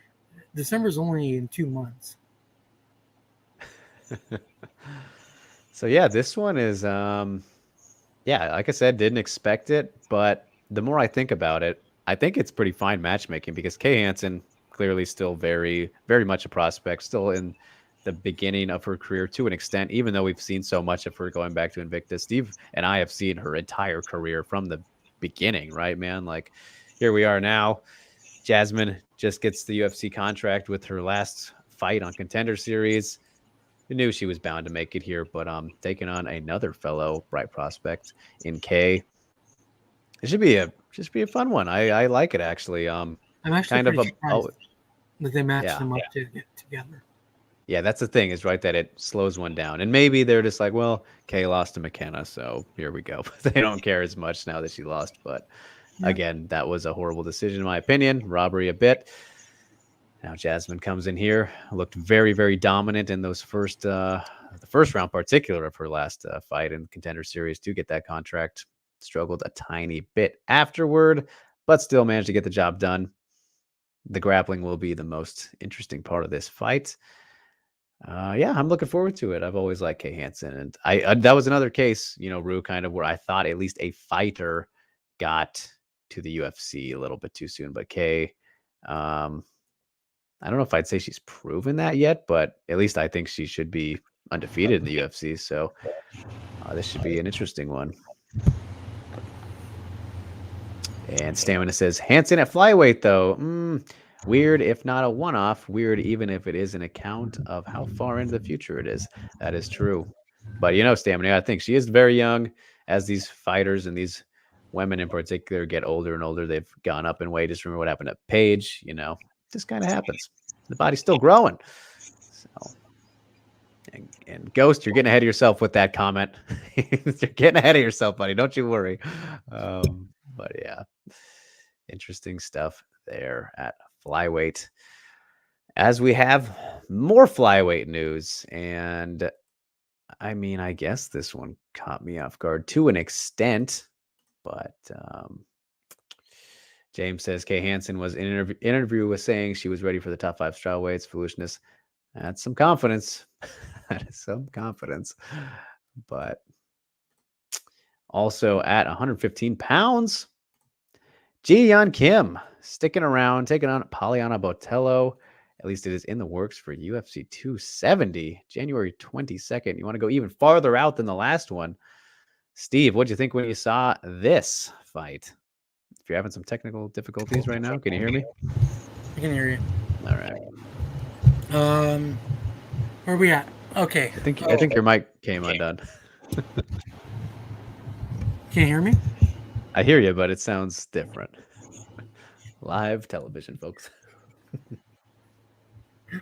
December's only in 2 months. So yeah, this one is like I said, didn't expect it, but the more I think about it, I think it's pretty fine matchmaking because Kay Hanson clearly still very, very much a prospect, still in the beginning of her career to an extent, even though we've seen so much of her going back to Invictus. Steve and I have seen her entire career from the beginning, right, man? Like, here we are now. Jasmine just gets the UFC contract with her last fight on Contender Series. We knew she was bound to make it here, but taking on another fellow bright prospect in K. It should be a fun one. I like it actually. I'm actually kind of surprised that they matched them up to get together. Yeah, that's the thing, is right, that it slows one down. And maybe they're just like, well, Kay lost to McKenna, so here we go. They don't care as much now that she lost. But again, that was a horrible decision, in my opinion. Robbery a bit. Now Jasmine comes in here, looked very, very dominant in those the first round particular of her last fight in Contender Series to get that contract. Struggled a tiny bit afterward, but still managed to get the job done. The grappling will be the most interesting part of this fight. Yeah, I'm looking forward to it. I've always liked Kay Hanson, and I that was another case, Rue, kind of where I thought at least a fighter got to the UFC a little bit too soon. But Kay, I don't know if I'd say she's proven that yet, but at least I think she should be undefeated in the UFC. So this should be an interesting one. And Stamina says Hanson at flyweight though. Weird if not a one-off. Weird even if it is an account of how far into the future it is. That is true. But Stamina, I think she is very young. As these fighters and these women in particular get older and older, they've gone up in weight. Just remember what happened to Paige. This kind of happens. The body's still growing. So, and Ghost, you're getting ahead of yourself with that comment. You're getting ahead of yourself, buddy. Don't you worry. But yeah, interesting stuff there at flyweight. As we have more flyweight news, and I mean, I guess this one caught me off guard to an extent, but James says Kay Hanson was in an interview was saying she was ready for the top 5 strawweights. Foolishness. That's some confidence. That is some confidence. But also at 115 pounds, Jian Kim sticking around, taking on Poliana Botello. At least it is in the works for UFC 270, January 22nd. You want to go even farther out than the last one. Steve, what'd you think when you saw this fight? If you're having some technical difficulties right now, can you hear me? I can hear you. All right. Where are we at? Okay. I think your mic came undone. Can you hear me? I hear you, but it sounds different. Live television, folks.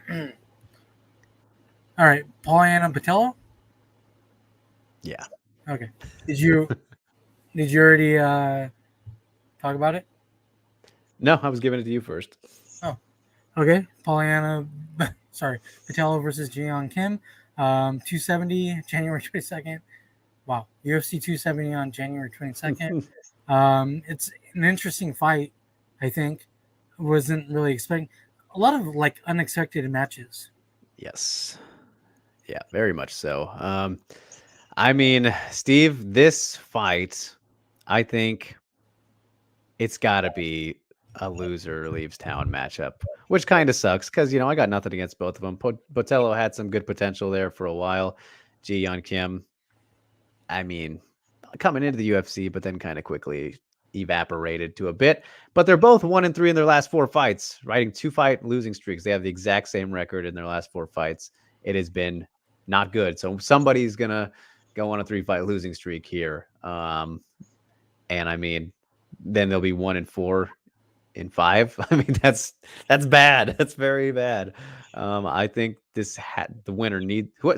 All right, Poliana Patello. Yeah. Okay. Did you already talk about it? No, I was giving it to you first. Oh, okay. Patello versus Jian Kim, 270, January 22nd. Wow, UFC 270 on January 22nd. It's an interesting fight, I think. Wasn't really expecting a lot of unexpected matches. Yes. Yeah, very much so. I mean, Steve, this fight, I think it's got to be a loser leaves town matchup, which kind of sucks because, I got nothing against both of them. Patello had some good potential there for a while. Jian Kim, I mean, coming into the UFC, but then kind of quickly evaporated to a bit. But they're both 1-3 in their last 4 fights, riding 2-fight losing streaks. They have the exact same record in their last 4 fights. It has been not good. So somebody's gonna go on a 3-fight losing streak here. And I mean, then they'll be 1-4 in 5. I mean, that's bad. That's very bad. I think the winner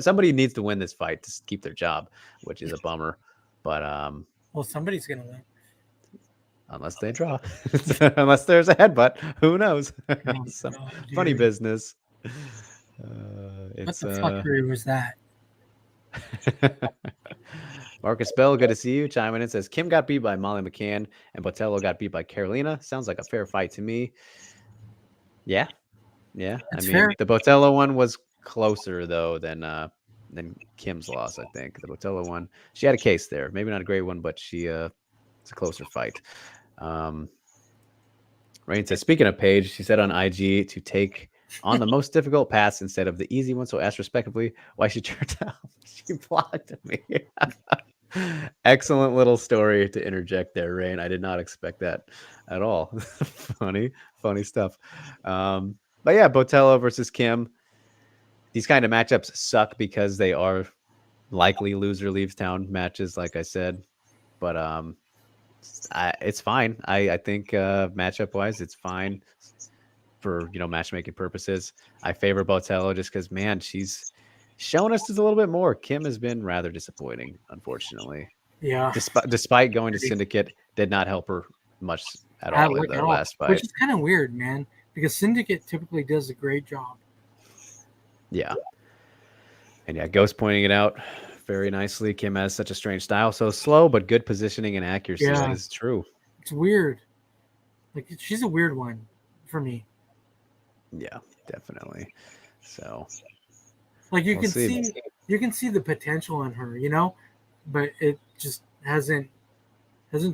somebody needs to win this fight to keep their job, which is a bummer. But well, somebody's gonna win. Unless they draw, unless there's a headbutt, who knows? Funny business. What the fuckery was that? Marcus Bell, good to see you. Chiming in says Kim got beat by Molly McCann and Patello got beat by Carolina. Sounds like a fair fight to me. Yeah. That's I mean, fair. the Patello one was closer though than Kim's loss. I think the Patello one, she had a case there. Maybe not a great one, but it's a closer fight. Rain says, speaking of Paige, she said on IG to take on the most difficult pass instead of the easy one. So asked respectively why she turned out. She blocked me. Excellent little story to interject there, Rain. I did not expect that at all. funny stuff. But yeah, Botello versus Kim. These kind of matchups suck because they are likely loser leaves town matches, like I said. But it's fine. I think matchup wise, it's fine for matchmaking purposes. I favor Botello just because, man, she's shown us just a little bit more. Kim has been rather disappointing, unfortunately. Yeah. Despite going to Syndicate, did not help her much at all in their last fight. Which is kind of weird, man, because Syndicate typically does a great job. Yeah. And yeah, Ghost pointing it out very nicely. Kim has such a strange style, so slow but good positioning and accuracy. Yeah. That is true. It's weird. Like, she's a weird one for me. Yeah, definitely. So Like We'll see. you can see the potential in her, you know, but it just hasn't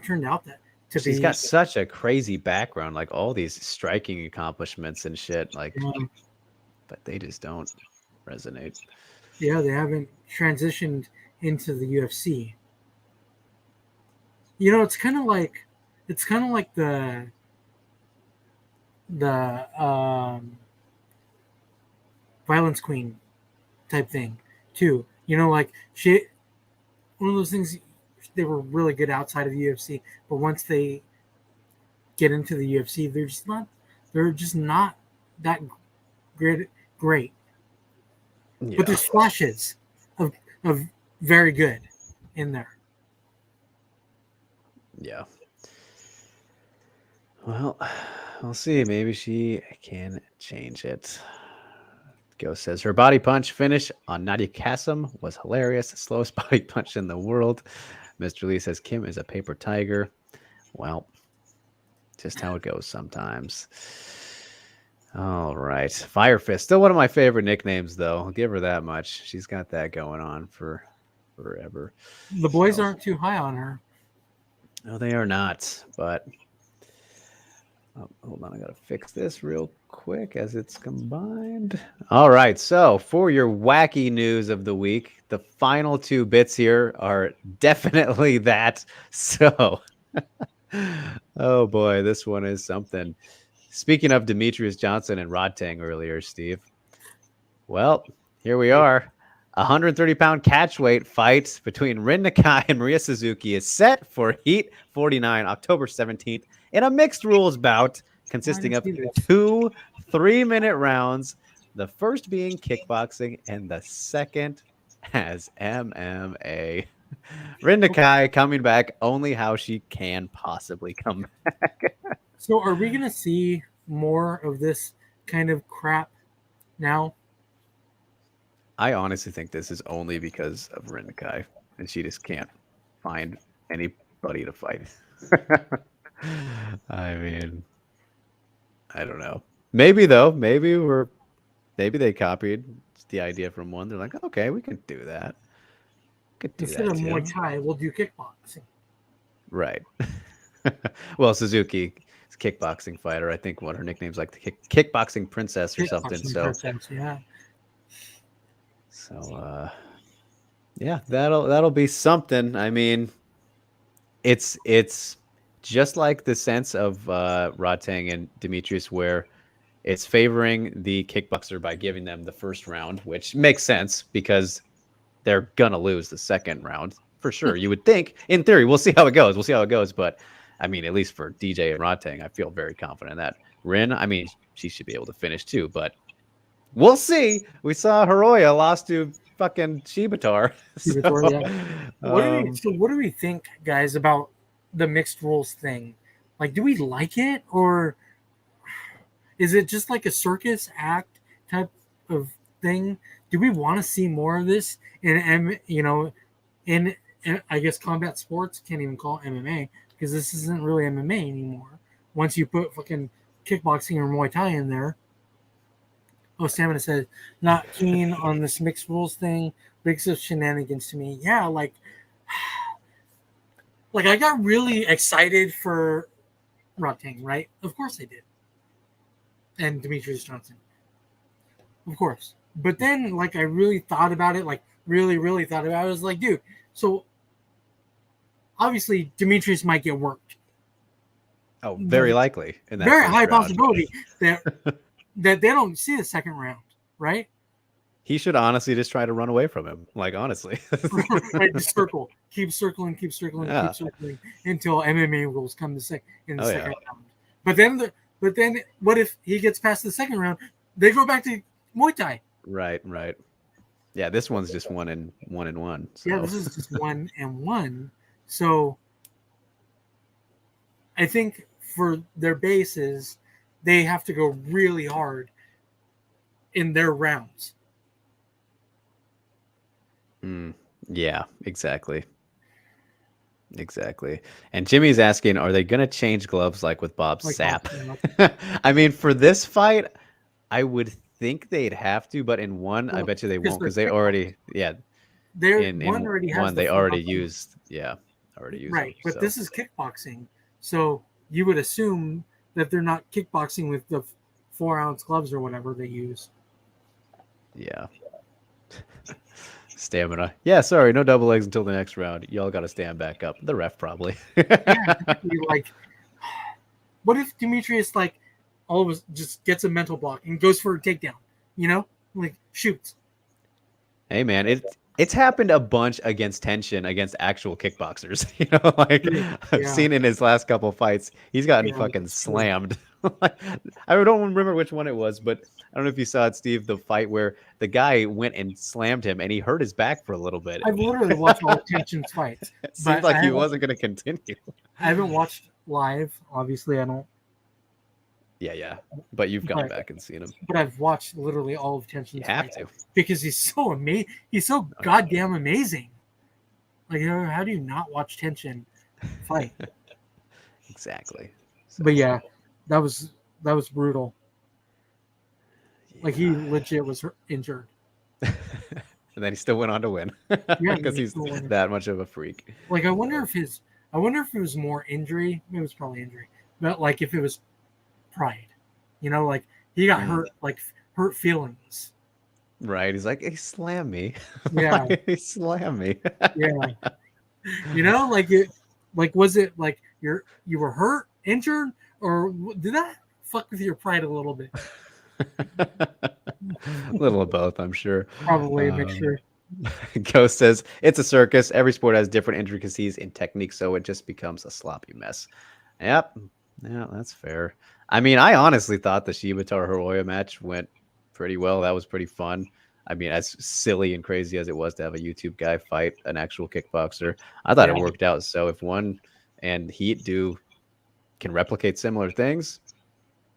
turned out that to She's be. got such a crazy background, like all these striking accomplishments and shit. Like, but they just don't resonate. Yeah, they haven't transitioned into the UFC. You know, it's kind of like the Violence Queen type thing too. You know, like she one of those things. They were really good outside of the UFC, but once they get into the UFC, they're just not that great. Yeah. But there's flashes of very good in there. Yeah. Well, we'll see. Maybe she can change it. Ghost says her body punch finish on Nadia Kassem was hilarious. Slowest body punch in the world. Mr. Lee says Kim is a paper tiger. Well, just how it goes sometimes. All right. Fire Fist. Still one of my favorite nicknames, though. I'll give her that much. She's got that going on for forever. The boys aren't too high on her. No, they are not. But hold on. I got to fix this real quick as it's combined. All right. So for your wacky news of the week, the final two bits here are definitely that. So, oh boy, this one is something. Speaking of Demetrius Johnson and Rodtang earlier, Steve. Well, here we are. 130-pound catchweight fight between Rin Nakai and Maria Suzuki is set for Heat 49, October 17th, in a mixed rules bout consisting of 2 3-minute rounds, the first being kickboxing and the second as MMA. Rin Nakai coming back only how she can possibly come back. So are we going to see more of this kind of crap now? I honestly think this is only because of Rin Nakai, and she just can't find anybody to fight. I mean, I don't know. Maybe though. Maybe they copied the idea from one. They're like, okay, we can do that. Instead of Muay Thai, we'll do kickboxing. Right. Well, Suzuki's a kickboxing fighter. I think one of her nicknames like the kickboxing princess or something. So princess, yeah. So yeah, that'll be something. I mean, it's just like the sense of Rodtang and Demetrius, where it's favoring the kickboxer by giving them the first round, which makes sense because they're gonna lose the second round for sure. You would think, in theory. We'll see how it goes. But I mean, at least for DJ and Rodtang, I feel very confident in that. Rin, I mean, she should be able to finish too, but we'll see. We saw Hiroya lost to fucking Shibatar. What do we think, guys, about the mixed rules thing? Like, do we like it, or is it just like a circus act type of thing? Do we want to see more of this in I guess combat sports? Can't even call it MMA because this isn't really MMA anymore. Once you put fucking kickboxing or Muay Thai in there. Oh, Stamina said, not keen on this mixed rules thing. Brings up shenanigans to me. Yeah, like I got really excited for Rodtang, right? Of course I did. And Demetrius Johnson. Of course. But then, like, I really thought about it, like, really, really thought about it. I was like, dude, so obviously Demetrius might get worked. Oh, very likely. In that very high possibility that they don't see the second round, right? He should honestly just try to run away from him. Like, honestly. Right, just circle. Keep circling until MMA rules come in the second round. But then what if he gets past the second round? They go back to Muay Thai. Right. Yeah, this one's just 1-1. So. Yeah, this is just 1-1. So I think for their bases, they have to go really hard in their rounds. Yeah, exactly. And Jimmy's asking, are they going to change gloves like with Bob Sapp? I mean, for this fight, I would think they'd have to, but in one, I Well, bet you they because won't they're because they already, yeah, one in already has one the they full already body. used, yeah, already used them. Right, but So this is kickboxing, so you would assume that they're not kickboxing with the 4-ounce gloves or whatever they use. yeah, stamina. Yeah, sorry, no double legs until the next round. Y'all got to stand back up. The ref probably. Yeah, exactly. Like, what if Demetrius like all of us just gets a mental block and goes for a takedown? You know, like shoots. Hey man, it's happened a bunch against tension against actual kickboxers. Like True. I've Yeah, seen in his last couple fights, he's gotten yeah, fucking that's true. slammed. I don't remember which one it was, but I don't know if you saw it, Steve, the fight where the guy went and slammed him and he hurt his back for a little bit. I've literally watched all of Tension's fights, It seemed but like he wasn't going to continue. I haven't watched live. Obviously, I don't. Yeah. But you've gone But back and seen him. but I've watched literally all of You Tension's have fights to. because he's so amazing. He's so goddamn amazing. Like, how do you not watch Tension fight? Exactly. So, But yeah, that was brutal. Like he legit was injured. and then he still went on to win Yeah, because he's that much of a freak. Like I wonder if it was more injury. It was probably injury, but like if it was pride, like he got hurt, like hurt feelings. Right. He's like, he slammed me. Yeah. He slammed me. Yeah. Like was it like you were hurt, injured, or did that fuck with your pride a little bit? A little of both, I'm sure. Probably a mixture. Ghost says, it's a circus. Every sport has different intricacies in technique, so it just becomes a sloppy mess. Yep. Yeah, that's fair. I mean, I honestly thought the Shibata Hiroya match went pretty well. That was pretty fun. I mean, as silly and crazy as it was to have a YouTube guy fight an actual kickboxer, I thought it worked out. So if One and Heat can replicate similar things,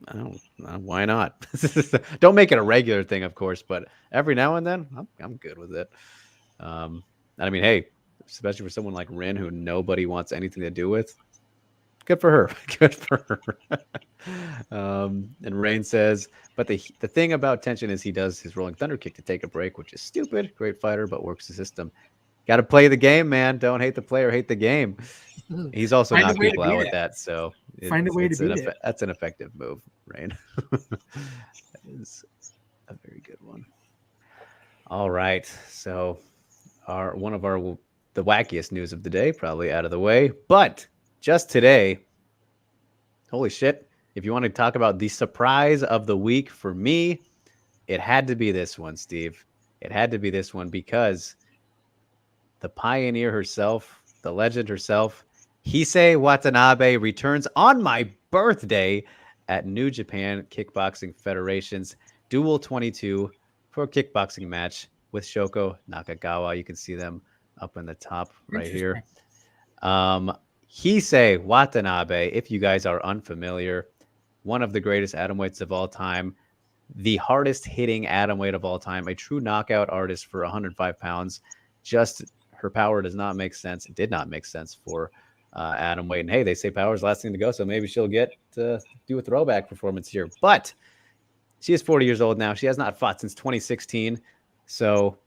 I don't know, why not? Don't make it a regular thing, of course, but every now and then, I'm good with it. I mean, hey, especially for someone like Rin, who nobody wants anything to do with, good for her. Good for her. And Rain says, but the thing about Tension is he does his rolling thunder kick to take a break, which is stupid. Great fighter, but works the system. Got to play the game, man. Don't hate the player, hate the game. He's also knocked people out with that, so find a way to beat it. That's an effective move, Rain. That is a very good one. All right, so the wackiest news of the day, probably out of the way, but just today, holy shit! If you want to talk about the surprise of the week for me, it had to be this one, Steve. It had to be this one because the pioneer herself, the legend herself, Hisei Watanabe, returns on my birthday at New Japan Kickboxing Federation's Duel 22 for a kickboxing match with Shoko Nakagawa. You can see them up in the top right here. Hisei Watanabe, if you guys are unfamiliar, one of the greatest atomweights of all time, the hardest hitting atomweight of all time, a true knockout artist for 105 pounds. Just her power does not make sense. It did not make sense for atomweight. And hey, they say power is the last thing to go, so maybe she'll get to do a throwback performance here. But she is 40 years old now. She has not fought since 2016. So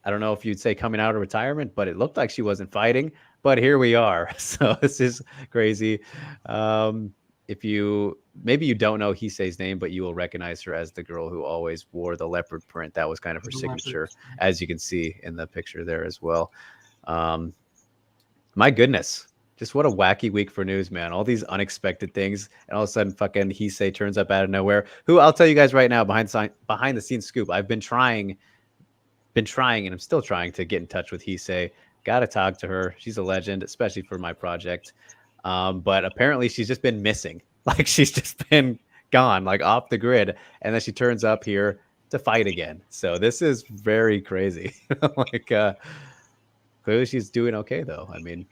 I don't know if you'd say coming out of retirement, but it looked like she wasn't fighting. But here we are. So this is crazy. If maybe you don't know Hisei's name, but you will recognize her as the girl who always wore the leopard print. That was kind of her signature, as you can see in the picture there as well. My goodness, just what a wacky week for news, man. All these unexpected things, and all of a sudden fucking Hisei turns up out of nowhere. Who, I'll tell you guys right now, behind the scenes scoop, I've been trying, and I'm still trying to get in touch with Hisei. Got to talk to her. She's a legend, especially for my project. But apparently she's just been missing. Like she's just been gone, like off the grid. And then she turns up here to fight again. So this is very crazy. Like clearly she's doing okay though. I mean,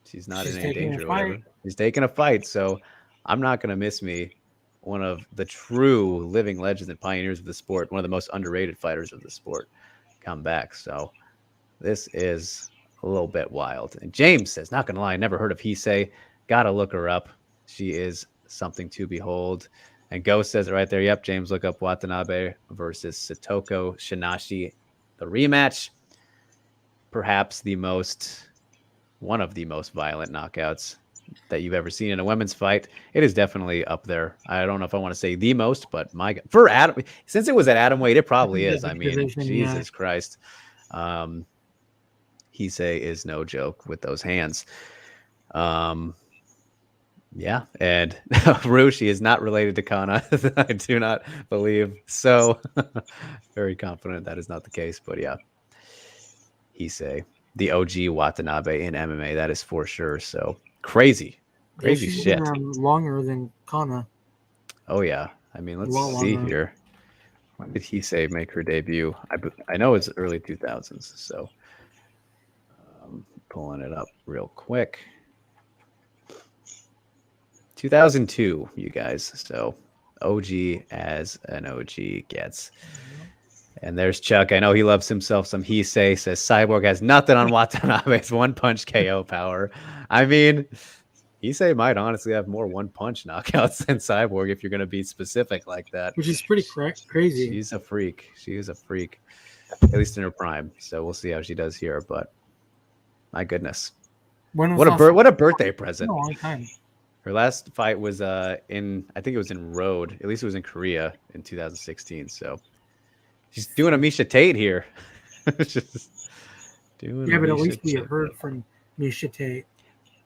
she's not in any danger or whatever. She's taking a fight. So I'm not going to miss me one of the true living legends and pioneers of the sport, one of the most underrated fighters of the sport, come back. So this is a little bit wild. And James says, not gonna lie, I never heard of Hisei. Gotta look her up. She is something to behold. And Ghost says it right there. Yep, James, look up Watanabe versus Satoko Shinashi, the rematch. Perhaps one of the most violent knockouts that you've ever seen in a women's fight. It is definitely up there. I don't know if I want to say the most, but for Adam, since it was at atom weight, it probably is. I mean, Jesus Christ. Hisei is no joke with those hands. Yeah, and Rushi is not related to Kana. I do not believe so. Very confident that is not the case, but yeah. Hisei, the OG Watanabe in MMA, that is for sure. So crazy she's shit. Been longer than Kana. Oh yeah, I mean, let's see here. When did Hisei make her debut? I know it's early 2000s, so pulling it up real quick. 2002, you guys. So OG as an OG gets. And there's Chuck. I know he loves himself some Hisei. Says Cyborg has nothing on Watanabe's one-punch KO power. I mean, Hisei might honestly have more one-punch knockouts than Cyborg if you're going to be specific like that. Which is pretty crazy. She's a freak. She is a freak, at least in her prime. So we'll see how she does here. But my goodness, what a birthday present! A long time. Her last fight was I think it was in Road. At least it was in Korea in 2016. So she's doing a Misha Tate here. Just doing. Yeah, but at least we heard from Misha Tate.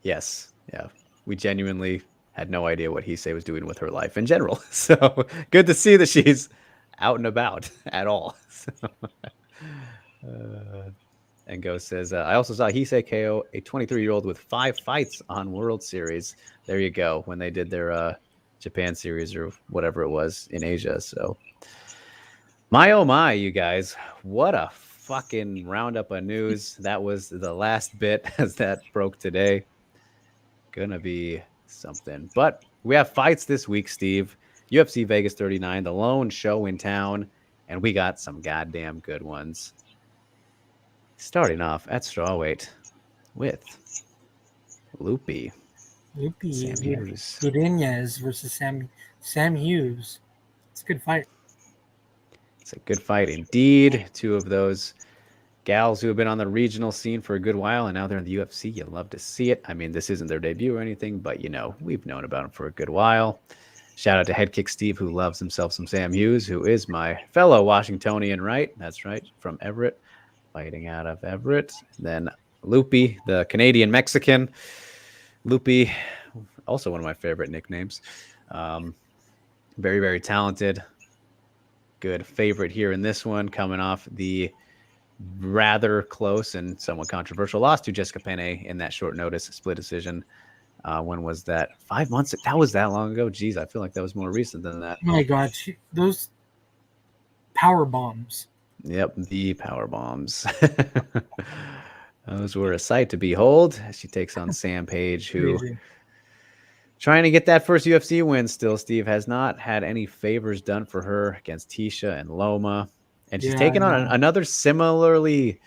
Yes. Yeah. We genuinely had no idea what Hisei was doing with her life in general. So good to see that she's out and about at all. So, and Go says, I also saw Hisei KO a 23-year-old with 5 fights on World Series. There you go. When they did their Japan series or whatever it was in Asia. So my, oh my, you guys, what a fucking roundup of news. That was the last bit as that broke today. Gonna be something. But we have fights this week, Steve. UFC Vegas 39, the lone show in town, and we got some goddamn good ones. Starting off at strawweight with Loopy. Sam Hughes. Godinez versus Sam Hughes. It's a good fight. It's a good fight indeed. 2 of those gals who have been on the regional scene for a good while, and now they're in the UFC. You love to see it. I mean, this isn't their debut or anything, but, we've known about them for a good while. Shout out to Head Kick Steve, who loves himself some Sam Hughes, who is my fellow Washingtonian, right? That's right, from Everett, fighting out of Everett. Then Loopy, the Canadian-Mexican. Loopy, also one of my favorite nicknames. Very, very talented. Good favorite here in this one, coming off the rather close and somewhat controversial loss to Jessica Penne in that short notice split decision. When was that? 5 months? That was that long ago? Jeez, I feel like that was more recent than that. Oh my God, those power bombs. Yep, the power bombs. Those were a sight to behold. She takes on Sam Page, who trying to get that first UFC win still. Steve has not had any favors done for her against Tisha and Loma. And she's taken on another similarly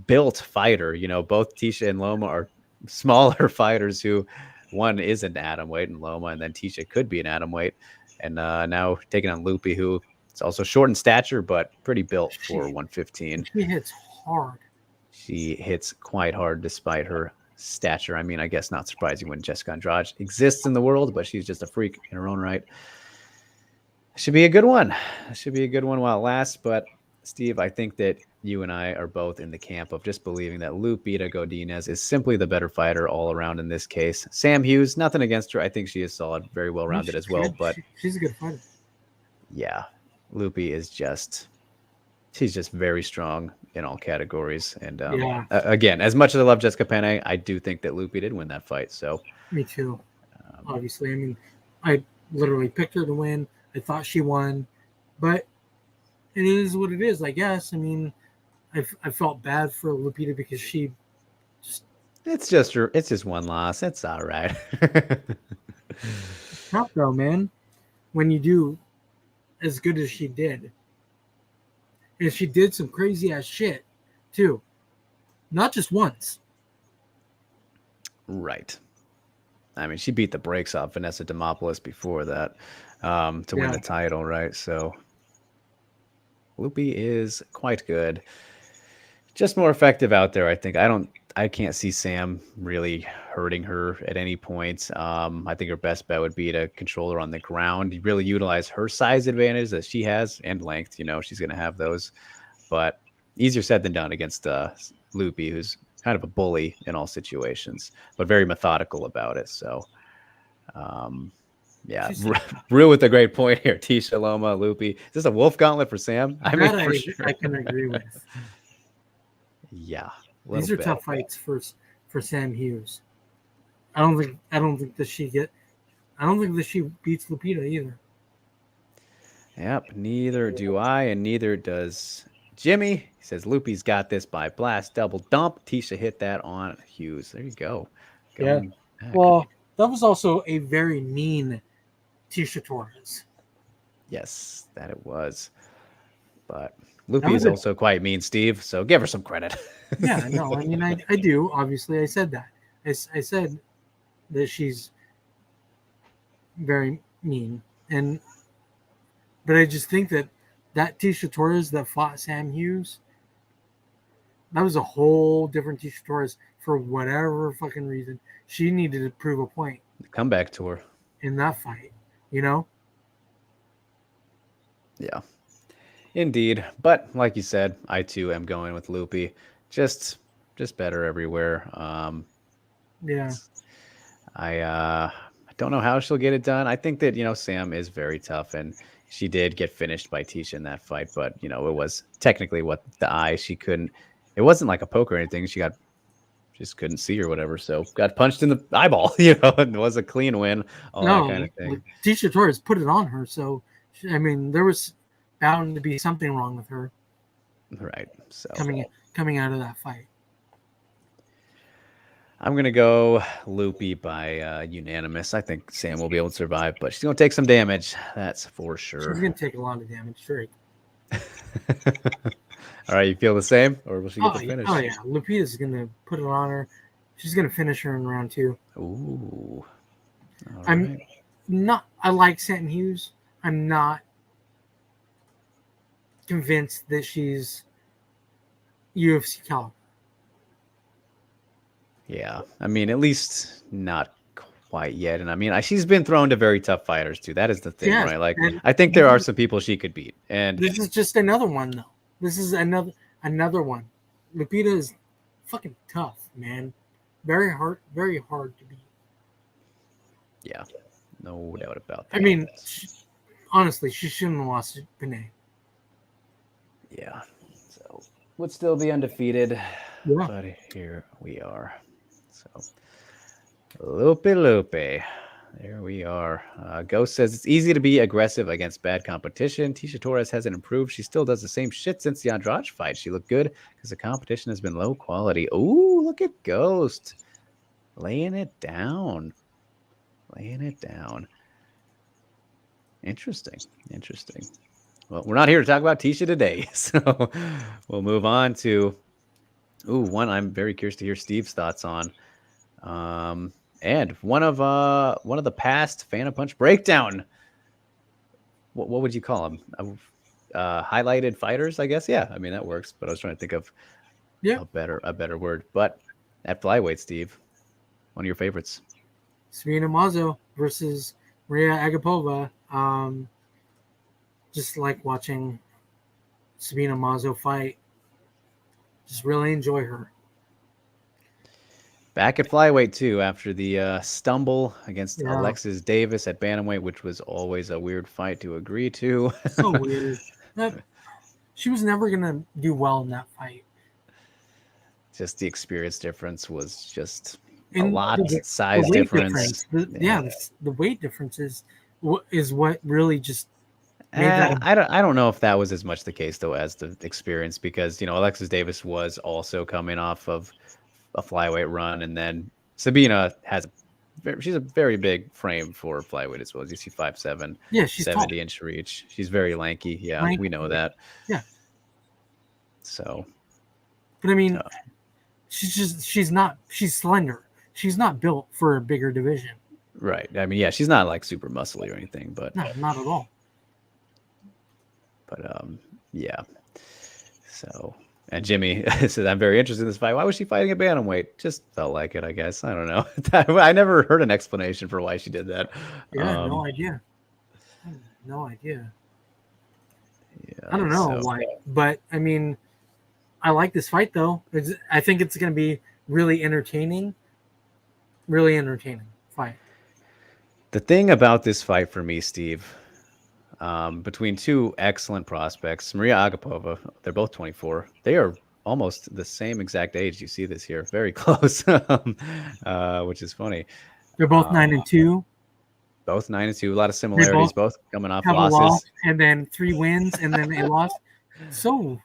built fighter. Both Tisha and Loma are smaller fighters who one is an atomweight and Loma, and then Tisha could be an atomweight. And now taking on Loopy, who is also short in stature, but pretty built for 115. She hits hard. She hits quite hard despite her stature. I mean, I guess not surprising when Jessica Andrade exists in the world, but she's just a freak in her own right. Should be a good one. Should be a good one while it lasts, but Steve, I think that you and I are both in the camp of just believing that Lupita Godinez is simply the better fighter all around in this case. Sam Hughes, nothing against her. I think she is solid, very well-rounded as well. But she's a good fighter. Yeah, Loopy is she's just very strong in all categories. And again, as much as I love Jessica Penne, I do think that Loopy did win that fight. So me too. Obviously, I mean, I literally picked her to win. I thought she won, but it is what it is, I guess. I mean, I felt bad for Lupita because she it's just one loss. It's all right. It's tough though, man. When you do as good as she did. And she did some crazy ass shit too. Not just once. Right. I mean, she beat the brakes off Vanessa Demopoulos before that to win the title, right? So Loopy is quite good. Just more effective out there, I think. I can't see Sam really hurting her at any point. I think her best bet would be to control her on the ground, really utilize her size advantage that she has and length. She's going to have those, but easier said than done against Loopy, who's kind of a bully in all situations, but very methodical about it. So, yeah, Rue with a great point here. Tisha, Loma, Loopy. Is this a wolf gauntlet for Sam? For sure. I can agree with. Yeah, these are tough fights for Sam Hughes. I don't think that she beats Lupita either. Yep, neither do I, and neither does Jimmy. He says Loopy's got this by blast double dump. Tisha hit that on Hughes. There you go. Back. Well, that was also a very mean Tisha Torres. Yes, that it was. But Loopy is also quite mean, Steve, so give her some credit. Yeah, no, I mean, I do. Obviously, I said that. I said that she's very mean. But I just think that Tisha Torres that fought Sam Hughes, that was a whole different Tisha Torres for whatever fucking reason. She needed to prove a point. The comeback tour. In that fight, Yeah. Indeed. But like you said, I too am going with Loopy. Just better everywhere. I don't know how she'll get it done. I think that, Sam is very tough, and she did get finished by Tisha in that fight, but it was technically the eye. She couldn't, it wasn't like a poke or anything. She just couldn't see or whatever. So got punched in the eyeball, and it was a clean win. That kind of thing. Tisha Torres put it on her. So, I mean, there was bound to be something wrong with her. Right. So coming out of that fight. I'm going to go Loopy by unanimous. I think Sam will be able to survive, but she's going to take some damage. That's for sure. She's going to take a lot of damage, straight. All right, you feel the same? Or will she get the finish? Oh, yeah. Lupita's going to put it on her. She's going to finish her in round 2. Ooh. I like Sam Hughes. I'm not convinced that she's UFC caliber. Yeah, I mean, at least not quite yet. And I mean, she's been thrown to very tough fighters too. That is the thing, right? Like, I think there are some people she could beat. And this is just another one, though. This is another one. Lupita is fucking tough, man. Very hard to beat. Yeah, no doubt about that. I mean, honestly, she shouldn't have lost to Panay. Yeah, so would still be undefeated. Yeah. But here we are. So, Loopy. There we are. Ghost says it's easy to be aggressive against bad competition. Tisha Torres hasn't improved. She still does the same shit since the Andrade fight. She looked good because the competition has been low quality. Ooh, look at Ghost. Laying it down. Interesting. Well, we're not here to talk about Tisha today, so we'll move on to one I'm very curious to hear Steve's thoughts on. And one of the past Fan of Punch breakdown. What would you call them? Highlighted fighters, I guess. Yeah, I mean that works. But I was trying to think of a better word. But at flyweight, Steve, one of your favorites. Sabrina Mazzo versus Maria Agapova. Just like watching Sabrina Mazzo fight. Just really enjoy her. Back at flyweight too, after the stumble against Alexis Davis at bantamweight, which was always a weird fight to agree to. So weird. She was never gonna do well in that fight. Just the experience difference was just a lot. Size difference. The weight difference is what really just. I don't know if that was as much the case though as the experience, because Alexis Davis was also coming off of a flyweight run, and then Sabina she's a very big frame for flyweight as well. You see 5'7", she's 70-inch reach. She's very lanky. Yeah, we know that. Yeah. So, but I mean, she's slender. She's not built for a bigger division. Right. I mean, yeah, she's not like super muscly or anything, but No, not at all. yeah. So, and Jimmy said, I'm very interested in this fight. Why was she fighting at bantamweight? Just felt like it, I guess. I don't know. I never heard an explanation for why she did that. Yeah, no idea. No idea. Yeah, I don't know why, but I mean, I like this fight though. I think it's going to be really entertaining. Really entertaining fight. The thing about this fight for me, Steve, between two excellent prospects, Maria Agapova, they're both 24. They are almost the same exact age. You see this here, very close, which is funny. They're both 9-2. Both 9-2. A lot of similarities. Both coming off have losses, a loss, and then 3 wins, and then a loss. So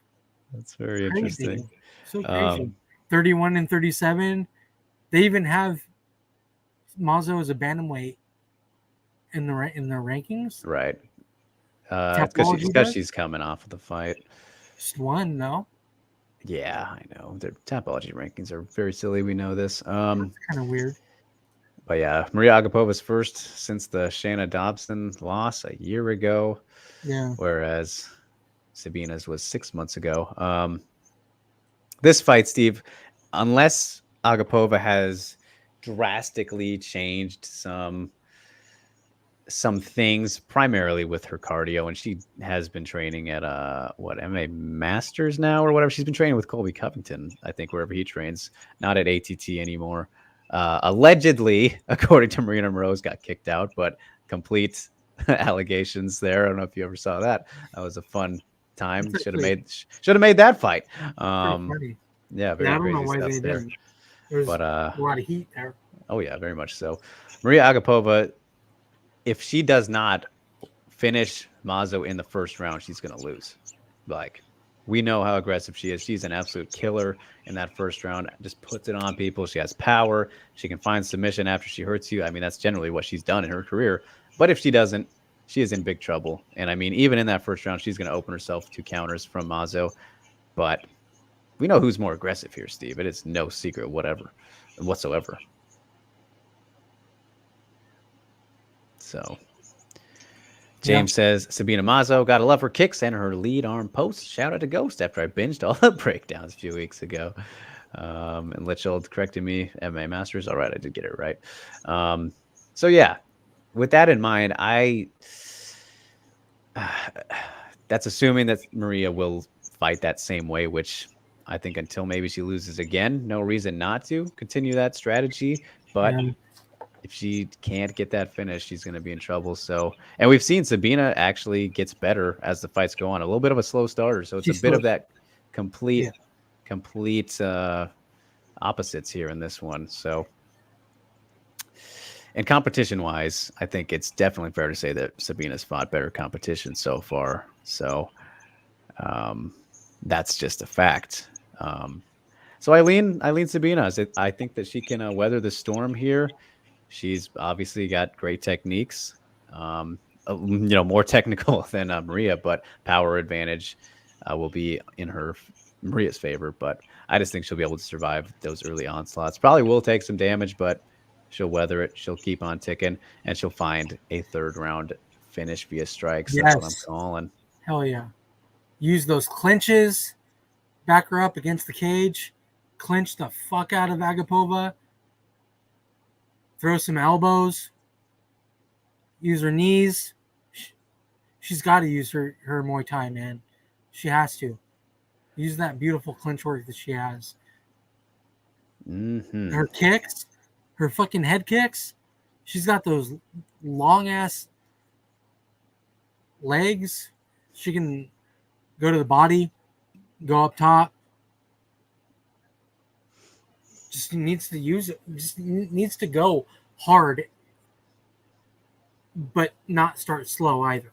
that's very crazy. interesting. So crazy. 31-37. They even have Mazzo as a bantamweight in their rankings. Right. Because she's coming off of the fight. Just one, no? Yeah, I know. Their Tapology rankings are very silly. We know this. That's kind of weird. But yeah, Maria Agapova's first since the Shanna Dobson loss a year ago. Yeah. Whereas Sabina's was 6 months ago. This fight, Steve, unless Agapova has drastically changed some things, primarily with her cardio, and she has been training at MMA Masters now or whatever. She's been training with Colby Covington, I think, wherever he trains, not at ATT anymore. Allegedly, according to Marina, Moroz got kicked out, but complete allegations there. I don't know if you ever saw that. That was a fun time. Should have made that fight. Yeah, very crazy stuff there. There's a lot of heat there. Oh yeah, very much so. Maria Agapova, if she does not finish Mazzo in the first round, she's going to lose. Like, we know how aggressive she is. She's an absolute killer in that first round. Just puts it on people. She has power. She can find submission after she hurts you. I mean, that's generally what she's done in her career. But if she doesn't, she is in big trouble. And I mean, even in that first round, she's going to open herself to counters from Mazzo. But we know who's more aggressive here, Steve. It is no secret whatsoever. So James says, Sabina Mazzo, gotta love her kicks and her lead arm post. Shout out to Ghost after I binged all the breakdowns a few weeks ago. And Litchfield corrected me, MMA Masters. All right, I did get it right. So yeah, with that in mind, that's assuming that Maria will fight that same way, which I think until maybe she loses again, no reason not to continue that strategy. But if she can't get that finish, she's going to be in trouble. So, and we've seen Sabina actually gets better as the fights go on. A little bit of a slow starter, so it's a bit of that complete opposites here in this one. So, and competition-wise, I think it's definitely fair to say that Sabina's fought better competition so far. So, that's just a fact. So I lean Sabina. I think that she can weather the storm here. She's obviously got great techniques, more technical than Maria, but power advantage will be in Maria's favor. But I just think she'll be able to survive those early onslaughts. Probably will take some damage, but she'll weather it. She'll keep on ticking, and she'll find a third round finish via strikes. Yes. That's what I'm calling. Hell yeah. Use those clinches, back her up against the cage, clinch the fuck out of Agapova. Throw some elbows, use her knees. She's got to use her Muay Thai, man. She has to. Use that beautiful clinch work that she has. Mm-hmm. Her kicks, her fucking head kicks, she's got those long-ass legs. She can go to the body, go up top. Just needs to use it. Just needs to go hard, but not start slow either.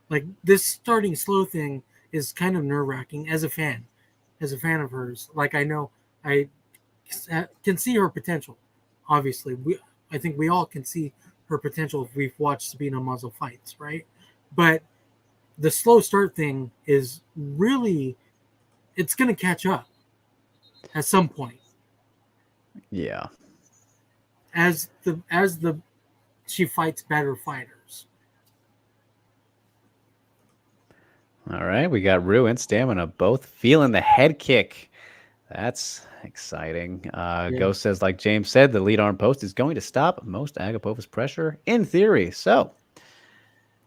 Like, this starting slow thing is kind of nerve-wracking as a fan of hers. Like, I know I can see her potential. Obviously, I think we all can see her potential if we've watched Sabina Mazzo fights, right? But the slow start thing is really, it's going to catch up at some point. Yeah. As the she fights better fighters. All right, we got Rue and Stamina both feeling the head kick. That's exciting. Ghost says, like James said, the lead arm post is going to stop most Agapova's pressure in theory. So,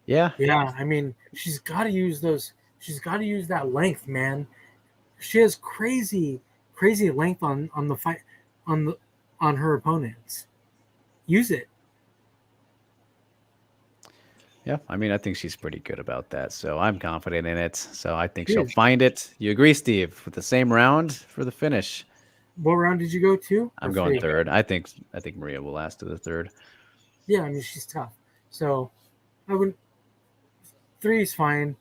yeah. Yeah, I mean, she's got to use those. She's got to use that length, man. She has crazy length on the fight on her opponents. Use it. Yeah, I mean, I think she's pretty good about that. So I'm confident in it. So I think she'll find it. You agree, Steve, with the same round for the finish? What round did you go to? I'm going third. I think Maria will last to the third. Yeah, I mean, she's tough. So I would 3 is fine.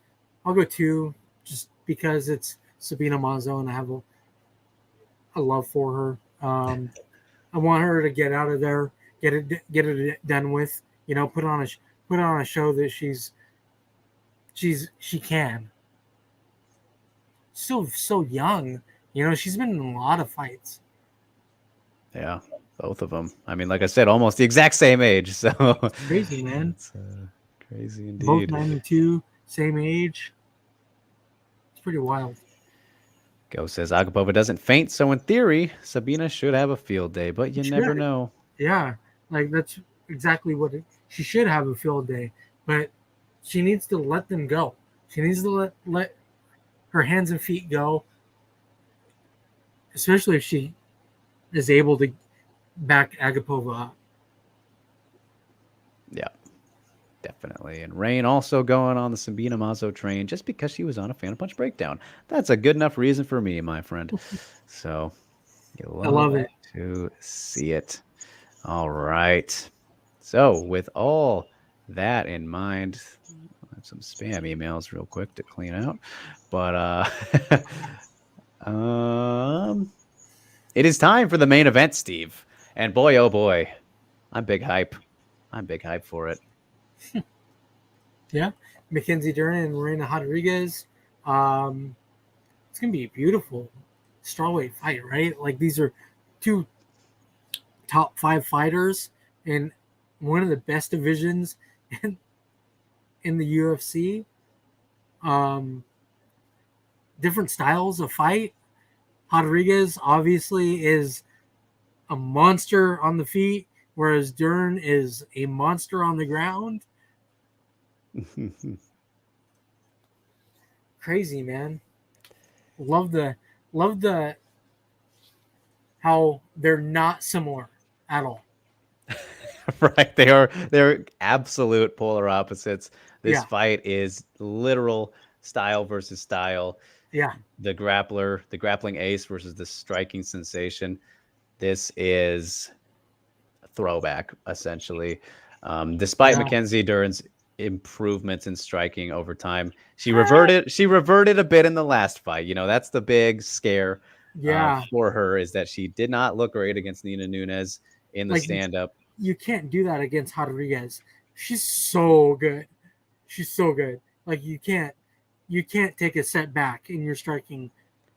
I'll go 2 just because it's Sabrina Mazzo and I have a love for her. I want her to get out of there, get it done with. You know, put on a show that she can. Still so young, you know. She's been in a lot of fights. Yeah, both of them. I mean, like I said, almost the exact same age. So it's crazy, man. It's crazy indeed. Both 92, same age. It's pretty wild. Go says Agapova doesn't faint, so in theory, Sabina should have a field day, but you never know. Yeah, like that's exactly what she should have a field day, but she needs to let them go. She needs to let her hands and feet go, especially if she is able to back Agapova up. Yeah, definitely. And Rain also going on the Sabina Mazzo train just because she was on a Fan Punch breakdown. That's a good enough reason for me, my friend. So I love it to see it. All right. So with all that in mind, I have some spam emails real quick to clean out. But it is time for the main event, Steve. And boy, oh boy, I'm big hype. I'm big hype for it. Yeah. Mackenzie Duran and Marina Rodriguez. It's going to be a beautiful strawweight fight, right? Like these are 2 top 5 fighters in one of the best divisions in the UFC. Different styles of fight. Rodriguez obviously is a monster on the feet, whereas Duran is a monster on the ground. Crazy, man. Love the how they're not similar at all. Right, they're absolute polar opposites. This fight is literal style versus style. Yeah. The grappling ace versus the striking sensation. This is a throwback, essentially. Despite Mackenzie Duran's improvements in striking over time, she reverted a bit in the last fight. You know, that's the big scare for her, is that she did not look great against Nina Nunes in the stand-up. You can't do that against Rodriguez. She's so good. She's so good. Like you can't take a step back in your striking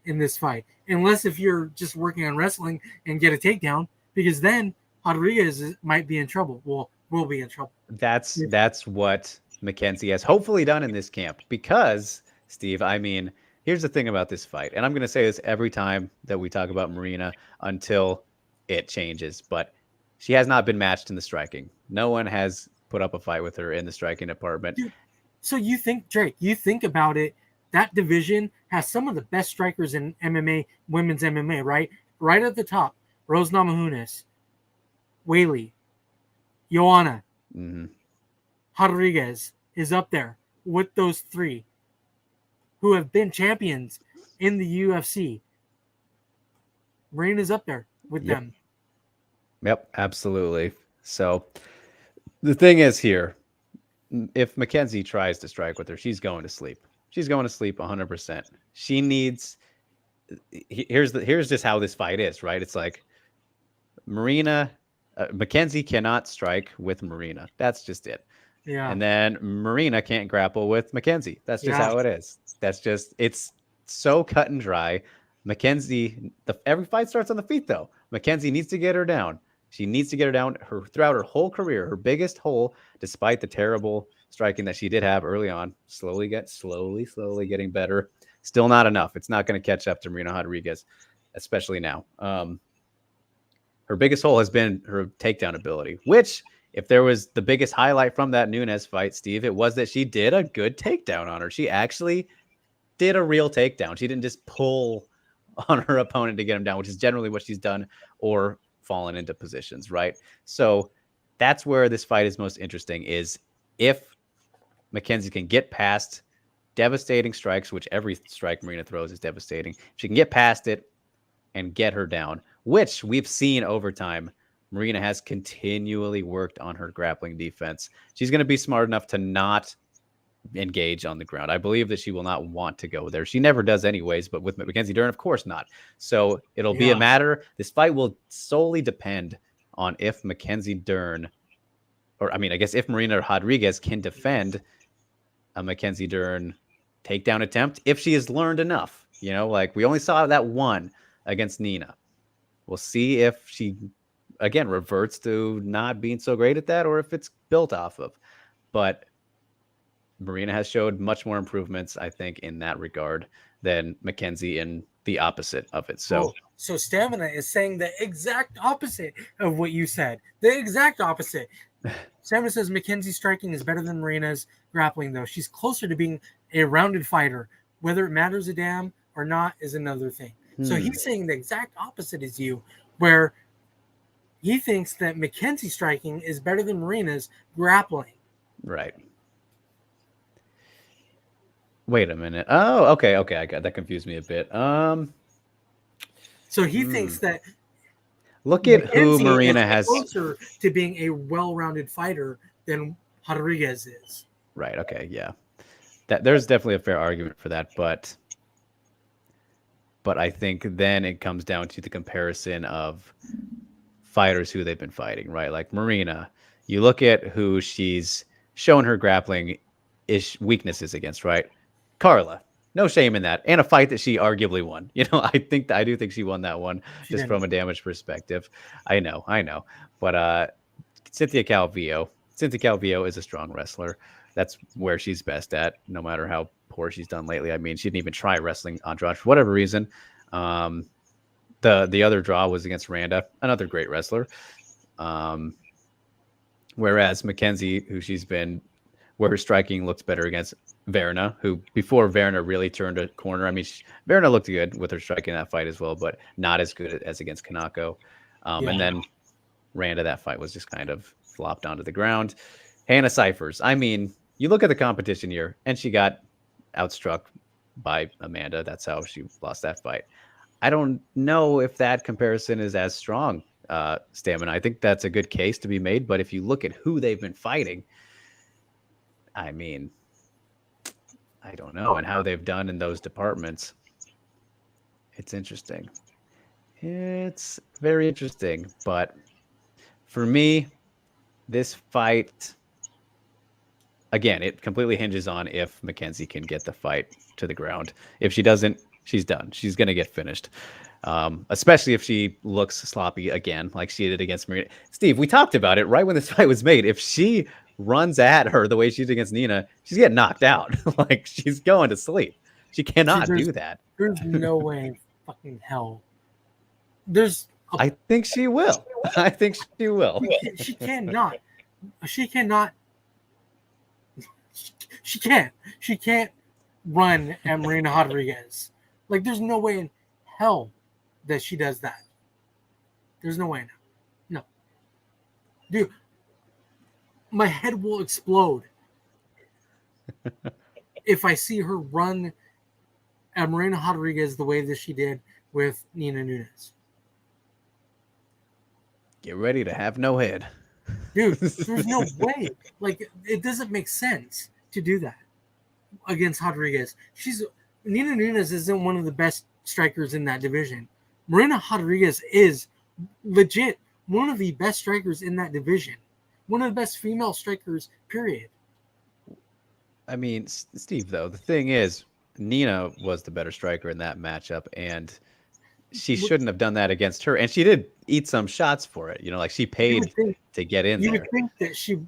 in this fight, unless if you're just working on wrestling and get a takedown, because then Rodriguez might be in trouble. Well, will be in trouble. That's what Mackenzie has hopefully done in this camp. Because, Steve, I mean, here's the thing about this fight, and I'm going to say this every time that we talk about Marina until it changes, but she has not been matched in the striking. No one has put up a fight with her in the striking department. Dude, so you think, Drake, you think about it, that division has some of the best strikers in MMA, women's MMA, right? Right at the top, Rose Namajunas, Whaley, Joanna, Rodriguez is up there with those 3 who have been champions in the UFC. Marina's up there with them. Yep, absolutely. So the thing is here, if Mackenzie tries to strike with her, she's going to sleep. She's going to sleep 100%. She needs. Here's just how this fight is, right? It's like Mackenzie cannot strike with Marina. That's just it. Yeah. And then Marina can't grapple with Mackenzie. That's just how it is. It's so cut and dry. Mackenzie, every fight starts on the feet, though. Mackenzie needs to get her down. She needs to get her down throughout her whole career. Her biggest hole, despite the terrible striking that she did have early on, slowly getting better. Still not enough. It's not going to catch up to Marina Rodriguez, especially now. Her biggest hole has been her takedown ability, which, if there was the biggest highlight from that Nunes fight, Steve, it was that she did a good takedown on her. She actually did a real takedown. She didn't just pull on her opponent to get him down, which is generally what she's done, or fallen into positions, right? So that's where this fight is most interesting, is if Mackenzie can get past devastating strikes, which every strike Marina throws is devastating. If she can get past it and get her down, which we've seen over time, Marina has continually worked on her grappling defense. She's going to be smart enough to not engage on the ground. I believe that she will not want to go there. She never does anyways, but with Mackenzie Duran, of course not. So it'll be a matter. This fight will solely depend on if Mackenzie Duran, or I mean, I guess if Marina Rodriguez can defend a Mackenzie Duran takedown attempt, if she has learned enough. You know, like we only saw that one against Nina. We'll see if she, again, reverts to not being so great at that, or if it's built off of. But Marina has showed much more improvements, I think, in that regard than Mackenzie in the opposite of it. So Stamina is saying the exact opposite of what you said. The exact opposite. Stamina says Mackenzie's striking is better than Marina's grappling, though. She's closer to being a rounded fighter. Whether it matters a damn or not is another thing. So he's saying the exact opposite as you, where he thinks that Mackenzie's striking is better than Marina's grappling. Right. Wait a minute. Oh, okay. I got that. Confused me a bit. So he thinks that look at who Marina has closer to being a well-rounded fighter than Rodriguez is. Right. Okay. Yeah. That there's definitely a fair argument for that, but I think then it comes down to the comparison of fighters who they've been fighting, right? Like Marina, you look at who she's shown her grappling weaknesses against, right? Carla, no shame in that, and a fight that she arguably won. You know, I do think she won that one just from a damage perspective. I know, but Cynthia Calvillo is a strong wrestler. That's where she's best at, no matter how poor she's done lately. I mean, she didn't even try wrestling Andrade for whatever reason. The other draw was against Randa, another great wrestler. Whereas Mackenzie, where her striking looks better against Verna, who before Verna really turned a corner. I mean, Verna looked good with her striking that fight as well, but not as good as against Kanako. And then Randa, that fight was just kind of flopped onto the ground. Hannah Cyphers, I mean, you look at the competition here, and she got outstruck by Amanda. That's how she lost that fight. I don't know if that comparison is as strong, Stamina. I think that's a good case to be made, but if you look at who they've been fighting, I mean, I don't know, and how they've done in those departments. It's interesting. It's very interesting, but for me, this fight, again, it completely hinges on if Mackenzie can get the fight to the ground. If she doesn't, she's done. She's going to get finished, especially if she looks sloppy again, like she did against Marina. Steve, we talked about it right when this fight was made. If she runs at her the way she did against Nina, she's getting knocked out. Like, she's going to sleep. She cannot do that. There's no way in fucking hell. I think she will. I think she will. She cannot. She cannot. She can't. She can't run at Marina Rodriguez. Like, there's no way in hell that she does that. There's no way. No. Dude, my head will explode if I see her run at Marina Rodriguez the way that she did with Nina Nunes. Get ready to have no head. Dude, there's no way. Like, it doesn't make sense to do that against Rodriguez. Nina Nunes isn't one of the best strikers in that division. Marina Rodriguez is legit one of the best strikers in that division. One of the best female strikers, period. I mean, Steve, though, the thing is, Nina was the better striker in that matchup, and she shouldn't have done that against her. And she did eat some shots for it. You know, like she paid to get in you there. would think that she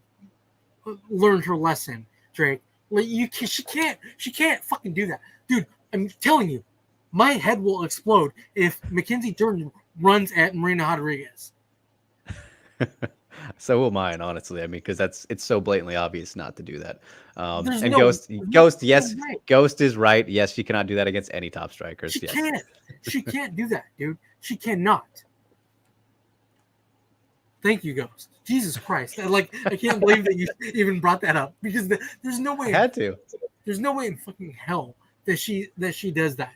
learned her lesson, Drake. Like she can't fucking do that, dude. I'm telling you, my head will explode if Mackenzie Duran runs at Marina Rodriguez. So will mine, honestly. I mean, because it's so blatantly obvious not to do that. There's And no Ghost, yes, way. Ghost is right. Yes, she cannot do that against any top strikers. She Yes. can't. She can't do that, dude. She cannot. Thank you, Ghost. Jesus Christ! I can't believe that you even brought that up because there's no way. I had to. There's no way in fucking hell that she does that.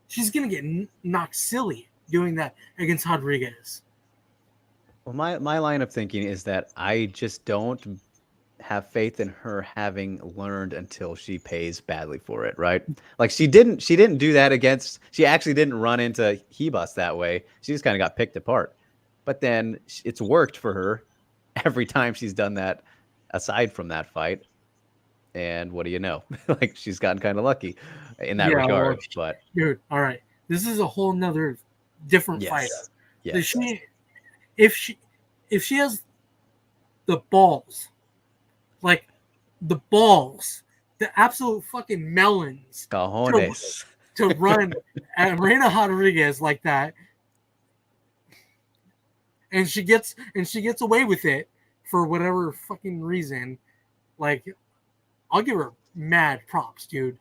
She's gonna get knocked silly doing that against Rodriguez. Well, my line of thinking is that I just don't have faith in her having learned until she pays badly for it, right? Like she didn't do that against. She actually didn't run into Hebus that way. She just kind of got picked apart. But then it's worked for her every time she's done that, aside from that fight. And what do you know? Like she's gotten kind of lucky in that regard. But dude, all right, this is a whole nother different fighter. Yes. If she has the balls, like the absolute fucking melons, cojones, to run at Marina Rodriguez like that, and she gets away with it for whatever fucking reason, like I'll give her mad props, dude.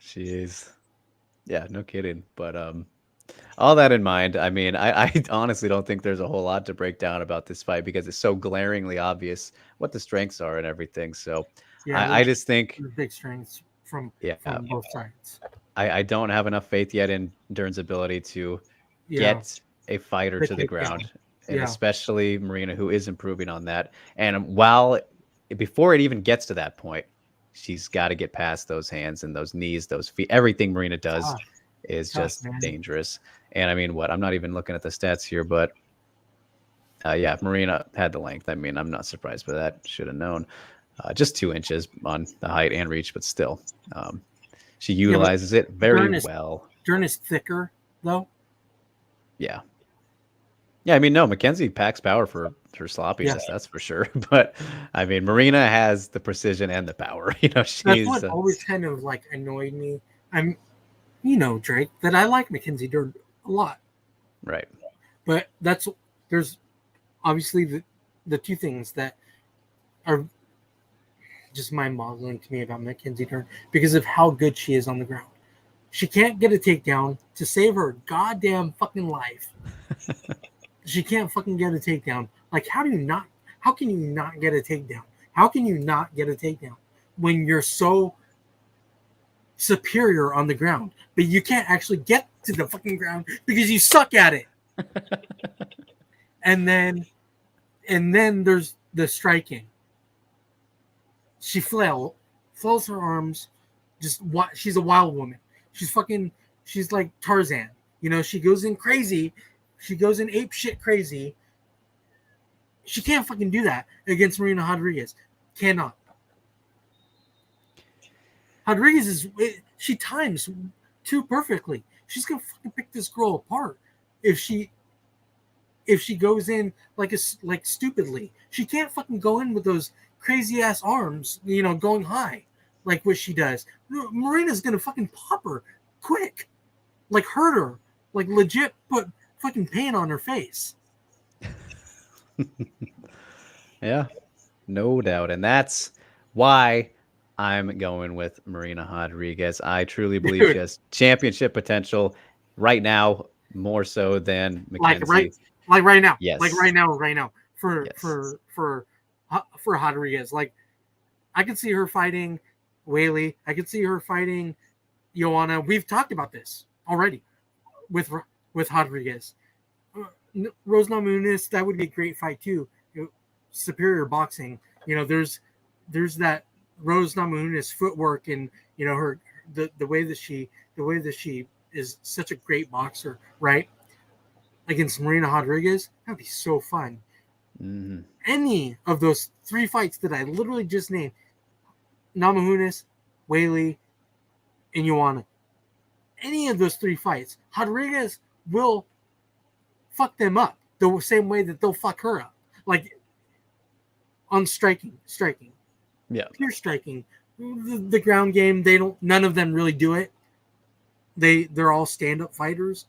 Jeez. Yeah, no kidding. But all that in mind, I mean, I honestly don't think there's a whole lot to break down about this fight because it's so glaringly obvious what the strengths are and everything. So yeah, I just think big strengths from both sides. I don't have enough faith yet in Duran's ability to get a fighter to the ground. And especially Marina, who is improving on that. And before it even gets to that point, she's got to get past those hands and those knees, those feet. Everything Marina does is just dangerous. And I mean, I'm not even looking at the stats here, but Marina had the length. I mean, I'm not surprised by that. Should have known. Just 2 inches on the height and reach, but still, she utilizes it very well. Duran is thicker, though. Yeah. Yeah, I mean, no, Mackenzie packs power for her sloppiness, that's for sure. But I mean, Marina has the precision and the power. You know, she's that's what always kind of like annoyed me. Drake, that I like Mackenzie Duran a lot. Right. But there's obviously the two things that are just mind-boggling to me about Mackenzie Duran because of how good she is on the ground. She can't get a takedown to save her goddamn fucking life. She can't fucking get a takedown. Like, how can you not get a takedown? How can you not get a takedown when you're so superior on the ground, but you can't actually get to the fucking ground because you suck at it? and then there's the striking. She flails her arms. She's a wild woman. She's like Tarzan. You know, she goes in crazy. She goes in ape shit crazy. She can't fucking do that against Marina Rodriguez. Cannot. Rodriguez she times too perfectly. She's gonna fucking pick this girl apart if she goes in like stupidly. She can't fucking go in with those crazy ass arms, going high like what she does. Marina's gonna fucking pop her quick, like hurt her, like legit put fucking pain on her face. Yeah, no doubt. And that's why I'm going with Marina Rodriguez. I truly believe she has championship potential right now, more so than Mackenzie. Like right now. Yes. Like right now. For Rodriguez. Like, I could see her fighting Whaley. I could see her fighting Joanna. We've talked about this already with Rodriguez. Rose Namajunas, that would be a great fight too. Superior boxing. There's that Rose Namajunas footwork and her the way that she is such a great boxer, right? Against Marina Rodriguez, that'd be so fun. Mm-hmm. Any of those 3 fights that I literally just named, Namajunas, Whaley, and Joanna, any of those 3 fights, Rodriguez will fuck them up the same way that they'll fuck her up. Like on striking, Yeah. pure striking. The ground game, none of them really do it. They're all stand-up fighters.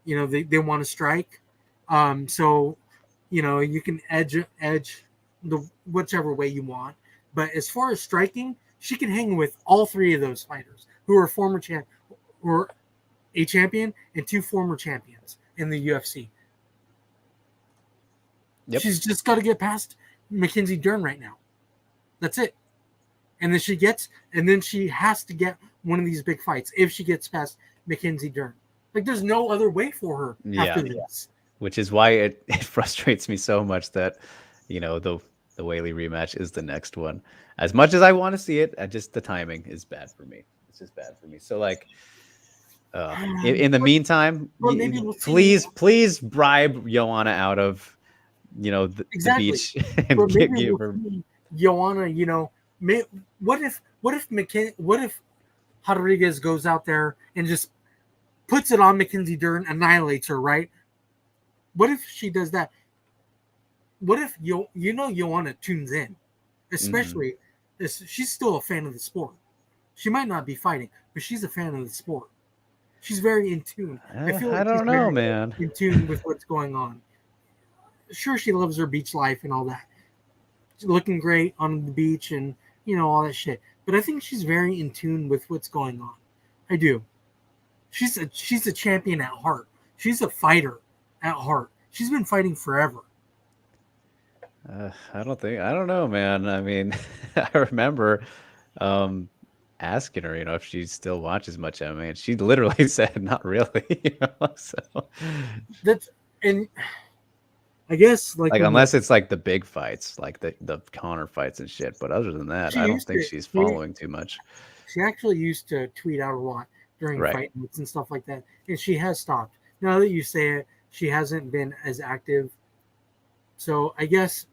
They want to strike. So, you can edge the whichever way you want. But as far as striking, she can hang with all 3 of those fighters who are or a champion and 2 former champions in the UFC. Yep. She's just got to get past Mackenzie Dern right now. That's it. And then she has to get one of these big fights if she gets past Mackenzie Dern. Like, there's no other way for her after this. Which is why it frustrates me so much that, the Whaley rematch is the next one. As much as I want to see it, the timing is bad for me. It's just bad for me. So, like, in the meantime, please bribe Joanna out of, the beach and give her Joanna. What if Rodriguez goes out there and just puts it on Mackenzie Dern, annihilates her, right? What if she does that? What if Joanna tunes in, especially she's still a fan of the sport. She might not be fighting, but she's a fan of the sport. She's very in tune. I don't know, man. In tune with what's going on. Sure, she loves her beach life and all that. She's looking great on the beach and all that shit. But I think she's very in tune with what's going on. I do. She's a champion at heart. She's a fighter at heart. She's been fighting forever. I don't know, man. I mean, I remember asking her, if she still watches much MMA, and she literally said, "Not really." So and I guess like unless it's like the big fights, like the Connor fights and shit. But other than that, I don't think she's following too much. She actually used to tweet out a lot during fight nights and stuff like that, and she has stopped. Now that you say it, she hasn't been as active. So I guess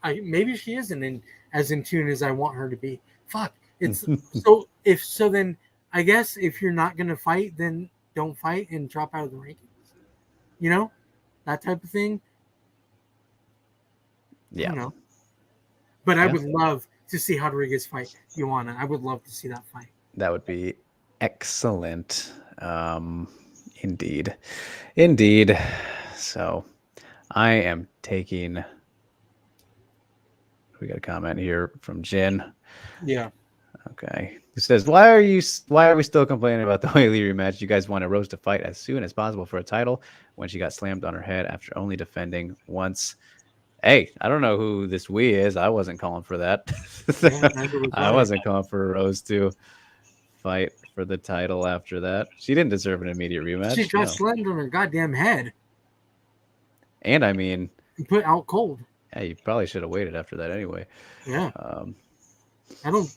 maybe she isn't as in tune as I want her to be. Fuck. It's so then I guess if you're not gonna fight, then don't fight and drop out of the rankings. That type of thing. Yeah. But I would love to see Rodriguez fight Joanna. I would love to see that fight. That would be excellent. Indeed. So I am taking. We got a comment here from Jen. Yeah. Okay. He says, why are we still complaining about the Whaley rematch? You guys want Rose to fight as soon as possible for a title when she got slammed on her head after only defending once. Hey, I don't know who this we is. I wasn't calling for that. I wasn't calling for Rose to fight for the title after that. She didn't deserve an immediate rematch. She got slammed on her goddamn head. And I mean, put out cold. Yeah, you probably should have waited after that anyway. Yeah. I don't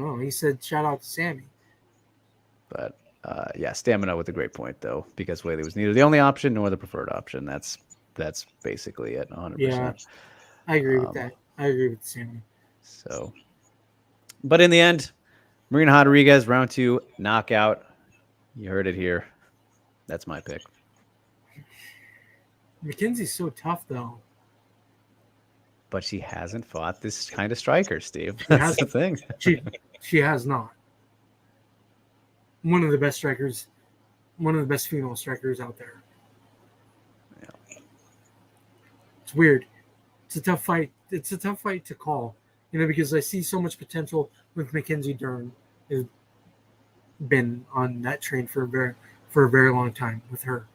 know. He said shout out to Sammy. But Stamina with a great point though, because Whaley was neither the only option nor the preferred option. That's basically it, 100%. Yeah, I agree with that. I agree with Sammy. So, but in the end, Marina Rodriguez, round 2, knockout. You heard it here. That's my pick. Mackenzie's so tough though. But she hasn't fought this kind of striker, Steve. That's the thing. She has not. One of the best strikers, one of the best female strikers out there. Yeah. It's weird. It's a tough fight. It's a tough fight to call, because I see so much potential with Mackenzie Dern. Has been on that train for a very long time with her.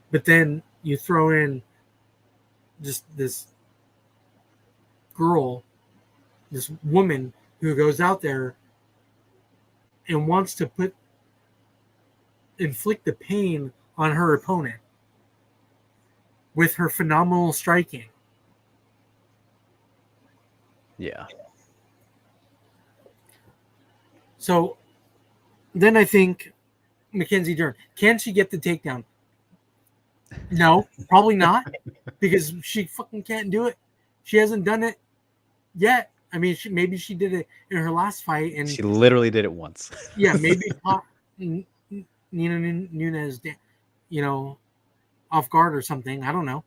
But then you throw in just this girl, this woman who goes out there and wants to inflict the pain on her opponent with her phenomenal striking. Yeah. So then I think Mackenzie Dern, can she get the takedown? No, probably not, because she fucking can't do it. She hasn't done it yet. I mean, maybe she did it in her last fight, and she literally did it once. Yeah, Nina Nunes, off guard or something. I don't know.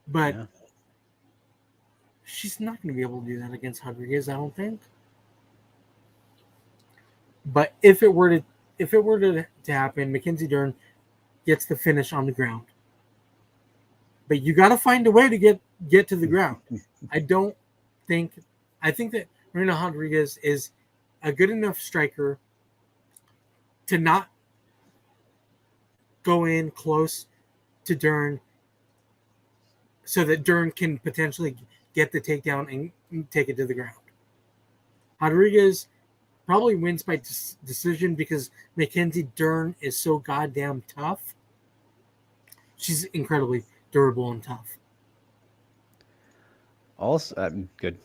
But Yeah. she's not going to be able to do that against Rodriguez, I don't think. But if it were to happen, Mackenzie Dern gets the finish on the ground. But you got to find a way to get to the ground. I think that Marina Rodriguez is a good enough striker to not go in close to Dern so that Dern can potentially get the takedown and take it to the ground. Rodriguez probably wins by decision because Mackenzie Dern is so goddamn tough. She's incredibly durable and tough. Also, good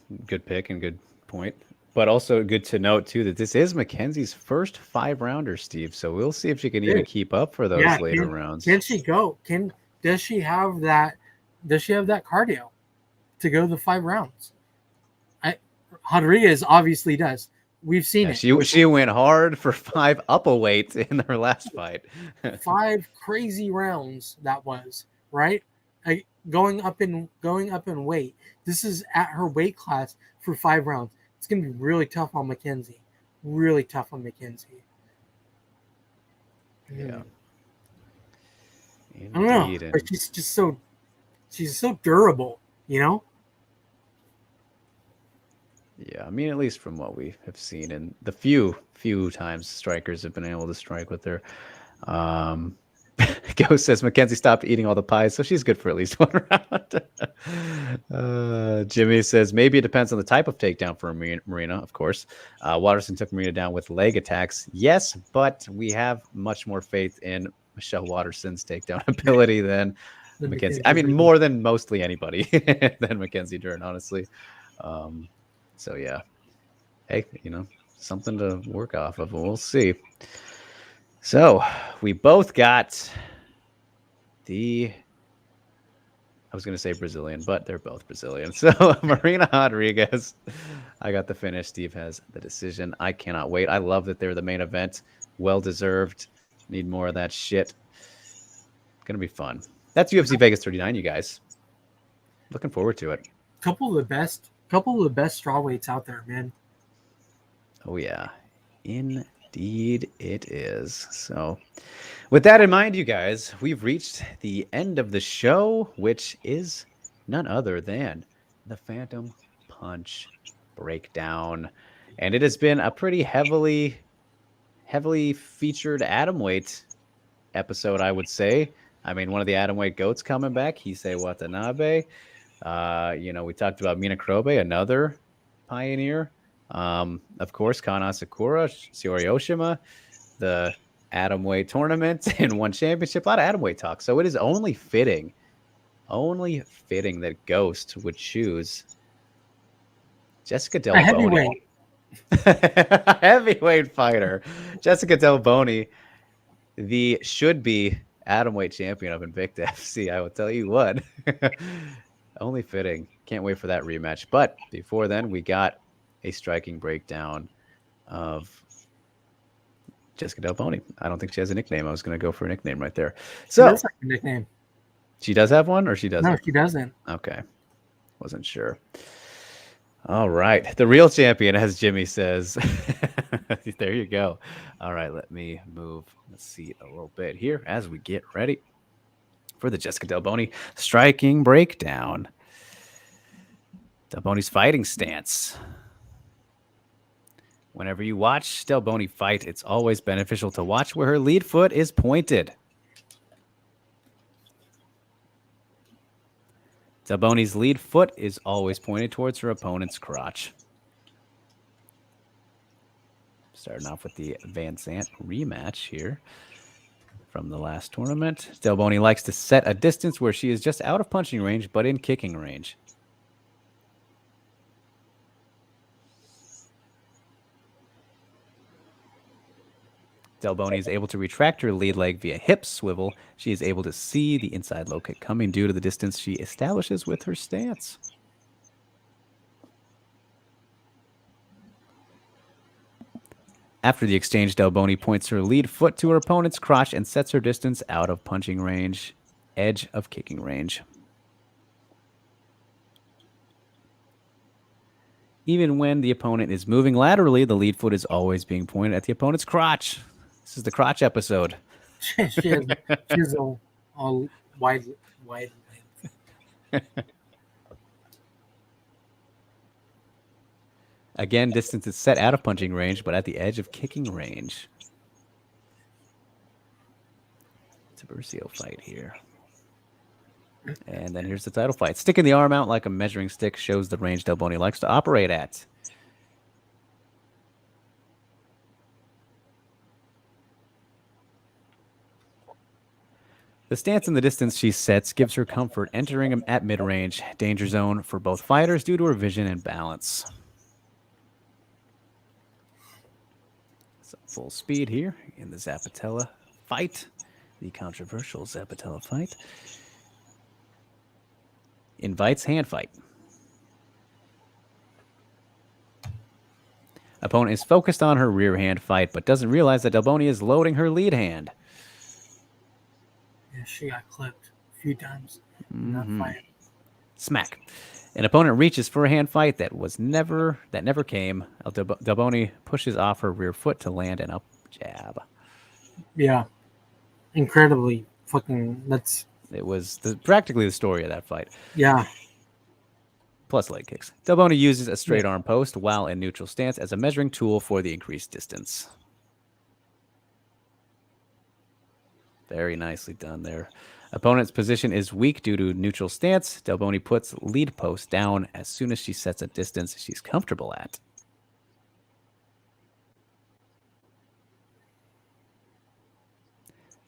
pick and good point. But also good to note too that this is Mackenzie's first 5-rounder, Steve. So we'll see if she can even keep up for those later rounds. Can she go? Does she have that? Does she have that cardio to go the 5 rounds? Rodriguez obviously does. We've seen it. She went hard for 5 up-a-weight in her last fight. 5 crazy rounds that was, right? Going up in weight. This is at her weight class for 5 rounds. It's going to be really tough on Mackenzie. Really tough on Mackenzie. Yeah. I don't know. But she's so durable, you know? Yeah, I mean, at least from what we have seen and the few times strikers have been able to strike with her. Ghost says Mackenzie stopped eating all the pies, so she's good for at least 1 round. Jimmy says maybe it depends on the type of takedown for Marina, of course. Waterson took Marina down with leg attacks. Yes, but we have much more faith in Michelle Waterson's takedown ability than Mackenzie. I mean, more than mostly anybody than Mackenzie Dern, honestly. So yeah, hey, something to work off of. We'll see. So we both got I was going to say Brazilian, but they're both Brazilian. So Marina Rodriguez, I got the finish. Steve has the decision. I cannot wait. I love that they're the main event. Well deserved. Need more of that shit. Going to be fun. That's UFC Vegas 39, you guys. Looking forward to it. Couple of the best strawweights out there, man. Oh yeah, indeed it is. So with that in mind, you guys, we've reached the end of the show, which is none other than the Phantom Punch breakdown. And it has been a pretty heavily featured atomweight episode, I would say. I mean, one of the atomweight goats coming back, Hisei Watanabe. We talked about Mina Krobe, another pioneer. Of course, Kana Sakura, Shiori Oshima, the atomweight tournament and one championship. A lot of atomweight talk. So it is only fitting that Ghost would choose Jessica Del Boni. Heavyweight fighter. Jessica Del Boni, the should-be atomweight champion of Invicta FC. I will tell you what. Only fitting. Can't wait for that rematch. But before then, we got a striking breakdown of Jessica Del Boni. I don't think she has a nickname. I was going to go for a nickname right there. So, she does have a nickname. She does have one, or she doesn't? No, she doesn't. Okay. Wasn't sure. All right. The real champion, as Jimmy says. There you go. All right. Let me move the seat a little bit here as we get ready for the Jessica Del Boni striking breakdown. Del Boni's fighting stance. Whenever you watch Del Boni fight, it's always beneficial to watch where her lead foot is pointed. Del Boni's lead foot is always pointed towards her opponent's crotch. Starting off with the Van Zandt rematch here from the last tournament. Del Boni likes to set a distance where she is just out of punching range, but in kicking range. Del Boni is able to retract her lead leg via hip swivel. She is able to see the inside low kick coming due to the distance she establishes with her stance. After the exchange, Delboni points her lead foot to her opponent's crotch and sets her distance out of punching range, edge of kicking range. Even when the opponent is moving laterally, the lead foot is always being pointed at the opponent's crotch. This is the crotch episode. she has a wide length. Again, distance is set out of punching range, but at the edge of kicking range. It's a Bercio fight here. And then here's the title fight. Sticking the arm out like a measuring stick shows the range Delboni likes to operate at. The stance in the distance she sets gives her comfort entering at mid-range, danger zone for both fighters due to her vision and balance. Some full speed here in the Zapatella fight, the controversial Zapatella fight. Invites hand fight. Opponent is focused on her rear hand fight, but doesn't realize that Delboni is loading her lead hand. Yeah, she got clipped a few times in that fight. Smack. An opponent reaches for a hand fight that never came. Delboni pushes off her rear foot to land an up jab. Yeah. Incredibly fucking It was practically the story of that fight. Yeah. Plus leg kicks. Delboni uses a straight arm post while in neutral stance as a measuring tool for the increased distance. Very nicely done there. Opponent's position is weak due to neutral stance. Delboni puts lead post down as soon as she sets a distance she's comfortable at.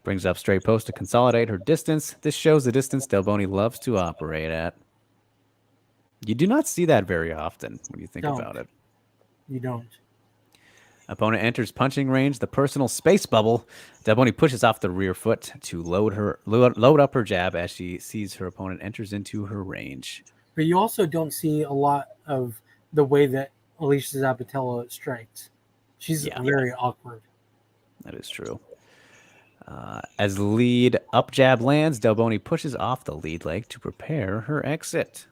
Brings up straight post to consolidate her distance. This shows the distance Delboni loves to operate at. You do not see that very often when you think about it. You don't. Opponent enters punching range, the personal space bubble. Delboni pushes off the rear foot to load up her jab as she sees her opponent enters into her range. But you also don't see a lot of the way that Alicia Zapatella strikes. She's very awkward. That is true. As the lead up jab lands, Delboni pushes off the lead leg to prepare her exit.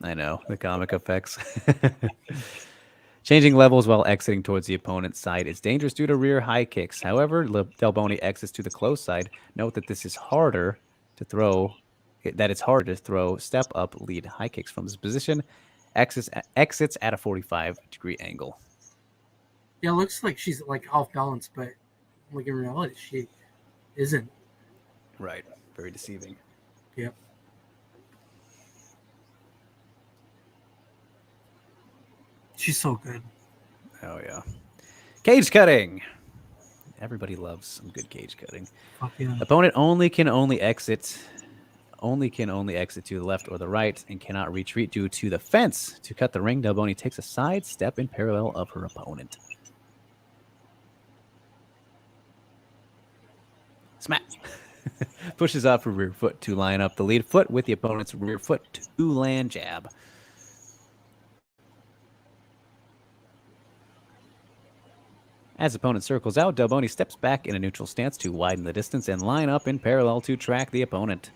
I know, the comic effects. Changing levels while exiting towards the opponent's side is dangerous due to rear high kicks. However, Delboni exits to the close side. Note that this is harder to throw. That it's harder to throw step up lead high kicks from this position. Exits at a 45-degree angle. Yeah, it looks like she's like off balance, but like in reality, she isn't. Right. Very deceiving. Yep. She's so good. Oh, yeah. Cage cutting. Everybody loves some good cage cutting. Fuck yeah. Opponent can only exit to the left or the right and cannot retreat due to the fence. To cut the ring, Delboni takes a side step in parallel of her opponent. Smack. Pushes off her rear foot to line up the lead foot with the opponent's rear foot to land jab. As opponent circles out, Delboni steps back in a neutral stance to widen the distance and line up in parallel to track the opponent.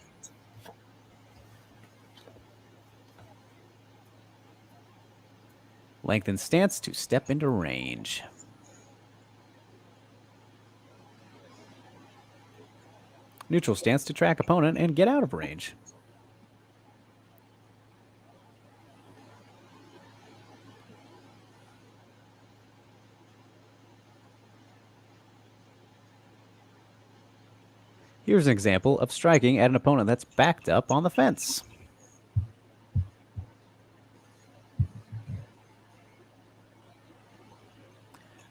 Lengthen stance to step into range. Neutral stance to track opponent and get out of range. Here's an example of striking at an opponent that's backed up on the fence.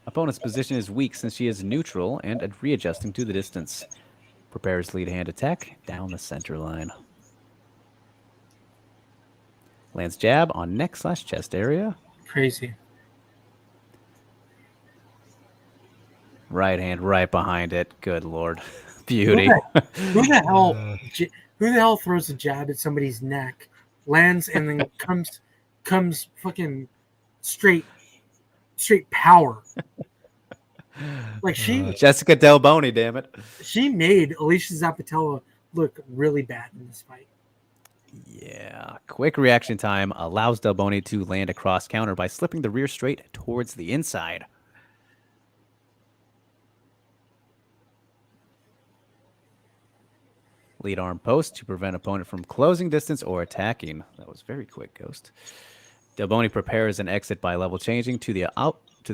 Opponent's position is weak since she is neutral and readjusting to the distance. Prepares lead hand attack down the center line. Lands jab on neck/chest area. Crazy. Right hand right behind it. Good Lord. Beauty. Who the hell throws a jab at somebody's neck, lands, and then comes comes fucking straight power. Like Jessica Del Boni, damn it. she made Alicia Zapatella look really bad in this fight. Yeah, quick reaction time allows Del Boni to land a cross counter by slipping the rear straight towards the inside. Lead arm post to prevent opponent from closing distance or attacking. That was very quick, Ghost. Del Boni prepares an exit by level changing to the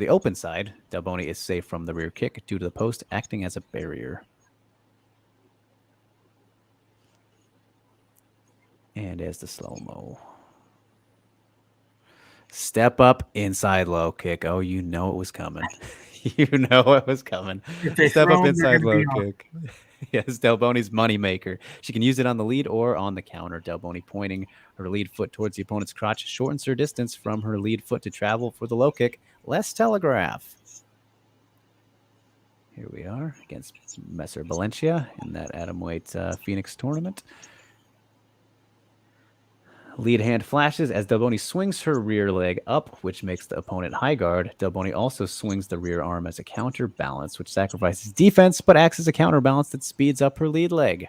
open side. Del Boni is safe from the rear kick due to the post acting as a barrier. And as the slow-mo. Step up inside low kick. Oh, you know it was coming. You know it was coming. Step up inside low kick. Yes, Del Boni's moneymaker. She can use it on the lead or on the counter. Del Boni pointing her lead foot towards the opponent's crotch shortens her distance from her lead foot to travel for the low kick. Less telegraph. Here we are against Messer Valencia in that atomweight Phoenix tournament. Lead hand flashes as Del Boni swings her rear leg up, which makes the opponent high guard. Del Boni also swings the rear arm as a counterbalance, which sacrifices defense, but acts as a counterbalance that speeds up her lead leg.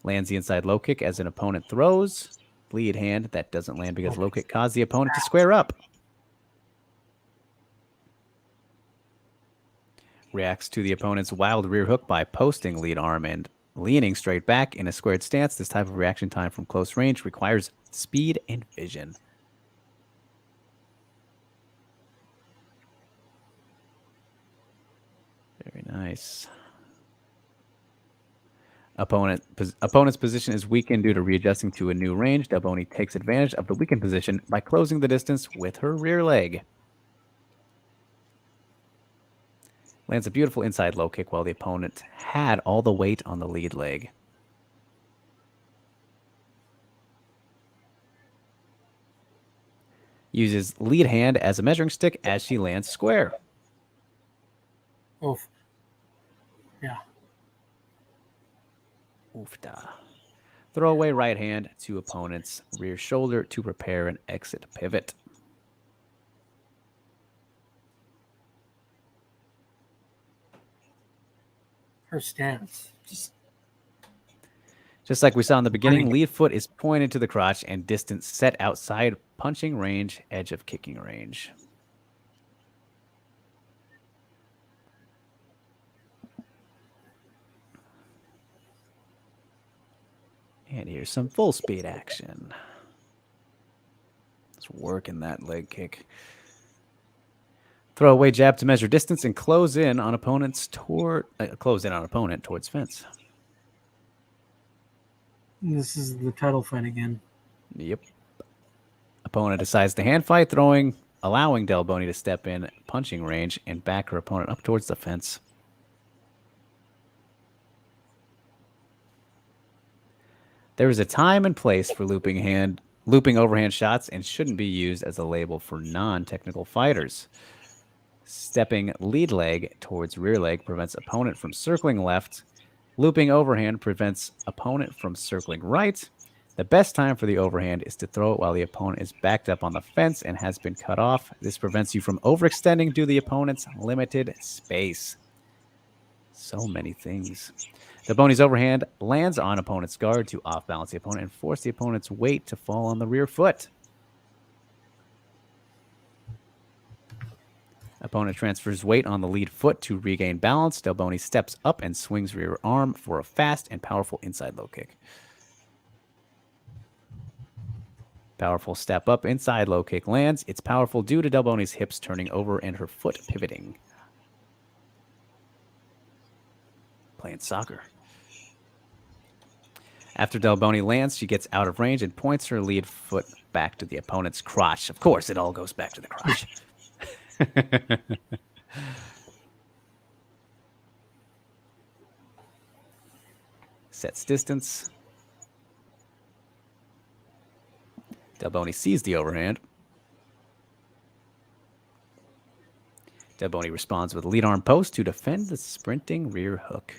Lands the inside low kick as an opponent throws. Lead hand that doesn't land because low kick caused the opponent to square up. Reacts to the opponent's wild rear hook by posting lead arm and leaning straight back in a squared stance. This type of reaction time from close range requires speed and vision. Very nice. Opponent's position is weakened due to readjusting to a new range. Del Boni takes advantage of the weakened position by closing the distance with her rear leg. Lands a beautiful inside low kick while the opponent had all the weight on the lead leg. Uses lead hand as a measuring stick as she lands square. Oof. Yeah. Oofta. Throw away right hand to opponent's rear shoulder to prepare an exit pivot. Her stance. Just like we saw in the beginning, lead foot is pointed to the crotch and distance set outside punching range, edge of kicking range. And here's some full speed action. Let's work in that leg kick. Throw away jab to measure distance and close in on opponent towards fence. This is the title fight again. Yep. Opponent decides to hand fight, allowing Del Boni to step in punching range and back her opponent up towards the fence. There is a time and place for looping overhand shots and shouldn't be used as a label for non-technical fighters. Stepping lead leg towards rear leg prevents opponent from circling left. Looping overhand prevents opponent from circling right. The best time for the overhand is to throw it while the opponent is backed up on the fence and has been cut off. This prevents you from overextending due to the opponent's limited space. So many things. Del Boni's overhand lands on opponent's guard to off-balance the opponent and force the opponent's weight to fall on the rear foot. Opponent transfers weight on the lead foot to regain balance. Del Boni steps up and swings rear arm for a fast and powerful inside low kick. Powerful step up inside low kick lands. It's powerful due to Del Boni's hips turning over and her foot pivoting. Playing soccer. After Del Boni lands, she gets out of range and points her lead foot back to the opponent's crotch. Of course, it all goes back to the crotch. Sets distance. Del Boni sees the overhand. Del Boni responds with a lead arm post to defend the sprinting rear hook.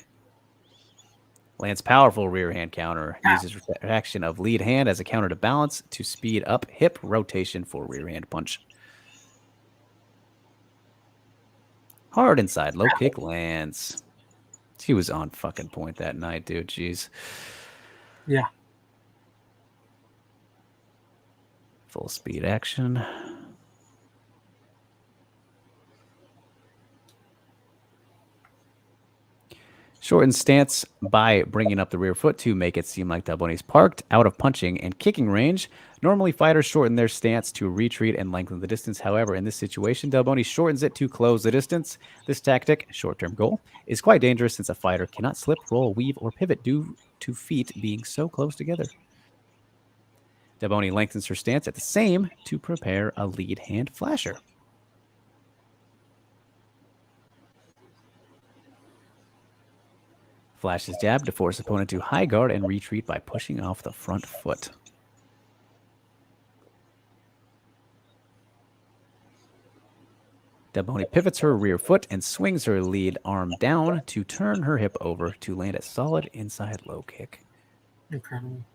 Lands powerful rear hand counter. Uses reaction of lead hand as a counter to balance to speed up hip rotation for rear hand punch. Hard inside low kick lands. He was on fucking point that night, dude. Jeez. Yeah. Full speed action. Shorten stance by bringing up the rear foot to make it seem like Del Bonnie's parked, out of punching and kicking range. Normally, fighters shorten their stance to retreat and lengthen the distance. However, in this situation, Del Bonnie shortens it to close the distance. This tactic, short-term goal, is quite dangerous since a fighter cannot slip, roll, weave, or pivot due to feet being so close together. Del Bonnie lengthens her stance at the same to prepare a lead hand flasher. Flashes jab to force opponent to high guard and retreat by pushing off the front foot. Del Bonnie pivots her rear foot and swings her lead arm down to turn her hip over to land a solid inside low kick. Incredible.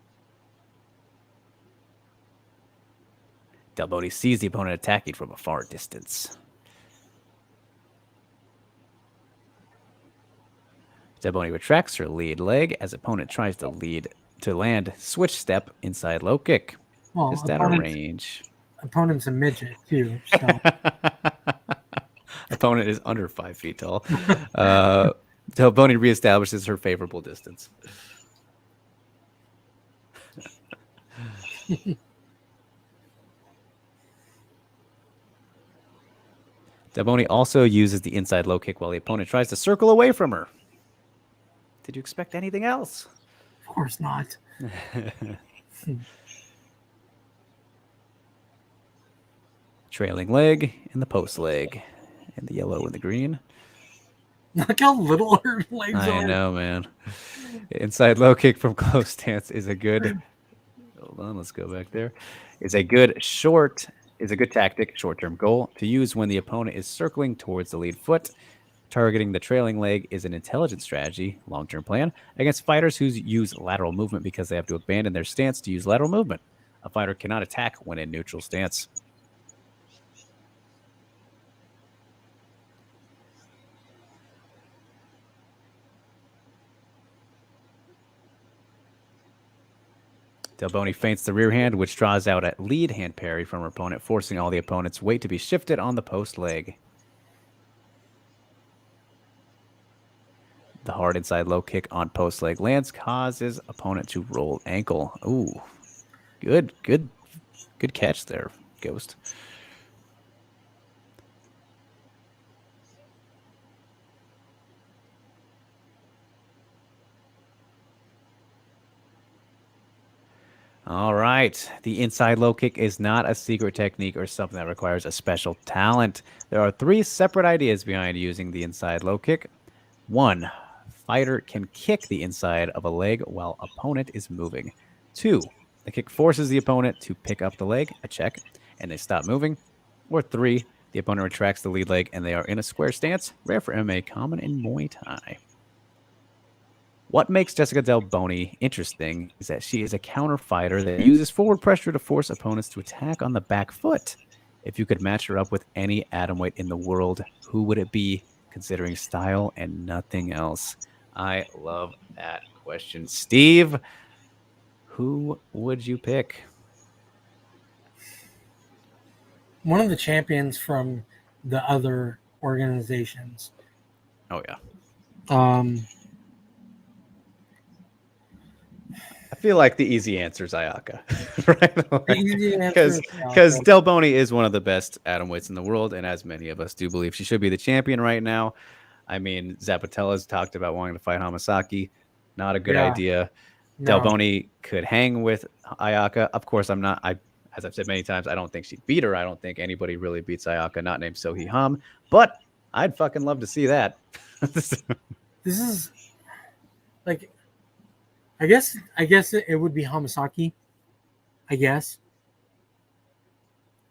Del Bonnie sees the opponent attacking from a far distance. Del Bonnie retracts her lead leg as opponent tries to land switch step inside low kick. Well, Just out of range. Opponent's a midget too. So. Opponent is under 5 feet tall. Del Bonnie reestablishes her favorable distance. Del Bonnie also uses the inside low kick while the opponent tries to circle away from her. Did you expect anything else? Of course not. Trailing leg and the post leg. And the yellow and the green. Look how little her legs are. I know, man. Inside low kick from close stance is a good... Hold on, let's go back there. Is a good tactic, short-term goal, to use when the opponent is circling towards the lead foot. Targeting the trailing leg is an intelligent strategy, long-term plan, against fighters who use lateral movement because they have to abandon their stance to use lateral movement. A fighter cannot attack when in neutral stance. Del Bonnie feints the rear hand, which draws out a lead hand parry from her opponent, forcing all the opponent's weight to be shifted on the post leg. The hard inside low kick on post leg lands, causes opponent to roll ankle. Ooh, good catch there, Ghost. All right. The inside low kick is not a secret technique or something that requires a special talent. There are 3 separate ideas behind using the inside low kick. 1, fighter can kick the inside of a leg while opponent is moving. 2, the kick forces the opponent to pick up the leg, a check, and they stop moving. Or 3, the opponent retracts the lead leg and they are in a square stance, rare for MMA, common in Muay Thai. What makes Jessica Del Bonnie interesting is that she is a counter fighter that uses forward pressure to force opponents to attack on the back foot. If you could match her up with any atomweight in the world, who would it be, considering style and nothing else? I love that question. Steve, who would you pick? One of the champions from the other organizations. Oh, yeah. I feel like the easy answer is Ayaka, right? Because Del Bonnie is one of the best atomweights in the world, and as many of us do believe she should be the champion right now. I mean, Zapatella's talked about wanting to fight Hamasaki. Not a good idea. No. Del Bonnie could hang with Ayaka. Of course, as I've said many times, I don't think she'd beat her. I don't think anybody really beats Ayaka, not named Sohee Ham. But I'd fucking love to see that. This is like... I guess it would be Hamasaki. I guess.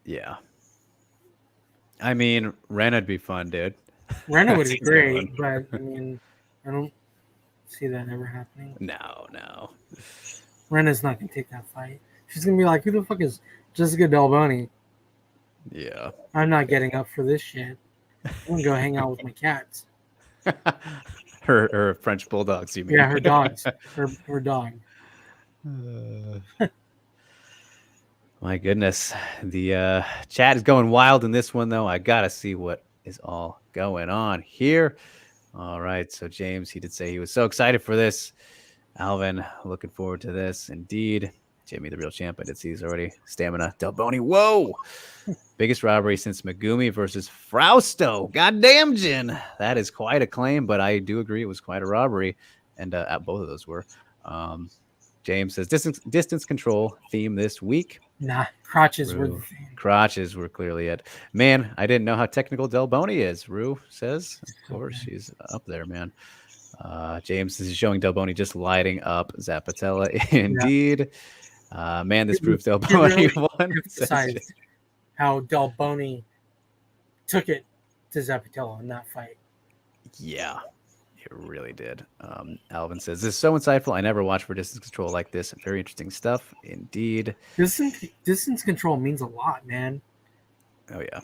Yeah. I mean, Rena'd be fun, dude. Rena would be great, but I mean, I don't. See that never happening. No. Rena's not gonna take that fight. She's gonna be like, "Who the fuck is Jessica Delboni? Yeah. I'm not getting up for this shit. I'm gonna go hang out with my cats." her French bulldogs, you mean? Yeah, her dogs. Her dog. My goodness. The chat is going wild in this one, though. I gotta see what is all going on here. All right. So James, he did say he was so excited for this. Alvin, looking forward to this. Indeed. Jimmy, the real champ. I did see he's already. Stamina. Delboni. Whoa. Biggest robbery since Megumi versus Frausto. Goddamn, Jin. That is quite a claim, but I do agree it was quite a robbery. And both of those were. James says distance control theme this week. Nah, crotches were the theme. Crotches were clearly it. Man, I didn't know how technical Delboni is. Rue says, of course, she's up there, man. James is showing Delboni just lighting up Zapatella. Indeed. Yeah. Man, this proves Delboni won. Emphasized how Delboni took it to Zapatella in that fight. Yeah, it really did. Alvin says, this is so insightful. I never watched for distance control like this. Very interesting stuff. Indeed. Distance control means a lot, man. Oh, yeah.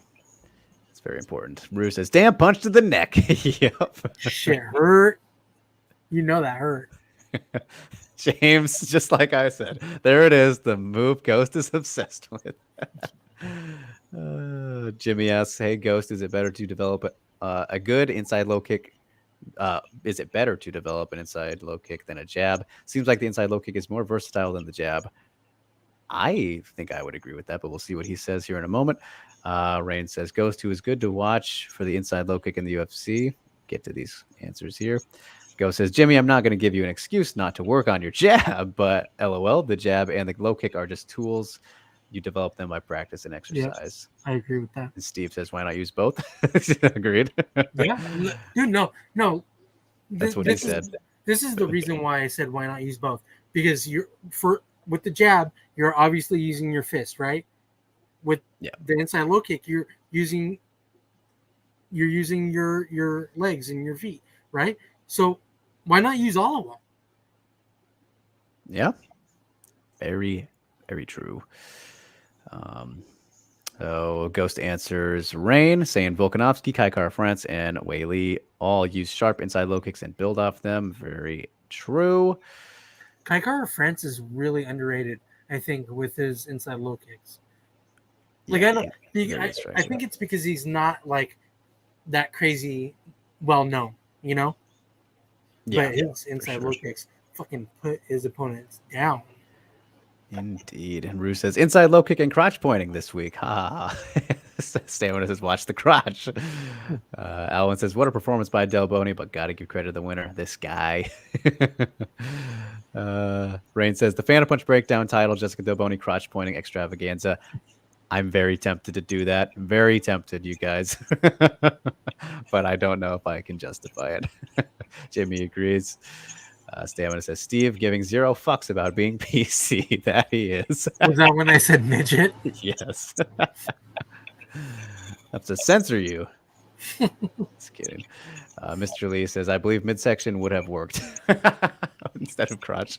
It's very important. Rue says, damn, punch to the neck. Yep. Shit hurt. You know that hurt. James, just like I said, there it is. The move Ghost is obsessed with. Jimmy asks, hey, Ghost, is it better to develop a good inside low kick? Is it better to develop an inside low kick than a jab? Seems like the inside low kick is more versatile than the jab. I think I would agree with that, but we'll see what he says here in a moment. Rain says, Ghost, who is good to watch for the inside low kick in the UFC. Get to these answers here. Ghost says, Jimmy, I'm not going to give you an excuse not to work on your jab, but LOL, the jab and the low kick are just tools. You develop them by practice and exercise. Yep, I agree with that. And Steve says, why not use both? Agreed. Yeah. Dude, no. That's what he said. This is the reason why I said why not use both. Because with the jab, you're obviously using your fist, right? With the inside low kick, you're using your legs and your feet, right? So why not use all of them? Yeah. Very, very true. Ghost answers Rain, saying Volkanovski, Kaikara France, and Whaley all use sharp inside low kicks and build off them. Very true. Kaikara France is really underrated, I think, with his inside low kicks. Like, I think it's because he's not like that crazy well known, you know? Yeah, but his inside low kicks fucking put his opponents down. Indeed. And Rue says, inside low kick and crotch pointing this week. Ha. Stamina says, watch the crotch. Alwyn says, what a performance by Delboni, but got to give credit to the winner, this guy. Rain says, the Phantom Punch breakdown title, Jessica Delboni crotch pointing extravaganza. I'm very tempted to do that. Very tempted, you guys. But I don't know if I can justify it. Jimmy agrees. Stamina says, Steve giving 0 fucks about being PC. That he is. Was that when I said midget? Yes. I have to censor you. Just kidding. Mr. Lee says, I believe midsection would have worked instead of crotch.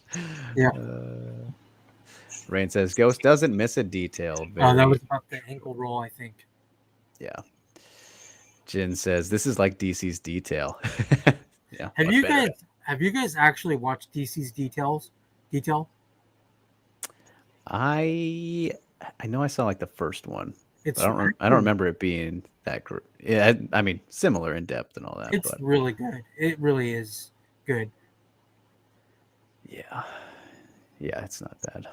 Yeah. Rain says, Ghost doesn't miss a detail. That was about the ankle roll, I think. Yeah. Jin says, this is like DC's detail. Yeah. Have you guys actually watched DC's detail? I know I saw like the first one. I don't remember it being that great. Yeah, I mean, similar in depth and all that. It's really good. It really is good. Yeah, it's not bad.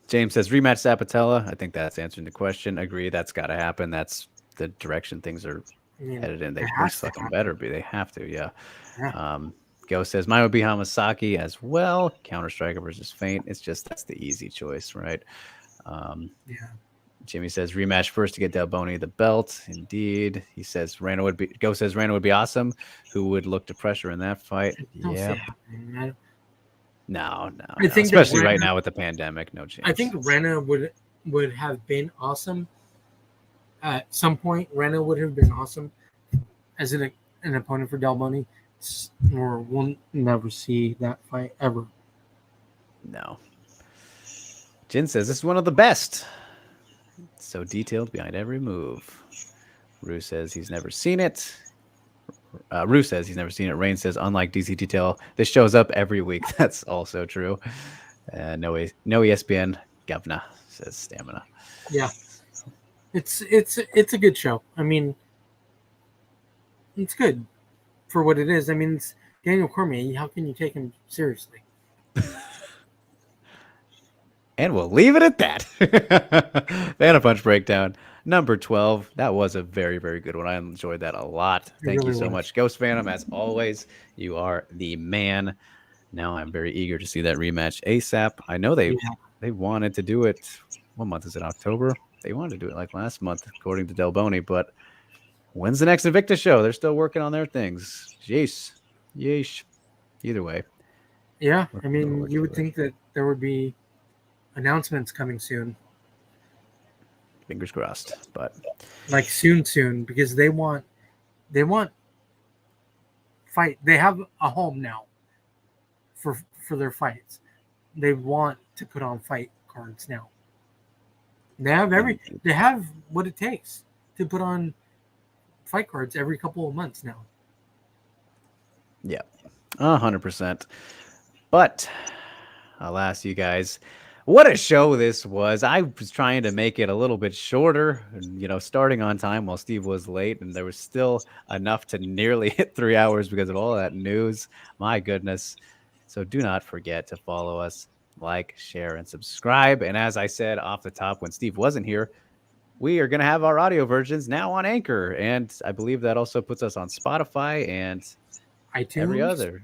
James says rematch Zapatella. I think that's answering the question. Agree, that's got to happen. That's the direction things are headed in. They fucking better be. They have to. Yeah. Ghost says mine would be Hamasaki as well. Counter striker versus feint. It's just that's the easy choice, right? Yeah. Jimmy says rematch first to get Delboni the belt. Indeed, he says Ghost says Rana would be awesome. Who would look to pressure in that fight? Yeah. No. I think especially right now with the pandemic, no chance. I think Rana would have been awesome. At some point, Rana would have been awesome as an opponent for Delboni. or we'll never see that fight ever. No. Jin says this is one of the best. So detailed behind every move. Rue says he's never seen it. Rue says he's never seen it. Rain says, unlike DC Detail, this shows up every week. That's also true. No ESPN. Govna says Stamina. Yeah, it's a good show. I mean, it's good for what it is. I mean, it's Daniel Cormier. How can you take him seriously? And we'll leave it at that. Fan of Punch Breakdown number 12. That was a very, very good one. I enjoyed that a lot. Thank you so much, Ghost Phantom. As always, you are the man. Now I'm very eager to see that rematch ASAP. I know they wanted to do it. What month is it? October? They wanted to do it like last month, according to Del Boni. But when's the next Invicta show? They're still working on their things. Yeesh. Either way. Yeah, I mean, you would think that there would be announcements coming soon. Fingers crossed, but like soon, because they want fight. They have a home now for their fights. They want to put on fight cards now. They have what it takes to put on fight cards every couple of months now. Yeah, 100%. But I'll ask you guys, what a show this was. I was trying to make it a little bit shorter, starting on time while Steve was late, and there was still enough to nearly hit 3 hours because of all that news. My goodness. So do not forget to follow us, like, share, and subscribe. And as I said off the top when Steve wasn't here, we are going to have our audio versions now on Anchor. And I believe that also puts us on Spotify and iTunes.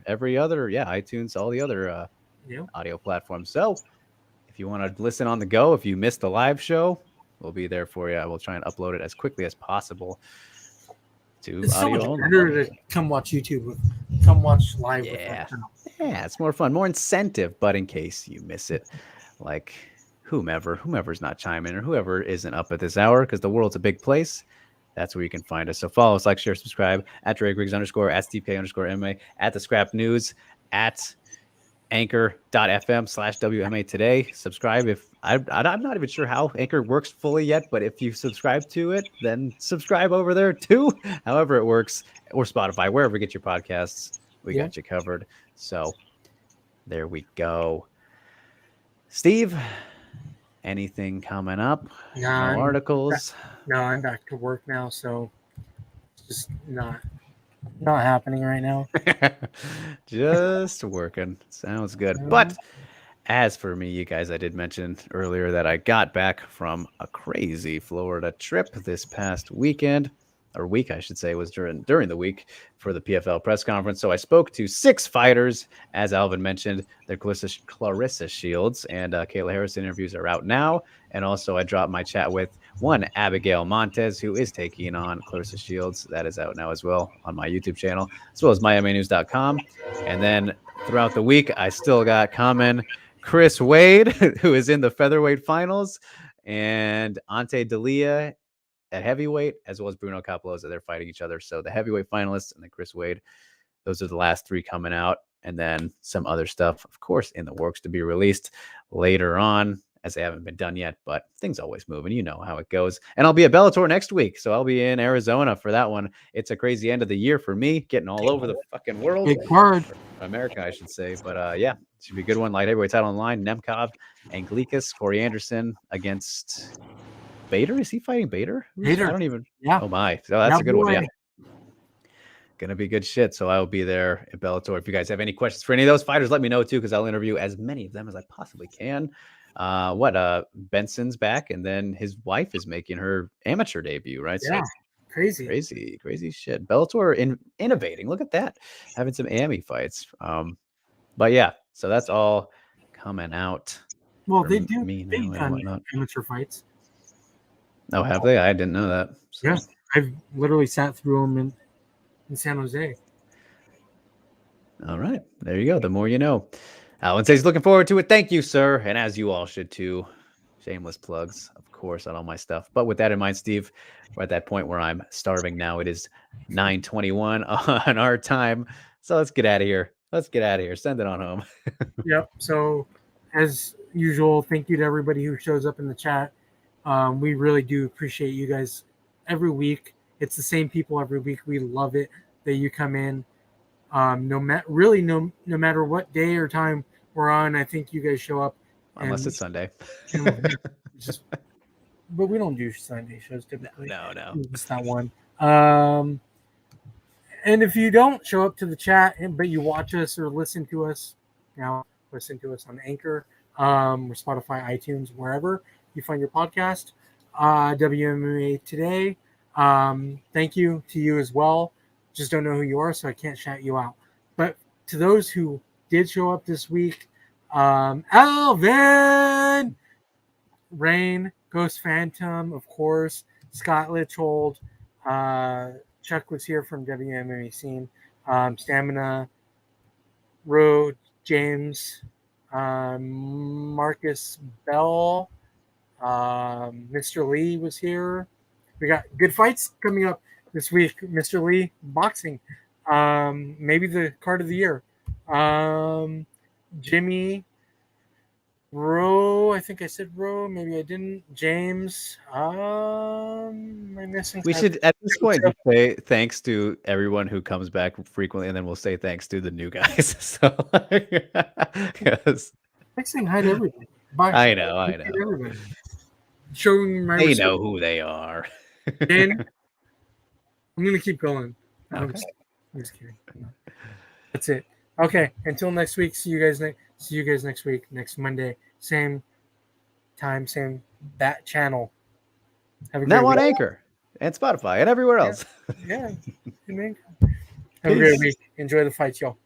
Every other, iTunes, all the other audio platforms. So if you want to listen on the go, if you missed the live show, we'll be there for you. I will try and upload it as quickly as possible to it's audio. So much better to come watch YouTube come watch live. Yeah, it's more fun, more incentive. But in case you miss it, like whomever's not chiming or whoever isn't up at this hour, because the world's a big place. That's where you can find us. So follow us, like, share, subscribe at Drake Riggs _, at STK_MA, at the Scrap News, at anchor.fm/WMA Today. Subscribe. If I'm not even sure how Anchor works fully yet, but if you subscribe to it, then subscribe over there too. However it works, or Spotify, wherever you get your podcasts, we got you covered. So there we go. Steve, anything coming up? No articles? No, I'm back to work now, so it's just not happening right now. Just working. Sounds good. But as for me, you guys, I did mention earlier that I got back from a crazy Florida trip this past weekend. Or week, I should say, was during the week for the PFL press conference. So I spoke to 6 fighters, as Alvin mentioned. They're Clarissa Shields and Kayla Harrison interviews are out now. And also I dropped my chat with one Abigail Montez, who is taking on Clarissa Shields. That is out now as well on my YouTube channel, as well as MyMMAnews.com. And then throughout the week, I still got common Chris Wade, who is in the featherweight finals, and Ante D'Elia at heavyweight, as well as Bruno Capoloza. They're fighting each other. So the heavyweight finalists and then Chris Wade, those are the last 3 coming out. And then some other stuff, of course, in the works to be released later on, as they haven't been done yet. But things always move, and you know how it goes. And I'll be at Bellator next week, so I'll be in Arizona for that one. It's a crazy end of the year for me, getting all over the fucking world. Big card. America, I should say. But yeah, it should be a good one. Light heavyweight title online. Nemkov and Glikas, Corey Anderson against Bader. Is he fighting Bader? Bader. I don't even. Yeah. Oh my. So that's a good one. Yeah. Gonna be good shit. So I will be there at Bellator. If you guys have any questions for any of those fighters, let me know too, because I'll interview as many of them as I possibly can. Benson's back, and then his wife is making her amateur debut, right? Yeah. So crazy shit. Bellator innovating. Look at that. Having some AMI fights. But yeah, so that's all coming out. Well, they've done amateur fights. Oh, have they? I didn't know that. So. Yeah, I've literally sat through them in San Jose. All right, there you go. The more you know. Alan says he's looking forward to it. Thank you, sir. And as you all should too. Shameless plugs, of course, on all my stuff. But with that in mind, Steve, we're at that point where I'm starving now. It is 9:21 on our time. So let's get out of here. Let's get out of here. Send it on home. Yep. So, as usual, thank you to everybody who shows up in the chat. We really do appreciate you guys every week. It's the same people every week. We love it that you come in. No matter what day or time we're on, I think you guys show up. Unless it's Sunday. But we don't do Sunday shows typically. No. It's not one. And if you don't show up to the chat, but you watch us or listen to us, listen to us on Anchor, or Spotify, iTunes, wherever you find your podcast. WMMA Today. Thank you to you as well. Just don't know who you are, so I can't shout you out. But to those who did show up this week, Alvin, Rain, Ghost Phantom, of course, Scott Litchhold, Chuck was here from WMMA Scene, Stamina, Road, James, Marcus Bell, Mr. Lee was here. We got good fights coming up this week. Mr. Lee, boxing, maybe the card of the year. Jimmy, Roe, I think I said Roe, maybe I didn't. James, am I missing? We should at this point just say thanks to everyone who comes back frequently, and then we'll say thanks to the new guys. So, thanks saying hi to everybody. Bye. I know. Everybody. Showing my they know who they are. And I'm gonna keep going. Okay. I'm just kidding. That's it. Okay. Until next week. See you guys next week, next Monday. Same time, same bat channel. Have a now on Anchor and Spotify and everywhere else. Yeah. Have a great week. Enjoy the fights, y'all.